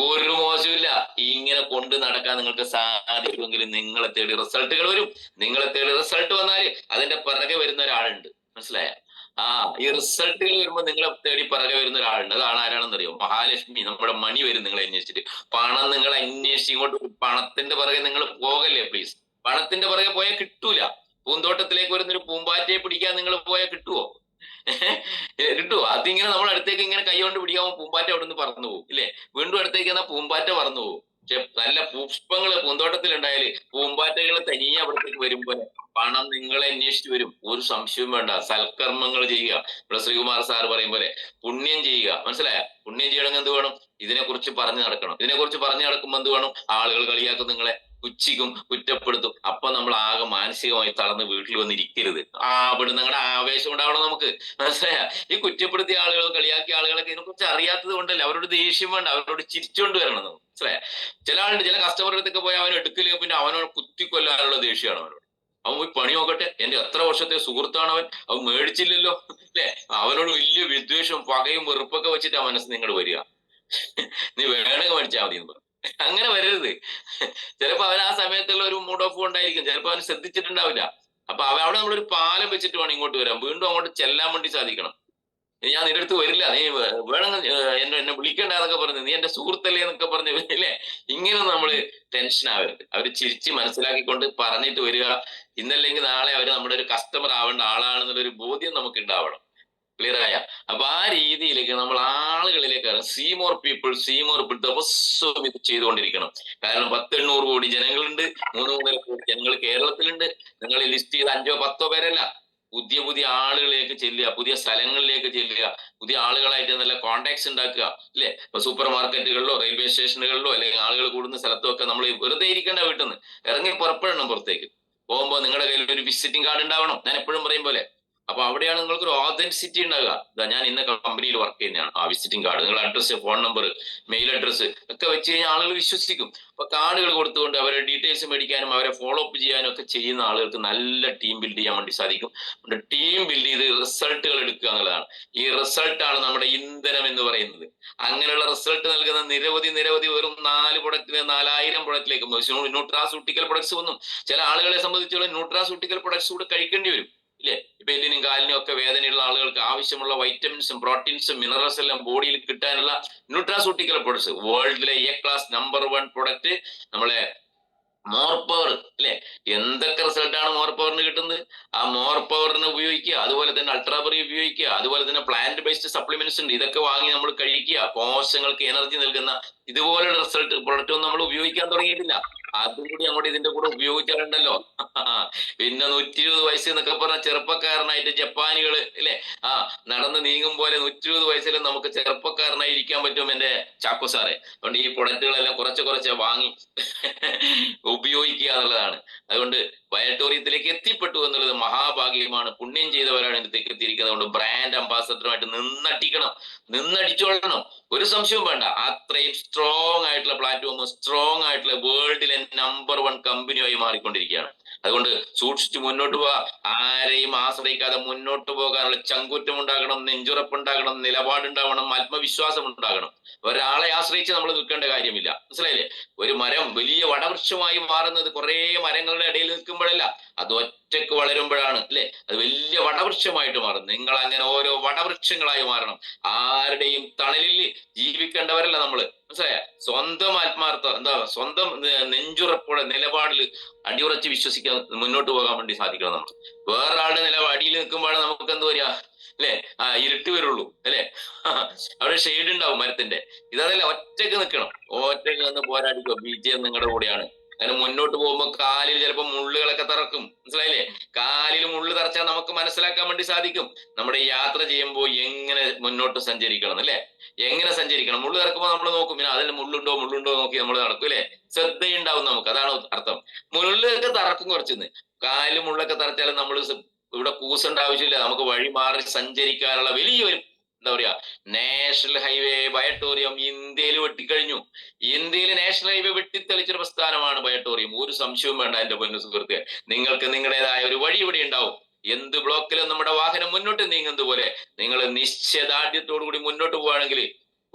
ഒരു മോശമില്ല. ഇങ്ങനെ കൊണ്ട് നടക്കാൻ നിങ്ങൾക്ക് സാധിക്കുമെങ്കിൽ നിങ്ങളെ തേടി റിസൾട്ടുകൾ വരും. നിങ്ങളെ തേടി റിസൾട്ട് വന്നാൽ അതിന്റെ പിറകെ വരുന്ന ഒരാളുണ്ട്. മനസ്സിലായ? ഈ റിസൾട്ടുകൾ വരുമ്പോൾ നിങ്ങളെ തേടി പിറകെ വരുന്ന ഒരാളുണ്ട്. അതാണ് ആരാണെന്ന് അറിയോ? മഹാലക്ഷ്മി, നമ്മുടെ മണി വരും നിങ്ങളെ അന്വേഷിച്ചിട്ട്. പണം നിങ്ങളെ അന്വേഷിച്ച് ഇങ്ങോട്ട്. പണത്തിന്റെ പിറകെ നിങ്ങൾ പോകല്ലേ പ്ലീസ്. പണത്തിന്റെ പിറകെ പോയാൽ കിട്ടൂല. പൂന്തോട്ടത്തിലേക്ക് വരുന്നൊരു പൂമ്പാറ്റയെ പിടിക്കാൻ നിങ്ങൾ പോയാൽ കിട്ടുവോ? കിട്ടുവോ? അതിങ്ങനെ നമ്മൾ അടുത്തേക്ക് ഇങ്ങനെ കൈ കൊണ്ട് പിടിക്കാമോ പൂമ്പാറ്റ അവിടെ നിന്ന് പറന്നു പോകും, ഇല്ലേ? വീണ്ടും അടുത്തേക്ക് എന്നാൽ പൂമ്പാറ്റ പറന്നു പോകും. പക്ഷെ നല്ല പുഷ്പങ്ങള് പൂന്തോട്ടത്തിൽ ഉണ്ടായാല് പൂമ്പാറ്റകൾ തനിയെ അവിടത്തേക്ക് വരുമ്പോ പണം നിങ്ങളെ അന്വേഷിച്ച് വരും. ഒരു സംശയവും വേണ്ട. സൽക്കർമ്മങ്ങൾ ചെയ്യുക. ഇവിടെ ശ്രീകുമാർ സാർ പറയും പോലെ പുണ്യം ചെയ്യുക. മനസ്സിലായ? പുണ്യം ചെയ്യണമെങ്കിൽ എന്ത് വേണം? ഇതിനെക്കുറിച്ച് പറഞ്ഞു നടക്കണം. ഇതിനെക്കുറിച്ച് പറഞ്ഞു നടക്കുമ്പോൾ എന്ത് വേണം? ആളുകൾ കളിയാക്കും, നിങ്ങളെ പുച്ഛിക്കും, കുറ്റപ്പെടുത്തും. അപ്പൊ നമ്മൾ ആകെ മാനസികമായി തളർന്ന് വീട്ടിൽ വന്നിരിക്കരുത്. അവിടെ നിങ്ങളുടെ ആവേശം ഉണ്ടാവണം നമുക്ക്. മനസ്സിലായ? ഈ കുറ്റപ്പെടുത്തിയ ആളുകൾ, കളിയാക്കിയ ആളുകളൊക്കെ ഇതിനെക്കുറിച്ച് അറിയാത്തത് കൊണ്ടല്ല. അവരോട് ദേഷ്യം വേണ്ട, അവരോട് ചിരിച്ചുകൊണ്ട് വരണം നമുക്ക്. മനസ്സിലായ? ചില ആളുണ്ട്, ചില കസ്റ്റമറുടെ അടുത്തൊക്കെ പോയി അവൻ എടുക്കല്, പിന്നെ അവനോട് കുത്തിക്കൊല്ലാനുള്ള ദേഷ്യമാണ് അവനോട്. അവൻ പോയി പണി നോക്കട്ടെ, എന്റെ എത്ര വർഷത്തെ സുഹൃത്താണ് അവൻ മേടിച്ചില്ലല്ലോ, അല്ലെ? അവനോട് വലിയ വിദ്വേഷവും പകയും വെറുപ്പൊക്കെ വെച്ചിട്ട് ആ മനസ്സ് നിങ്ങോട് വരിക. നീ വേണമെങ്കിൽ മേടിച്ചാൽ മതി എന്ന് പറഞ്ഞു. അങ്ങനെ വരരുത്. ചിലപ്പോ അവൻ ആ സമയത്തുള്ള ഒരു മൂഡ് ഓഫ് ഉണ്ടായിരിക്കും. ചിലപ്പോ അവൻ ശ്രദ്ധിച്ചിട്ടുണ്ടാവില്ല. അപ്പൊ അവിടെ നമ്മളൊരു പാലം വെച്ചിട്ട് വേണം ഇങ്ങോട്ട് വരാൻ. വീണ്ടും അങ്ങോട്ട് ചെല്ലാൻ വേണ്ടി സാധിക്കണം. ഞാൻ നിന്റെ അടുത്ത് വരില്ല, നീ വേണമെങ്കിൽ എന്നെ വിളിക്കണ്ടെന്നൊക്കെ പറഞ്ഞു, നീ എന്റെ സുഹൃത്തല്ലേ എന്നൊക്കെ പറഞ്ഞു, ഇല്ലേ? ഇങ്ങനെ നമ്മള് ടെൻഷൻ ആവരുത്. അവര് ചിരിച്ച് മനസ്സിലാക്കിക്കൊണ്ട് പറഞ്ഞിട്ട് വരിക. ഇന്നല്ലെങ്കിൽ നാളെ അവര് നമ്മുടെ ഒരു കസ്റ്റമർ ആവേണ്ട ആളാണെന്നുള്ളൊരു ബോധ്യം നമുക്ക് ഉണ്ടാവണം. ക്ലിയർ ആയ? അപ്പൊ ആ രീതിയിലേക്ക് നമ്മൾ ആളുകളിലേക്ക് സീ മോർ പീപ്പിൾ ദിവസവും ഇത് ചെയ്തുകൊണ്ടിരിക്കണം. കാരണം 800 കോടി ജനങ്ങളുണ്ട്. 3 കോടി ജനങ്ങൾ കേരളത്തിലുണ്ട്. നിങ്ങൾ ലിസ്റ്റ് ചെയ്ത് 5 or 10 പേരല്ല, പുതിയ പുതിയ ആളുകളിലേക്ക് ചെല്ലുക, പുതിയ സ്ഥലങ്ങളിലേക്ക് ചെല്ലുക, പുതിയ ആളുകളായിട്ട് നല്ല കോണ്ടാക്ട്സ് ഉണ്ടാക്കുക, അല്ലെ? ഇപ്പൊ സൂപ്പർ മാർക്കറ്റുകളിലോ റെയിൽവേ സ്റ്റേഷനുകളിലോ അല്ലെങ്കിൽ ആളുകൾ കൂടുന്ന സ്ഥലത്തോ ഒക്കെ നമ്മൾ വെറുതെ ഇരിക്കേണ്ട, വീട്ടിൽ നിന്ന് ഇറങ്ങി പുറപ്പെടണം. പുറത്തേക്ക് പോകുമ്പോൾ നിങ്ങളുടെ കയ്യിൽ ഒരു വിസിറ്റിംഗ് കാർഡ് ഉണ്ടാവണം. ഞാൻ എപ്പോഴും പറയും പോലെ. അപ്പൊ അവിടെയാണ് നിങ്ങൾക്ക് ഒരു ഓതന്റിസിറ്റി ഉണ്ടാകുക. ഞാൻ ഇന്ന കമ്പനിയിൽ വർക്ക് ചെയ്യുന്നതാണ്. ആ വിസിറ്റിംഗ് കാർഡ്, നിങ്ങളുടെ address, phone number, mail address ഒക്കെ വെച്ച് കഴിഞ്ഞാൽ ആളുകൾ വിശ്വസിക്കും. അപ്പൊ കാർഡുകൾ കൊടുത്തുകൊണ്ട് അവരെ ഡീറ്റെയിൽസ് മേടിക്കാനും അവരെ ഫോളോ അപ്പ് ചെയ്യാനും ഒക്കെ ചെയ്യുന്ന ആളുകൾക്ക് നല്ല ടീം ബിൽഡ് ചെയ്യാൻ വേണ്ടി സാധിക്കും. ടീം ബിൽഡ് ചെയ്ത് റിസൾട്ടുകൾ എടുക്കുക എന്നുള്ളതാണ്. ഈ റിസൾട്ടാണ് നമ്മുടെ ഇന്ധനം എന്ന് പറയുന്നത്. അങ്ങനെയുള്ള റിസൾട്ട് നൽകുന്ന നിരവധി വെറും 4 പ്രൊഡക്റ്റ് 4000 പ്രൊഡക്റ്റിലേക്ക് ന്യൂട്രാസ്യൂട്ടിക്കൽ പ്രൊഡക്ട്സ് വന്നു. ചില ആളുകളെ സംബന്ധിച്ചുള്ള ന്യൂട്രാസ്യൂട്ടിക്കൽ പ്രൊഡക്ട്സ് കൂടെ കഴിക്കേണ്ടി വരും, ഇല്ലേ? ഇപ്പൊ എല്ലിനും കാലിനും ഒക്കെ വേദനയുള്ള ആളുകൾക്ക് ആവശ്യമുള്ള വൈറ്റമിൻസും പ്രോട്ടീൻസും മിനറൽസ് എല്ലാം ബോഡിയിൽ കിട്ടാനുള്ള ന്യൂട്രാസ്യൂട്ടിക്കൽ പ്രൊഡക്ട്സ്. വേൾഡിലെ A-class നമ്പർ 1 പ്രൊഡക്റ്റ് നമ്മളെ മോർ പവർ, അല്ലെ? എന്തൊക്കെ റിസൾട്ടാണ് മോർ പവറിന് കിട്ടുന്നത്? ആ മോർ പവറിന് ഉപയോഗിക്കുക. അതുപോലെ തന്നെ അൾട്രാബറി ഉപയോഗിക്കുക. അതുപോലെ തന്നെ പ്ലാന്റ് ബേസ്ഡ് സപ്ലിമെന്റ്സ് ഉണ്ട്. ഇതൊക്കെ വാങ്ങി നമ്മൾ കഴിക്കുക. കോശങ്ങൾക്ക് എനർജി നൽകുന്ന ഇതുപോലുള്ള റിസൾട്ട് പ്രൊഡക്റ്റ് ഒന്നും നമ്മൾ ഉപയോഗിക്കാൻ തുടങ്ങിയിട്ടില്ല. അതും കൂടി അങ്ങോട്ട് ഇതിന്റെ കൂടെ ഉപയോഗിക്കാറുണ്ടല്ലോ. പിന്നെ 120 വയസ്സ് എന്നൊക്കെ പറഞ്ഞ ചെറുപ്പക്കാരനായിട്ട് ജപ്പാനികള്, അല്ലെ? നടന്ന് നീങ്ങും പോലെ 120 വയസ്സിൽ നമുക്ക് ചെറുപ്പക്കാരനായി ഇരിക്കാൻ പറ്റും എന്റെ ചാക്കോ സാറെ. അതുകൊണ്ട് ഈ പ്രൊഡക്റ്റുകളെല്ലാം കുറച്ച് വാങ്ങി ഉപയോഗിക്കുക എന്നുള്ളതാണ്. അതുകൊണ്ട് ബയോട്ടോറിയത്തിലേക്ക് എത്തിപ്പെട്ടു എന്നുള്ളത് മഹാഭാഗ്യമാണ്. പുണ്യം ചെയ്തവരാണ് ഇതിലേക്ക് എത്തിയിരിക്കുന്നത്. അതുകൊണ്ട് ബ്രാൻഡ് അംബാസഡറുമായിട്ട് നിന്നടിച്ചോളണം. ഒരു സംശയവും വേണ്ട. അത്രയും സ്ട്രോങ് ആയിട്ടുള്ള പ്ലാറ്റ്ഫോം, സ്ട്രോങ് ആയിട്ടുള്ള വേൾഡിലെ നമ്പർ 1 കമ്പനിയായി മാറിക്കൊണ്ടിരിക്കുകയാണ്. അതുകൊണ്ട് സൂക്ഷിച്ച് മുന്നോട്ട് പോവുക. ആരെയും ആശ്രയിക്കാതെ മുന്നോട്ട് പോകാനുള്ള ചങ്കൂറ്റം ഉണ്ടാകണം, നെഞ്ചുറപ്പുണ്ടാകണം, നിലപാടുണ്ടാവണം, ആത്മവിശ്വാസം ഉണ്ടാകണം. ഒരാളെ ആശ്രയിച്ച് നമ്മൾ നിൽക്കേണ്ട കാര്യമില്ല. മനസ്സിലായില്ലേ? ഒരു മരം വലിയ വടവൃക്ഷമായി മാറുന്നത് കുറെ മരങ്ങളുടെ ഇടയിൽ നിൽക്കുമ്പോഴല്ല, അത് ഒറ്റക്ക് വളരുമ്പോഴാണ്, അല്ലെ? അത് വലിയ വടവൃക്ഷമായിട്ട് മാറും. നിങ്ങൾ അങ്ങനെ ഓരോ വടവൃക്ഷങ്ങളായി മാറണം. ആരുടെയും തണലിൽ ജീവിക്കേണ്ടവരല്ല നമ്മള്. മനസ്സിലായ? സ്വന്തം ആത്മാർത്ഥ സ്വന്തം നെഞ്ചുറപ്പോടെ നിലപാടിൽ അടിയുറച്ച് വിശ്വസിക്കാൻ മുന്നോട്ട് പോകാൻ വേണ്ടി സാധിക്കണം. നമ്മൾ വേറൊരാളുടെ അടിയിൽ നിൽക്കുമ്പോഴാണ് നമുക്ക് എന്ത് വരിക, അല്ലെ? ഇരുട്ട് വരുള്ളൂ, അല്ലെ? അവിടെ ഷെയ്ഡ് ഉണ്ടാവും മരത്തിന്റെ. ഇതല്ല, ഒറ്റക്ക് നിൽക്കണം. ഒറ്റക്ക് നിന്ന് പോരാടിക്കോ. വിജയം നിങ്ങളുടെ കൂടെയാണ്. അങ്ങനെ മുന്നോട്ട് പോകുമ്പോൾ കാലിൽ ചിലപ്പോൾ മുള്ളുകളൊക്കെ തറക്കും. മനസ്സിലായില്ലേ? കാലിൽ മുള്ളു തറച്ചാൽ നമുക്ക് മനസ്സിലാക്കാൻ വേണ്ടി സാധിക്കും നമ്മുടെ യാത്ര ചെയ്യുമ്പോൾ എങ്ങനെ മുന്നോട്ട് സഞ്ചരിക്കണം, അല്ലെ? എങ്ങനെ സഞ്ചരിക്കണം. മുള്ളു തറക്കുമ്പോൾ നമ്മൾ നോക്കും, പിന്നെ അതിൽ മുള്ളുണ്ടോ നോക്കി നമ്മൾ നടക്കും, അല്ലെ? ശ്രദ്ധയുണ്ടാവും നമുക്ക്. അതാണ് അർത്ഥം. മുള്ളൊക്കെ തറക്കും കുറച്ചെന്ന്. കാലിൽ മുള്ളൊക്കെ തറച്ചാലും നമ്മൾ ഇവിടെ കൂസേണ്ട ആവശ്യമില്ല. നമുക്ക് വഴി മാറി സഞ്ചരിക്കാനുള്ള വലിയൊരു നാഷണൽ ഹൈവേ ബയോട്ടോറിയം ഇന്ത്യയിൽ വെട്ടിക്കഴിഞ്ഞു. ഇന്ത്യയിൽ നാഷണൽ ഹൈവേ വെട്ടിത്തെളിച്ചൊരു പ്രസ്ഥാനമാണ് ബയോട്ടോറിയം. ഒരു സംശയവും വേണ്ട എന്റെ പൊന്നു സുഹൃത്തെ. നിങ്ങൾക്ക് നിങ്ങളുടേതായ ഒരു വഴി ഇവിടെ ഉണ്ടാവും. എന്ത് ബ്ലോക്കിലും നമ്മുടെ വാഹനം മുന്നോട്ട് നീങ്ങുന്നത് പോലെ നിങ്ങൾ നിശ്ചയദാർഢ്യത്തോടു കൂടി മുന്നോട്ട് പോവുകയാണെങ്കിൽ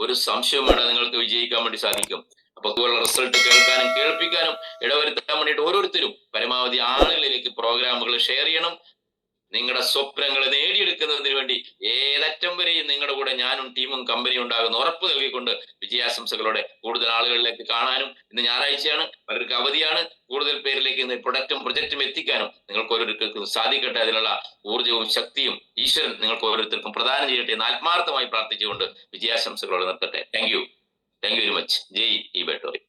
ഒരു സംശയവും വേണ്ട, നിങ്ങൾക്ക് വിജയിക്കാൻ വേണ്ടി സാധിക്കും. അപ്പൊ റിസൾട്ട് കേൾക്കാനും കേൾപ്പിക്കാനും ഇടവരുത്താൻ വേണ്ടിയിട്ട് ഓരോരുത്തരും പരമാവധി ആളുകളിലേക്ക് പ്രോഗ്രാമുകൾ ഷെയർ ചെയ്യണം. നിങ്ങളുടെ സ്വപ്നങ്ങൾ നേടിയെടുക്കുന്നതിന് വേണ്ടി ഏതറ്റം വരെയും നിങ്ങളുടെ കൂടെ ഞാനും ടീമും കമ്പനിയും ഉണ്ടാകുന്ന ഉറപ്പ് നൽകിക്കൊണ്ട് വിജയാശംസകളോടെ കൂടുതൽ ആളുകളിലേക്ക് കാണാനും, ഇന്ന് ഞായറാഴ്ചയാണ്, പലർക്ക് അവധിയാണ്, കൂടുതൽ പേരിലേക്ക് ഇന്ന് പ്രൊജക്റ്റും എത്തിക്കാനും നിങ്ങൾക്ക് ഓരോരുത്തർക്കും സാധിക്കട്ടെ. അതിനുള്ള ഊർജ്ജവും ശക്തിയും ഈശ്വരൻ നിങ്ങൾക്ക് ഓരോരുത്തർക്കും പ്രദാനം ചെയ്യട്ടെ എന്ന് ആത്മാർത്ഥമായി പ്രാർത്ഥിച്ചുകൊണ്ട് വിജയാശംസകളോടെ നിർത്തട്ടെ. Thank you very much. ജയ് ഈ ബേട്ടോറി.